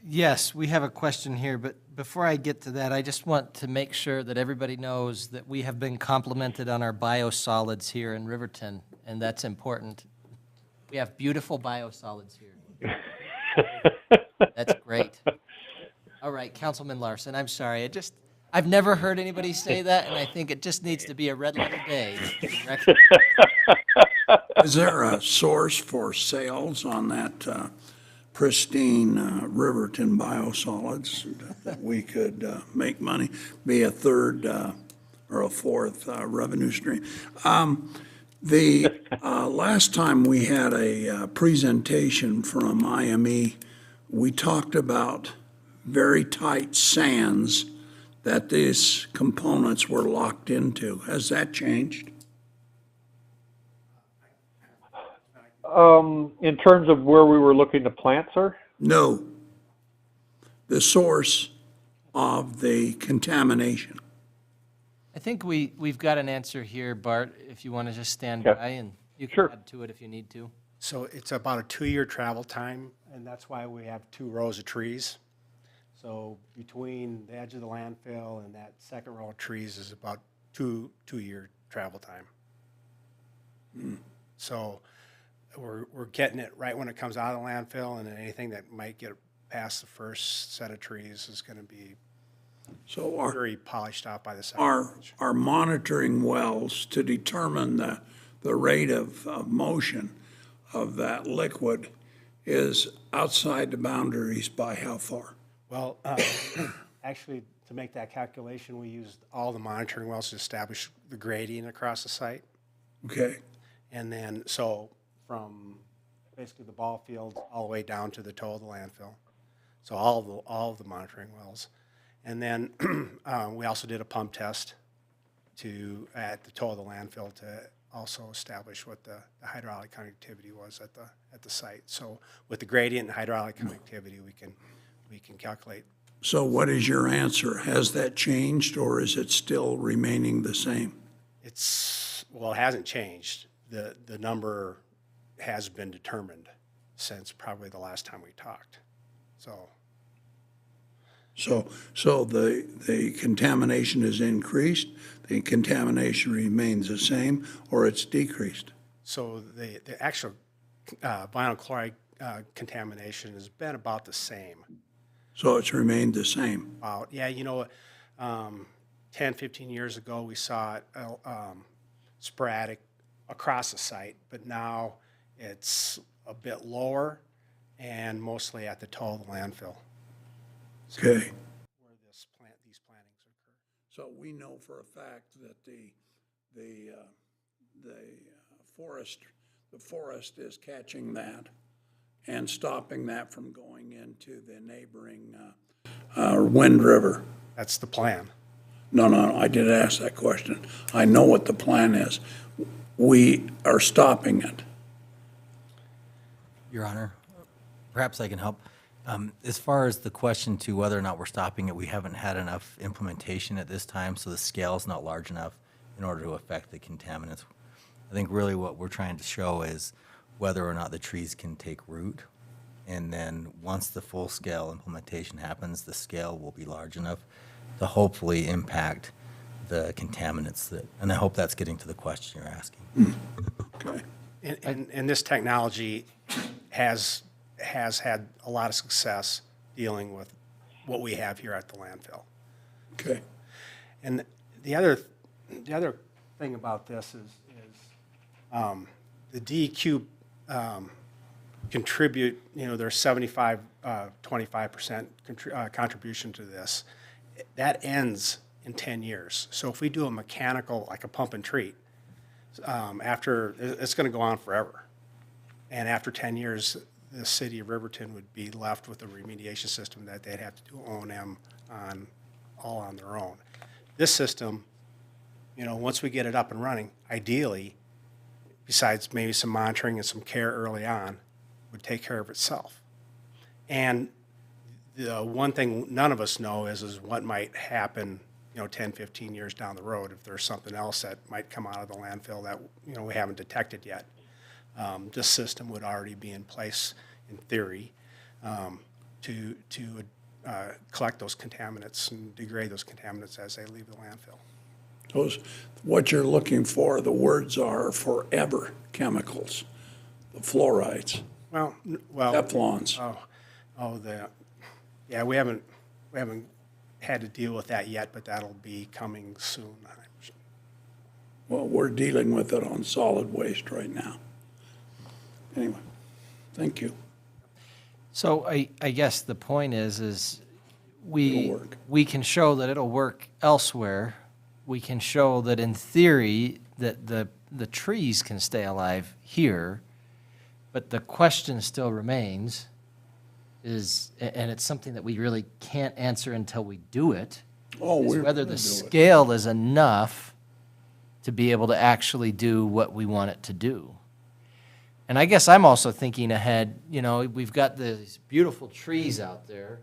Yes, we have a question here, but before I get to that, I just want to make sure that everybody knows that we have been complimented on our biosolids here in Riverton, and that's important. We have beautiful biosolids here. That's great. All right, Councilman Larson, I'm sorry. I've never heard anybody say that, and I think it just needs to be a red letter day. Is there a source for sales on that pristine Riverton biosolids that we could make money, be a third or a fourth revenue stream? The last time we had a presentation from IME, we talked about very tight sands that these components were locked into. Has that changed? In terms of where we were looking to plant, sir? No. The source of the contamination. I think we've got an answer here, Bart, if you want to just stand Okay. by, and you can Sure. add to it if you need to. So it's about a 2-year travel time, and that's why we have 2 rows of trees. So between the edge of the landfill and that second row of trees is about two-year travel time. So we're getting it right when it comes out of the landfill, and then anything that might get past the first set of trees is going to be very polished out by the second. Are monitoring wells to determine the rate of motion of that liquid is outside the boundaries by how far? Well, actually, to make that calculation, we used all the monitoring wells to establish the gradient across the site. Okay. And then, so from basically the ball field all the way down to the toe of the landfill. So all of the monitoring wells. And then we also did a pump test at the toe of the landfill to also establish what the hydraulic conductivity was at the site. So with the gradient and hydraulic conductivity, we can calculate. So what is your answer? Has that changed, or is it still remaining the same? Well, it hasn't changed. The number has been determined since probably the last time we talked. So the contamination is increased, the contamination remains the same, or it's decreased? So the actual vinyl chloride contamination has been about the same. So it's remained the same? About, yeah, 10, 15 years ago, we saw it sporadic across the site, but now it's a bit lower and mostly at the toe of the landfill. Okay. Where these plantings occur. So we know for a fact that the forest is catching that and stopping that from going into the neighboring Wind River. That's the plan. No, I did ask that question. I know what the plan is. We are stopping it. Your Honor, perhaps I can help. As far as the question to whether or not we're stopping it, we haven't had enough implementation at this time, so the scale's not large enough in order to affect the contaminants. I think really what we're trying to show is whether or not the trees can take root. And then once the full-scale implementation happens, the scale will be large enough to hopefully impact the contaminants and I hope that's getting to the question you're asking. Okay. And this technology has had a lot of success dealing with what we have here at the landfill. Okay. And the other thing about this is the DEQ contribute, their 75, 25% contribution to this. That ends in 10 years. So if we do a mechanical, like a pump and treat, it's going to go on forever. And after 10 years, the city of Riverton would be left with a remediation system that they'd have to do O&M all on their own. This system, once we get it up and running, ideally, besides maybe some monitoring and some care early on, would take care of itself. And the one thing none of us know is what might happen 10, 15 years down the road if there's something else that might come out of the landfill that we haven't detected yet. This system would already be in place, in theory, to collect those contaminants and degrade those contaminants as they leave the landfill. What you're looking for, the words are forever chemicals, the fluorides, Well, Teflons. Yeah, we haven't had to deal with that yet, but that'll be coming soon. Well, we're dealing with it on solid waste right now. Anyway, thank you. So I guess the point is It'll we can show that it'll work elsewhere. We can show that in theory that the trees can stay alive here, but the question still remains is, and it's something that we really can't answer until we do it, is whether the scale is enough to be able to actually do what we want it to do. And I guess I'm also thinking ahead, you know, we've got these beautiful trees out there,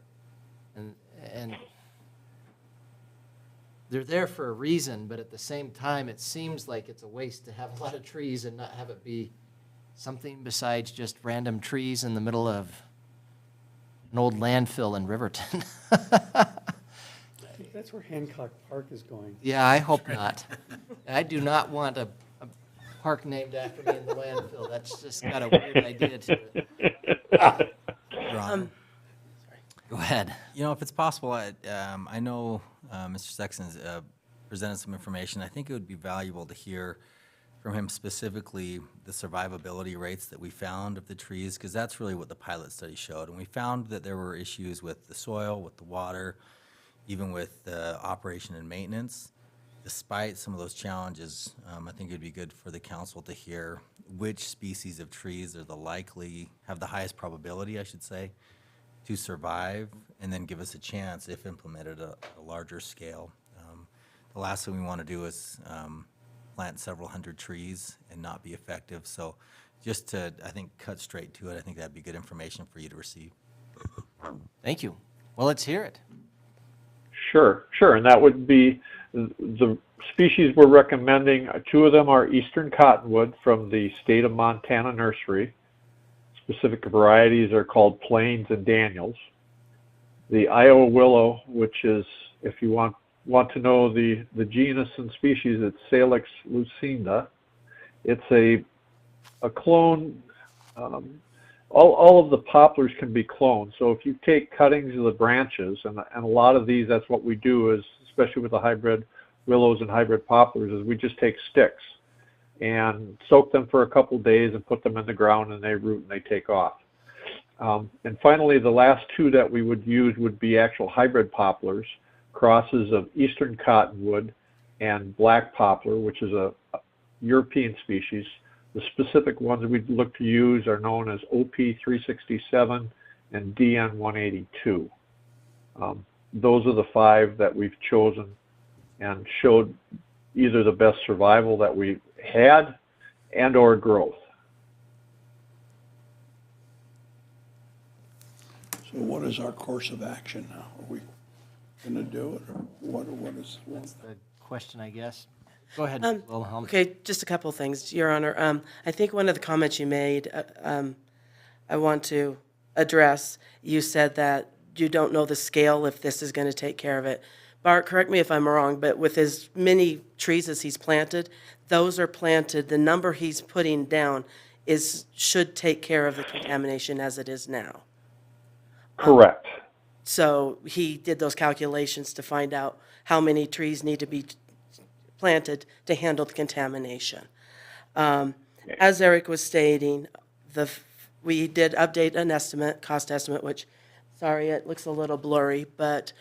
and they're there for a reason, but at the same time, it seems like it's a waste to have a lot of trees and not have it be something besides just random trees in the middle of an old landfill in Riverton. I think that's where Hancock Park is going. Yeah, I hope not. I do not want a park named after me in the landfill. That's just got a weird idea to it. Go ahead. You know, if it's possible, I know Mr. Sexton's presented some information. I think it would be valuable to hear from him specifically the survivability rates that we found of the trees, because that's really what the pilot study showed. And we found that there were issues with the soil, with the water, even with the operation and maintenance. Despite some of those challenges, I think it'd be good for the council to hear which species of trees are have the highest probability, I should say, to survive, and then give us a chance, if implemented at a larger scale. The last thing we want to do is plant several hundred trees and not be effective. So just to, I think, cut straight to it, I think that'd be good information for you to receive. Thank you. Well, let's hear it. Sure, and that would be the species we're recommending. Two of them are eastern cottonwood from the state of Montana nursery. Specific varieties are called Plains and Daniels. The Iowa willow, which is, if you want to know the genus and species, it's Salix lucinda. It's a clone. All of the poplars can be cloned. So if you take cuttings of the branches, and a lot of these, that's what we do, is especially with the hybrid willows and hybrid poplars, is we just take sticks and soak them for a couple days and put them in the ground, and they root and they take off. And finally, the last two that we would use would be actual hybrid poplars, crosses of eastern cottonwood and black poplar, which is a European species. The specific ones we'd look to use are known as OP367 and DN182. Those are the five that we've chosen and showed either the best survival that we had and or growth. So what is our course of action now? Are we going to do it, or what is? That's the question, I guess. Go ahead, Wilhelm. Okay, just a couple of things, Your Honor. I think one of the comments you made, I want to address. You said that you don't know the scale if this is going to take care of it. Bart, correct me if I'm wrong, but with as many trees as he's planted, those are planted, the number he's putting down should take care of the contamination as it is now. Correct. So he did those calculations to find out how many trees need to be planted to handle the contamination. As Eric was stating, we did update an estimate, cost estimate, which, sorry, it looks a little blurry, but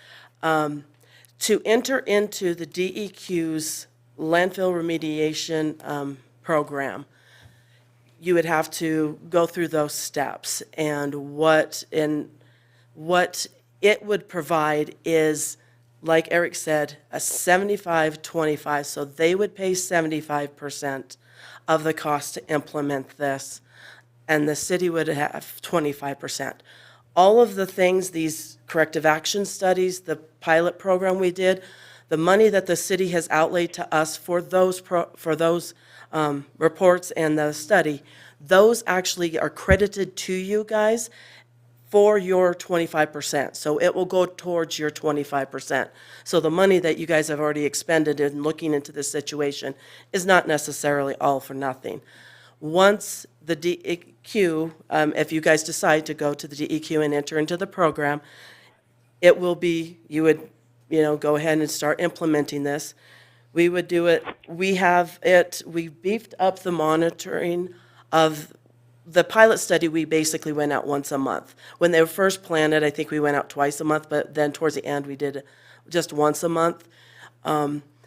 to enter into the DEQ's landfill remediation program, you would have to go through those steps. And what it would provide is, like Eric said, a 75-25. So they would pay 75% of the cost to implement this, and the city would have 25%. All of the things, these corrective action studies, the pilot program we did, the money that the city has outlaid to us for those reports and the study, those actually are credited to you guys for your 25%. So it will go towards your 25%. So the money that you guys have already expended in looking into this situation is not necessarily all for nothing. Once the DEQ, if you guys decide to go to the DEQ and enter into the program, it will be, you would, go ahead and start implementing this. We would do it, we beefed up the monitoring of the pilot study. We basically went out once a month. When they were first planned, I think we went out twice a month, but then towards the end, we did just once a month.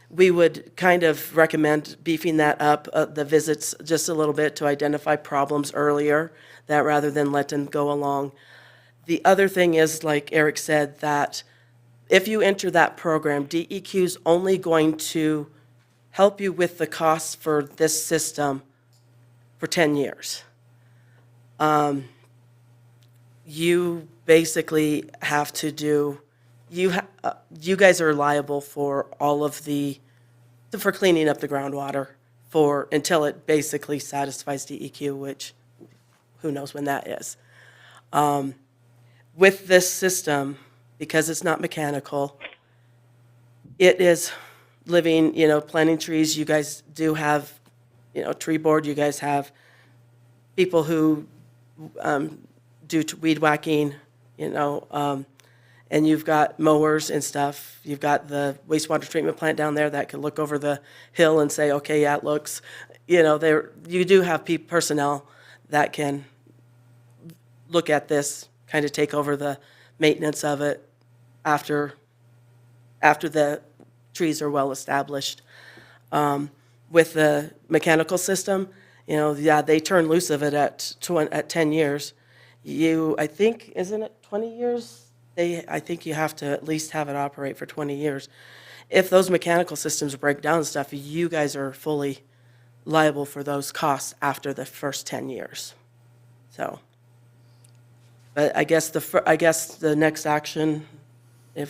We would kind of recommend beefing that up, the visits just a little bit to identify problems earlier, that rather than let them go along. The other thing is, like Eric said, that if you enter that program, DEQ is only going to help you with the costs for this system for 10 years. You basically have to do, you guys are liable for all of for cleaning up the groundwater until it basically satisfies DEQ, which who knows when that is. With this system, because it's not mechanical, it is living, planting trees. You guys do have, tree board. You guys have people who do weed whacking, and you've got mowers and stuff. You've got the wastewater treatment plant down there that can look over the hill and say, okay, yeah, it looks, you do have personnel that can look at this, kind of take over the maintenance of it after the trees are well established. With the mechanical system, they turn loose of it at 10 years. I think, isn't it 20 years? I think you have to at least have it operate for 20 years. If those mechanical systems break down and stuff, you guys are fully liable for those costs after the first 10 years. So, but I guess the next action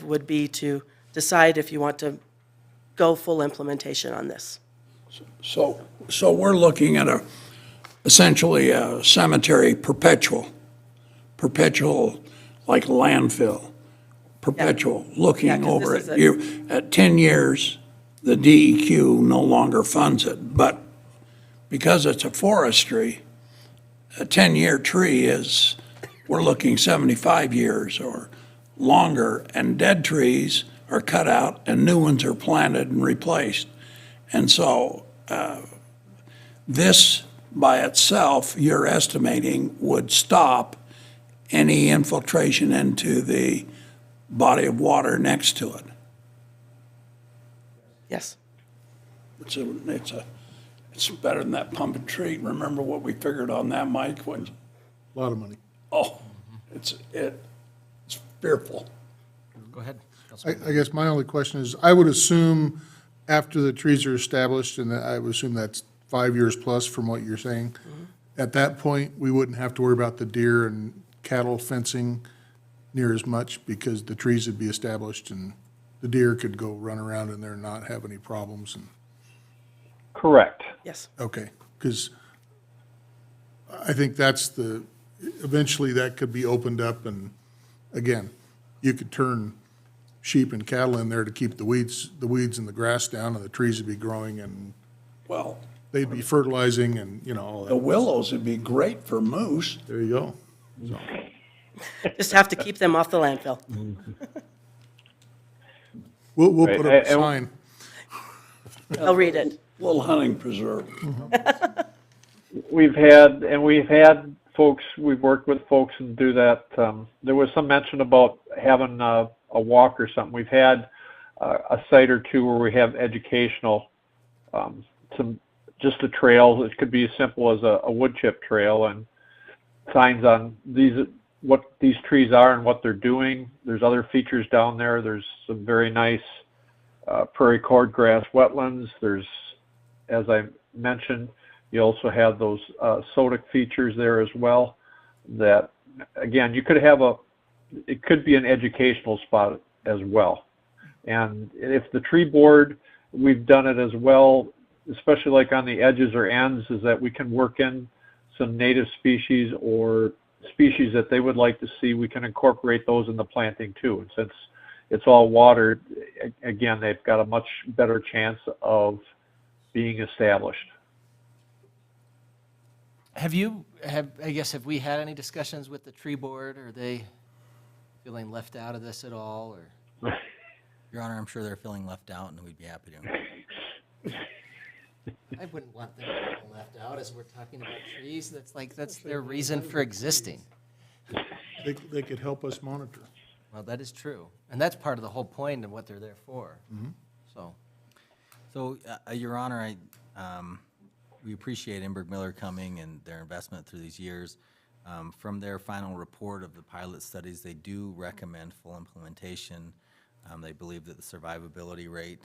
would be to decide if you want to go full implementation on this. So we're looking at essentially a cemetery perpetual like landfill, perpetual, looking over it. At 10 years, the DEQ no longer funds it, but because it's a forestry, a 10-year tree we're looking 75 years or longer, and dead trees are cut out and new ones are planted and replaced. And so this by itself, you're estimating, would stop any infiltration into the body of water next to it. Yes. It's better than that pump and treat. Remember what we figured on that, Mike? A lot of money. Oh, it's fearful. Go ahead. I guess my only question is, I would assume after the trees are established, and I would assume that's 5 years plus from what you're saying, at that point, we wouldn't have to worry about the deer and cattle fencing near as much because the trees would be established and the deer could go run around in there and not have any problems. Correct. Yes. Okay, because I think eventually that could be opened up, and again, you could turn sheep and cattle in there to keep the weeds and the grass down, and the trees would be growing, and well, they'd be fertilizing, and all that. The willows would be great for moose. There you go. So. Just have to keep them off the landfill. We'll put up a sign. I'll read it. Little hunting preserve. We've had folks, we've worked with folks and do that. There was some mention about having a walk or something. We've had a site or two where we have educational, just a trail. It could be as simple as a wood chip trail and signs on what these trees are and what they're doing. There's other features down there. There's some very nice prairie cordgrass wetlands. There's, as I mentioned, you also have those sodic features there as well that, again, you could have it could be an educational spot as well. And if the tree board, we've done it as well, especially like on the edges or ends, is that we can work in some native species or species that they would like to see, we can incorporate those in the planting too. And since it's all watered, again, they've got a much better chance of being established. Have we had any discussions with the tree board? Are they feeling left out of this at all, or? Your Honor, I'm sure they're feeling left out, and we'd be happy to. I wouldn't want them to feel left out as we're talking about trees. That's their reason for existing. They could help us monitor. Well, that is true. And that's part of the whole point of what they're there for. So, Your Honor, we appreciate Ember Miller coming and their investment through these years. From their final report of the pilot studies, they do recommend full implementation. They believe that the survivability rate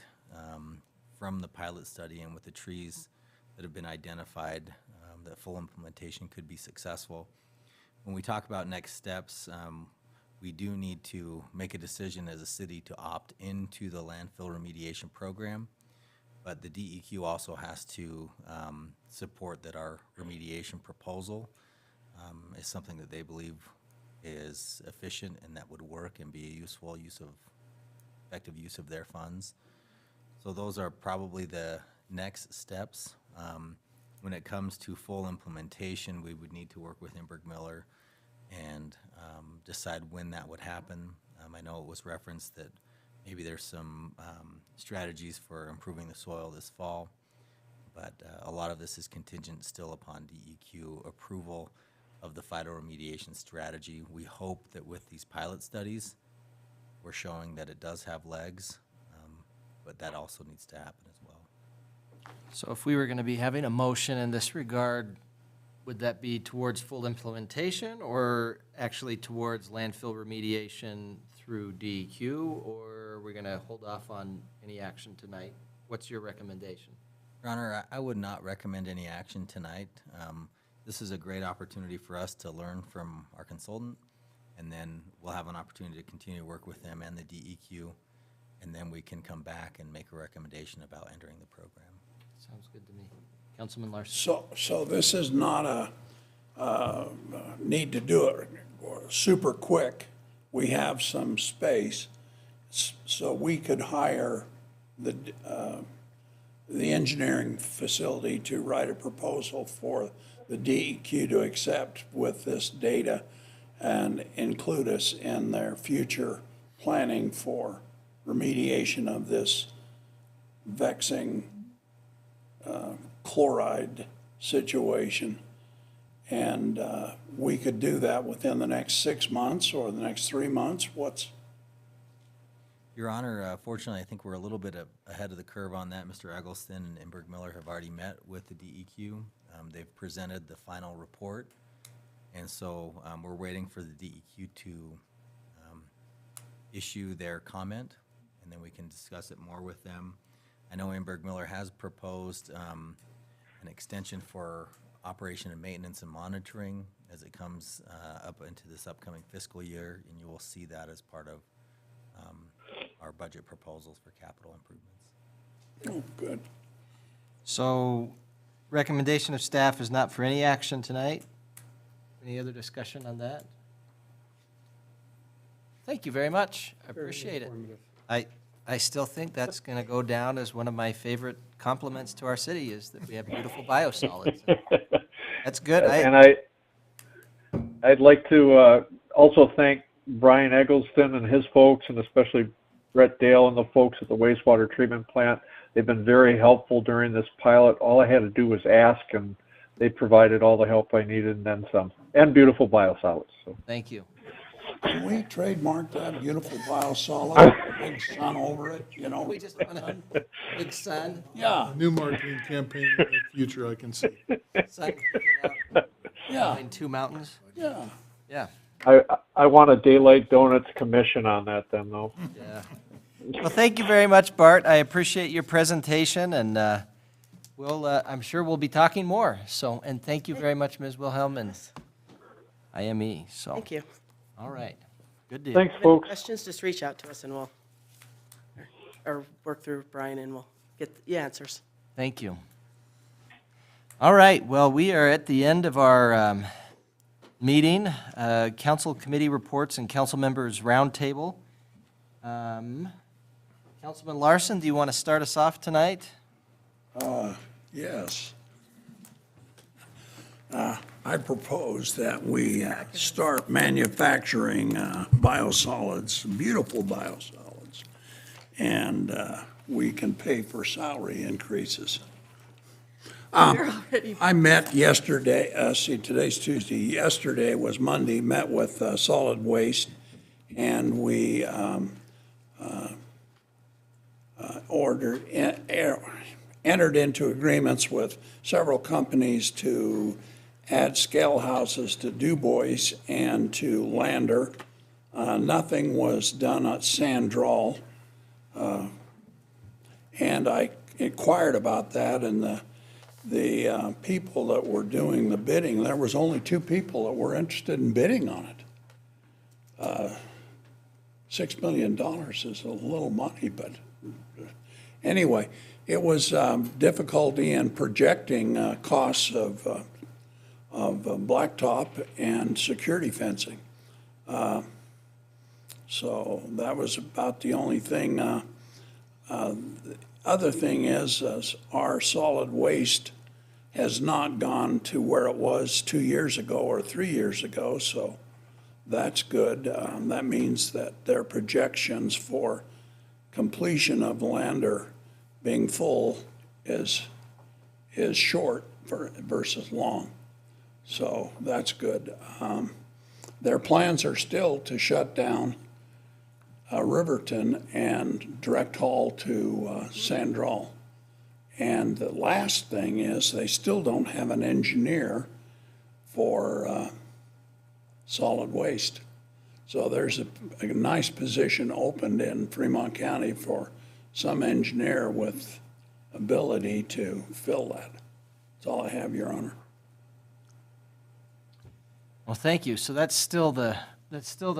from the pilot study and with the trees that have been identified, that full implementation could be successful. When we talk about next steps, we do need to make a decision as a city to opt into the landfill remediation program, but the DEQ also has to support that our remediation proposal is something that they believe is efficient and that would work and be a effective use of their funds. So those are probably the next steps. When it comes to full implementation, we would need to work with Ember Miller and decide when that would happen. I know it was referenced that maybe there's some strategies for improving the soil this fall, but a lot of this is contingent still upon DEQ approval of the phytoremediation strategy. We hope that with these pilot studies, we're showing that it does have legs, but that also needs to happen as well. So if we were going to be having a motion in this regard, would that be towards full implementation or actually towards landfill remediation through DEQ, or are we going to hold off on any action tonight? What's your recommendation? Your Honor, I would not recommend any action tonight. This is a great opportunity for us to learn from our consultant, and then we'll have an opportunity to continue to work with them and the DEQ, and then we can come back and make a recommendation about entering the program. Sounds good to me. Councilman Larson. So this is not a need to do it super quick. We have some space, so we could hire the engineering facility to write a proposal for the DEQ to accept with this data and include us in their future planning for remediation of this vexing chloride situation. And we could do that within the next 6 months or the next 3 months. Your Honor, fortunately, I think we're a little bit ahead of the curve on that. Mr. Eggleston and Ember Miller have already met with the DEQ. They've presented the final report, and so we're waiting for the DEQ to issue their comment, and then we can discuss it more with them. I know Ember Miller has proposed an extension for operation and maintenance and monitoring as it comes up into this upcoming fiscal year, and you will see that as part of our budget proposals for capital improvements. Oh, good. So recommendation of staff is not for any action tonight. Any other discussion on that? Thank you very much. I appreciate it. I still think that's going to go down as one of my favorite compliments to our city is that we have beautiful biosolids. That's good. And I'd like to also thank Brian Eggleston and his folks, and especially Brett Dale and the folks at the wastewater treatment plant. They've been very helpful during this pilot. All I had to do was ask, and they provided all the help I needed and then some, and beautiful biosolids. So. Thank you. Can we trademark that beautiful biosolid, big sun over it, you know? We just want a big sun. Yeah. A new marketing campaign in the future, I can see. Sun, Yeah. between two mountains. Yeah. Yeah. I want a Daylight Donuts commission on that then, though. Yeah. Well, thank you very much, Bart. I appreciate your presentation, and I'm sure we'll be talking more. So, and thank you very much, Ms. Wilhelm and IME. So. Thank you. All right. Good deal. Thanks, If you have any folks. questions, just reach out to us and we'll, or work through Brian and we'll get the answers. Thank you. All right. Well, we are at the end of our meeting, council committee reports and council members roundtable. Councilman Larson, do you want to start us off tonight? Yes. I propose that we start manufacturing biosolids, beautiful biosolids, and we can pay for salary increases. I met yesterday, today's Tuesday, yesterday was Monday, met with solid waste, and we entered into agreements with several companies to add scale houses to Du Bois and to Lander. Nothing was done at Sandral. And I inquired about that, and the people that were doing the bidding, there was only 2 people that were interested in bidding on it. $6 million is a little money, but anyway, it was difficulty in projecting costs of blacktop and security fencing. So that was about the only thing. The other thing is our solid waste has not gone to where it was 2 years ago or 3 years ago, so that's good. That means that their projections for completion of Lander being full is short versus long. So that's good. Their plans are still to shut down Riverton and direct haul to Sandral. And the last thing is they still don't have an engineer for solid waste. So there's a nice position opened in Fremont County for some engineer with ability to fill that. That's all I have, Your Honor. Well, thank you. So that's still the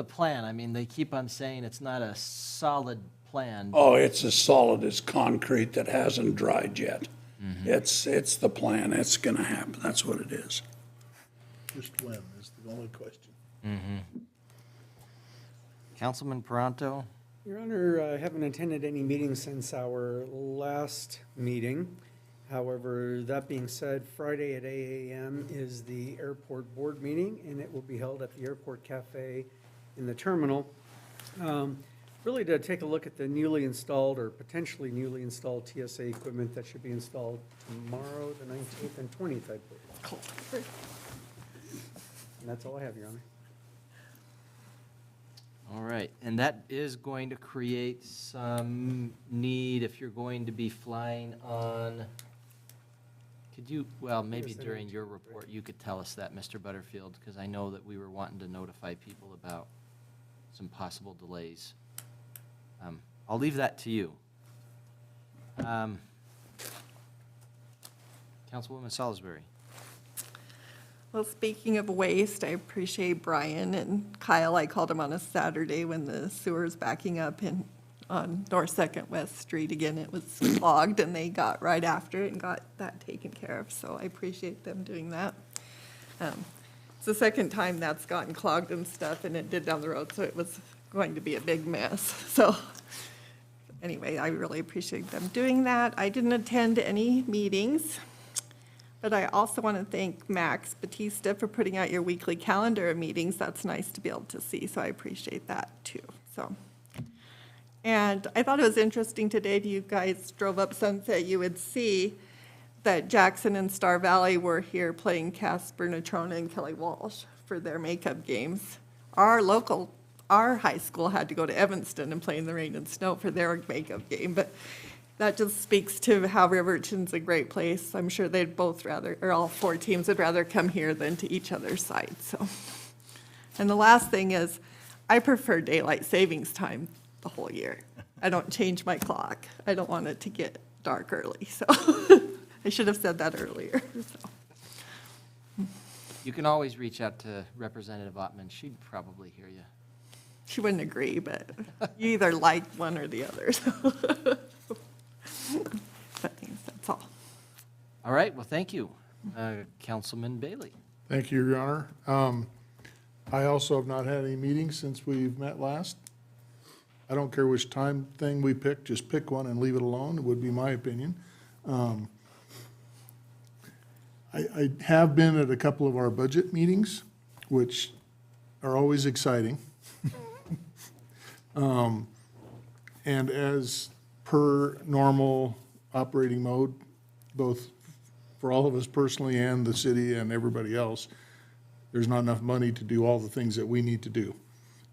plan. I mean, they keep on saying it's not a solid plan. Oh, it's as solid as concrete that hasn't dried yet. It's the plan. It's going to happen. That's what it is. Just when is the only question. Councilman Paranto? Your Honor, I haven't attended any meetings since our last meeting. However, that being said, Friday at 8 a.m. is the airport board meeting, and it will be held at the Airport Cafe in the terminal. Really to take a look at the newly installed or potentially newly installed TSA equipment that should be installed tomorrow, the 19th and 20th, I believe. And that's all I have, Your Honor. All right, and that is going to create some need if you're going to be flying on, could you, well, maybe during your report, you could tell us that, Mr. Butterfield, because I know that we were wanting to notify people about some possible delays. I'll leave that to you. Councilwoman Salisbury. Well, speaking of waste, I appreciate Brian and Kyle. I called him on a Saturday when the sewer's backing up on North 2nd West Street again. It was clogged, and they got right after it and got that taken care of, so I appreciate them doing that. It's the second time that's gotten clogged and stuff, and it did down the road, so it was going to be a big mess. So anyway, I really appreciate them doing that. I didn't attend any meetings. But I also want to thank Max Batista for putting out your weekly calendar of meetings. That's nice to be able to see, so I appreciate that too. And I thought it was interesting today, if you guys drove up Sunset, you would see that Jackson and Star Valley were here playing Casper Natrona and Kelly Walsh for their makeup games. Our high school had to go to Evanston and play in the rain and snow for their makeup game, but that just speaks to how Riverton's a great place. I'm sure they'd both rather, or all 4 teams would rather come here than to each other's side, so. And the last thing is, I prefer daylight savings time the whole year. I don't change my clock. I don't want it to get dark early, so. I should have said that earlier, so. You can always reach out to Representative Ottman. She'd probably hear you. She wouldn't agree, but you either like one or the other, so. But that's all. All right, well, thank you. Councilman Bailey. Thank you, Your Honor. I also have not had any meetings since we've met last. I don't care which time thing we pick, just pick one and leave it alone, it would be my opinion. I have been at a couple of our budget meetings, which are always exciting. And as per normal operating mode, both for all of us personally and the city and everybody else, there's not enough money to do all the things that we need to do.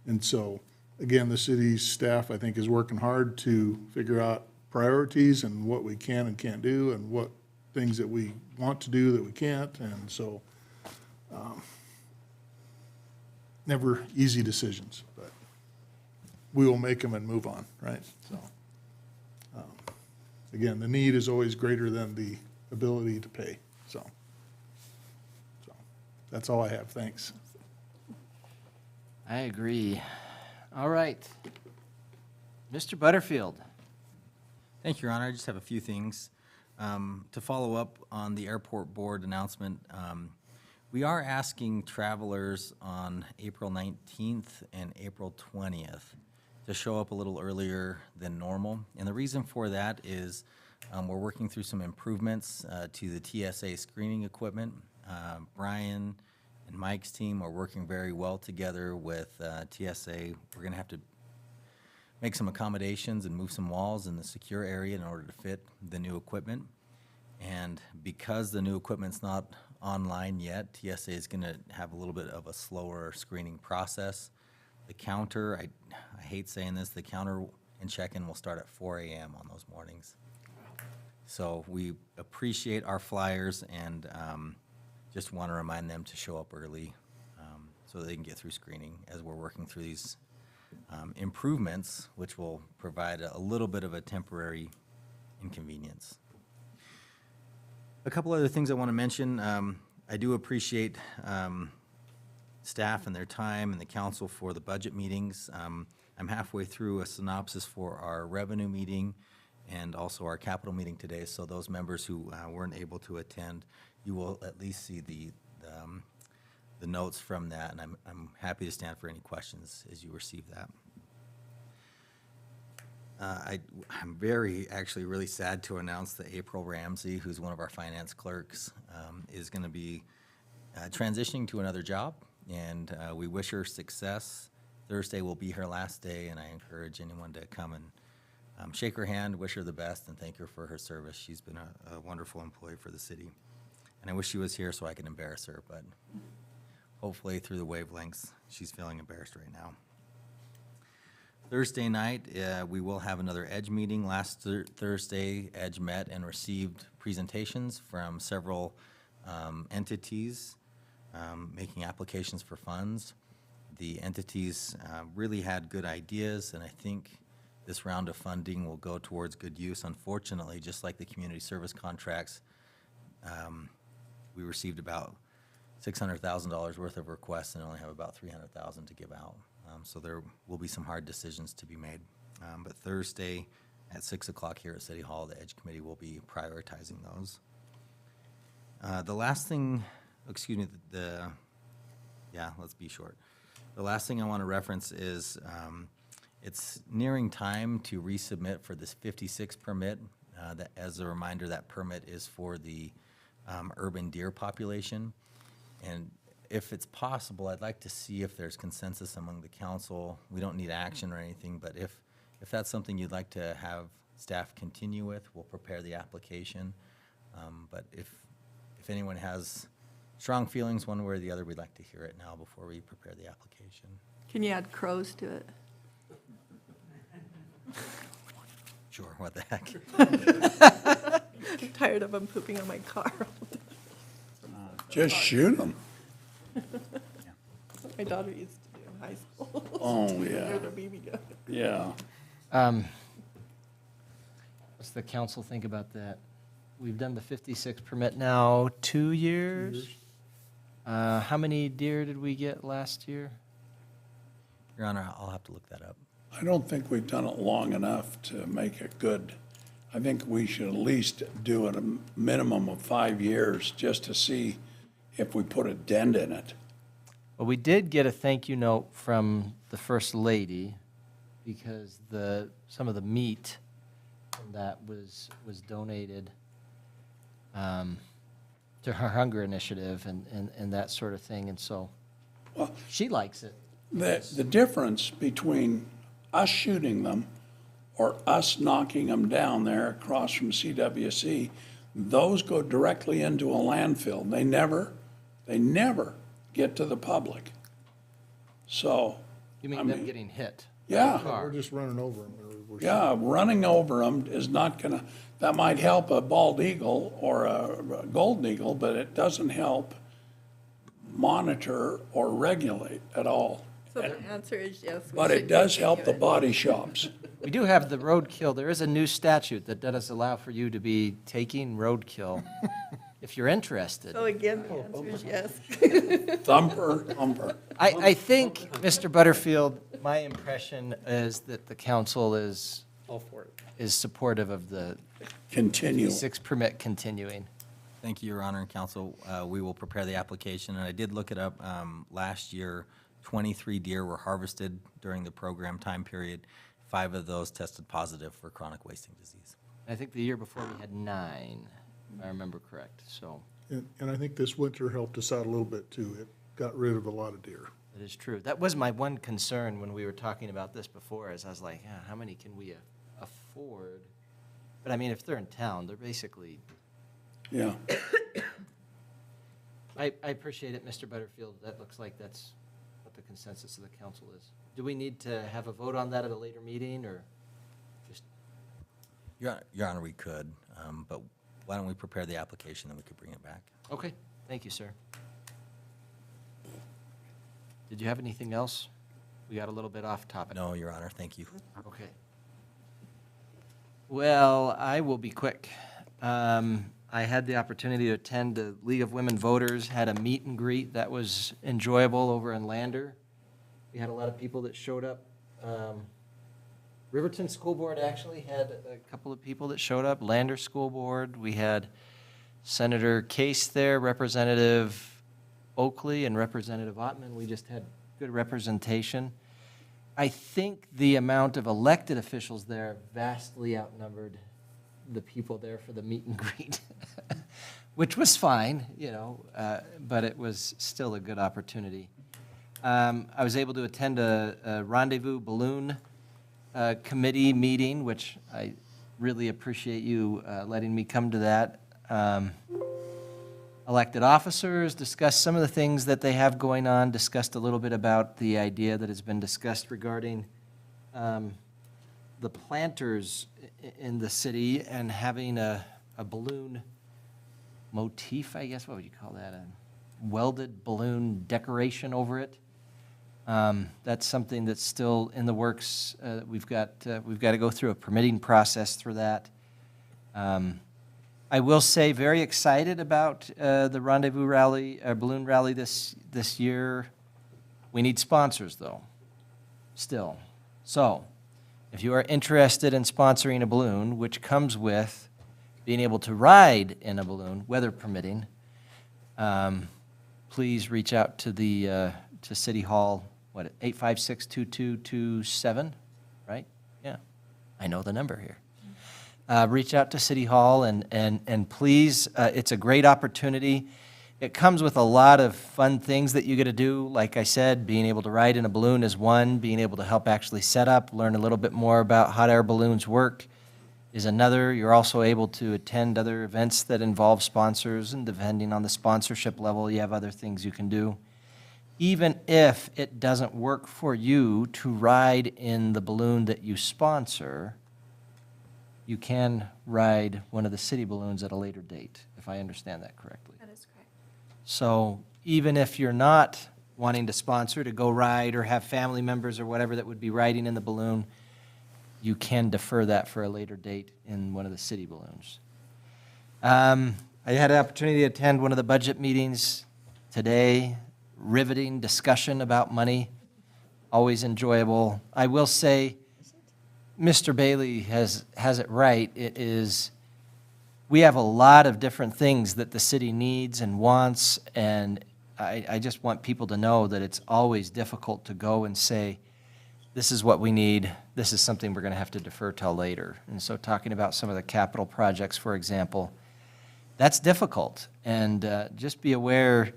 And so, again, the city's staff, I think, is working hard to figure out priorities and what we can and can't do and what things that we want to do that we can't. And so, never easy decisions, but we will make them and move on, right? So, again, the need is always greater than the ability to pay, so that's all I have, thanks. I agree. All right. Mr. Butterfield. Thank you, Your Honor. I just have a few things. To follow up on the airport board announcement, we are asking travelers on April 19th and April 20th to show up a little earlier than normal. And the reason for that is we're working through some improvements to the TSA screening equipment. Brian and Mike's team are working very well together with TSA. We're going to have to make some accommodations and move some walls in the secure area in order to fit the new equipment. And because the new equipment's not online yet, TSA is going to have a little bit of a slower screening process. The counter, I hate saying this, the counter and check-in will start at 4 a.m. on those mornings. So we appreciate our flyers and just want to remind them to show up early so they can get through screening as we're working through these improvements, which will provide a little bit of a temporary inconvenience. A couple other things I want to mention. I do appreciate staff and their time and the council for the budget meetings. I'm halfway through a synopsis for our revenue meeting and also our capital meeting today, so those members who weren't able to attend, you will at least see the notes from that, and I'm happy to stand for any questions as you receive that. I'm actually really sad to announce that April Ramsey, who's one of our finance clerks, is going to be transitioning to another job, and we wish her success. Thursday will be her last day, and I encourage anyone to come and shake her hand, wish her the best, and thank her for her service. She's been a wonderful employee for the city, and I wish she was here so I could embarrass her, but hopefully through the wavelengths, she's feeling embarrassed right now. Thursday night, we will have another EDGE meeting. Last Thursday, EDGE met and received presentations from several entities making applications for funds. The entities really had good ideas, and I think this round of funding will go towards good use. Unfortunately, just like the community service contracts, we received about $600,000 worth of requests and only have about $300,000 to give out. So there will be some hard decisions to be made. But Thursday at 6 o'clock here at City Hall, the EDGE Committee will be prioritizing those. The last thing, excuse me, let's be short. The last thing I want to reference is it's nearing time to resubmit for this 56 permit. That, as a reminder, that permit is for the urban deer population. And if it's possible, I'd like to see if there's consensus among the council. We don't need action or anything, but if that's something you'd like to have staff continue with, we'll prepare the application. But if anyone has strong feelings one way or the other, we'd like to hear it now before we prepare the application. Can you add crows to it? Sure, what the heck? I'm tired of them pooping on my car. Just shoot them. That's what my daughter used to do in high school. Oh, yeah. They're the BB gun. Yeah. What's the council think about that? We've done the 56 permit now 2 years. How many deer did we get last year? Your Honor, I'll have to look that up. I don't think we've done it long enough to make it good. I think we should at least do it a minimum of 5 years just to see if we put a dent in it. Well, we did get a thank you note from the First Lady because some of the meat from that was donated to her hunger initiative and that sort of thing, and so she likes it. The difference between us shooting them or us knocking them down there across from CWC, those go directly into a landfill. They never get to the public. So, You mean them getting hit? yeah. We're just running over them. Yeah, running over them is not gonna, that might help a bald eagle or a golden eagle, but it doesn't help monitor or regulate at all. So the answer is yes. we But it should does help the continue it. body shops. We do have the roadkill. There is a new statute that does allow for you to be taking roadkill if you're interested. So again, the answer is yes. Thumper. I think, Mr. Butterfield, my impression is that the council is All for it. supportive of the Continue. 6 permit continuing. Thank you, Your Honor and Council. We will prepare the application, and I did look it up. Last year, 23 deer were harvested during the program time period. 5 of those tested positive for chronic wasting disease. I think the year before we had 9, if I remember correct, so And I think this winter helped us out a little bit too. It got rid of a lot of deer. that is true. That was my one concern when we were talking about this before, is I was like, how many can we afford? But I mean, if they're in town, they're basically, Yeah. I appreciate it, Mr. Butterfield. That looks like that's what the consensus of the council is. Do we need to have a vote on that at a later meeting, or just? Your Honor, we could, but why don't we prepare the application, and we could bring it back? Okay, thank you, sir. Did you have anything else? We got a little bit off topic. No, Your Honor, thank you. Okay. Well, I will be quick. I had the opportunity to attend the League of Women Voters, had a meet and greet that was enjoyable over in Lander. We had a lot of people that showed up. Riverton School Board actually had a couple of people that showed up. Lander School Board, we had Senator Case there, Representative OAKLEY, and Representative OTTMAN. We just had good representation. I think the amount of elected officials there vastly outnumbered the people there for the meet and greet, which was fine, but it was still a good opportunity. I was able to attend a rendezvous balloon committee meeting, which I really appreciate you letting me come to that. Elected officers discussed some of the things that they have going on, discussed a little bit about the idea that has been discussed regarding the planters in the city and having a balloon motif, I guess, what would you call that? A welded balloon decoration over it. That's something that's still in the works. We've got to go through a permitting process through that. I will say, very excited about the rendezvous rally, balloon rally this year. We need sponsors, though, still. So, if you are interested in sponsoring a balloon, which comes with being able to ride in a balloon, weather permitting, please reach out to the to City Hall. 856-2227, right? Yeah, I know the number here. Reach out to City Hall and please, it's a great opportunity. It comes with a lot of fun things that you get to do. Like I said, being able to ride in a balloon is one, being able to help actually set up, learn a little bit more about hot air balloons work is another. You're also able to attend other events that involve sponsors, and depending on the sponsorship level, you have other things you can do. Even if it doesn't work for you to ride in the balloon that you sponsor, you can ride one of the city balloons at a later date, if I understand that correctly. That is correct. So even if you're not wanting to sponsor to go ride or have family members or whatever that would be riding in the balloon, you can defer that for a later date in one of the city balloons. I had an opportunity to attend one of the budget meetings today. Riveting discussion about money, always enjoyable. I will say, Mr. Bailey has it right. It is, we have a lot of different things that the city needs and wants, and I just want people to know that it's always difficult to go and say, this is what we need, this is something we're going to have to defer till later. And so talking about some of the capital projects, for example, that's difficult. And just be aware,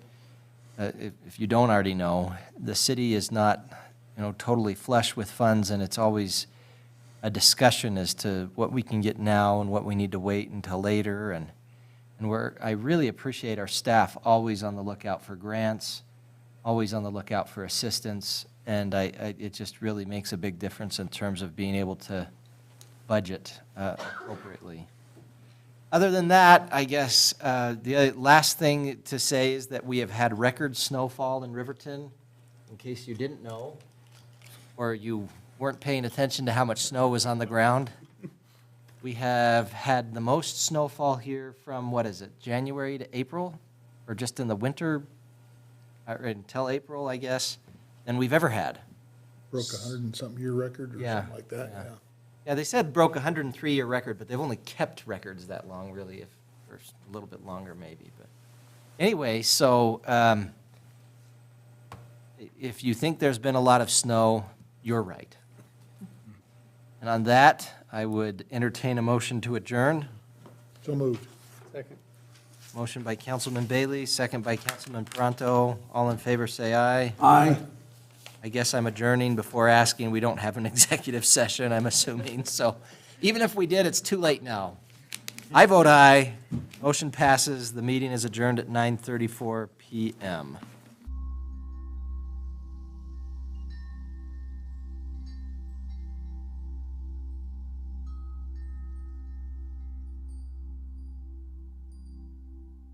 if you don't already know, the city is not, totally flush with funds, and it's always a discussion as to what we can get now and what we need to wait until later. And I really appreciate our staff always on the lookout for grants, always on the lookout for assistance, and it just really makes a big difference in terms of being able to budget appropriately. Other than that, I guess the last thing to say is that we have had record snowfall in Riverton, in case you didn't know, or you weren't paying attention to how much snow was on the ground. We have had the most snowfall here from, what is it, January to April? Or just in the winter, or until April, I guess, than we've ever had. Broke 100-and-something year record or something like that, yeah. Yeah, they said broke a 103-year record, but they've only kept records that long, really, or a little bit longer maybe. But anyway, so if you think there's been a lot of snow, you're right. And on that, I would entertain a motion to adjourn. So moved. Second. Motion by Councilman Bailey, second by Councilman Pronto. All in favor, say aye. Aye. I guess I'm adjourning before asking. We don't have an executive session, I'm assuming. So even if we did, it's too late now. I vote aye. Motion passes. The meeting is adjourned at 9:34 p.m.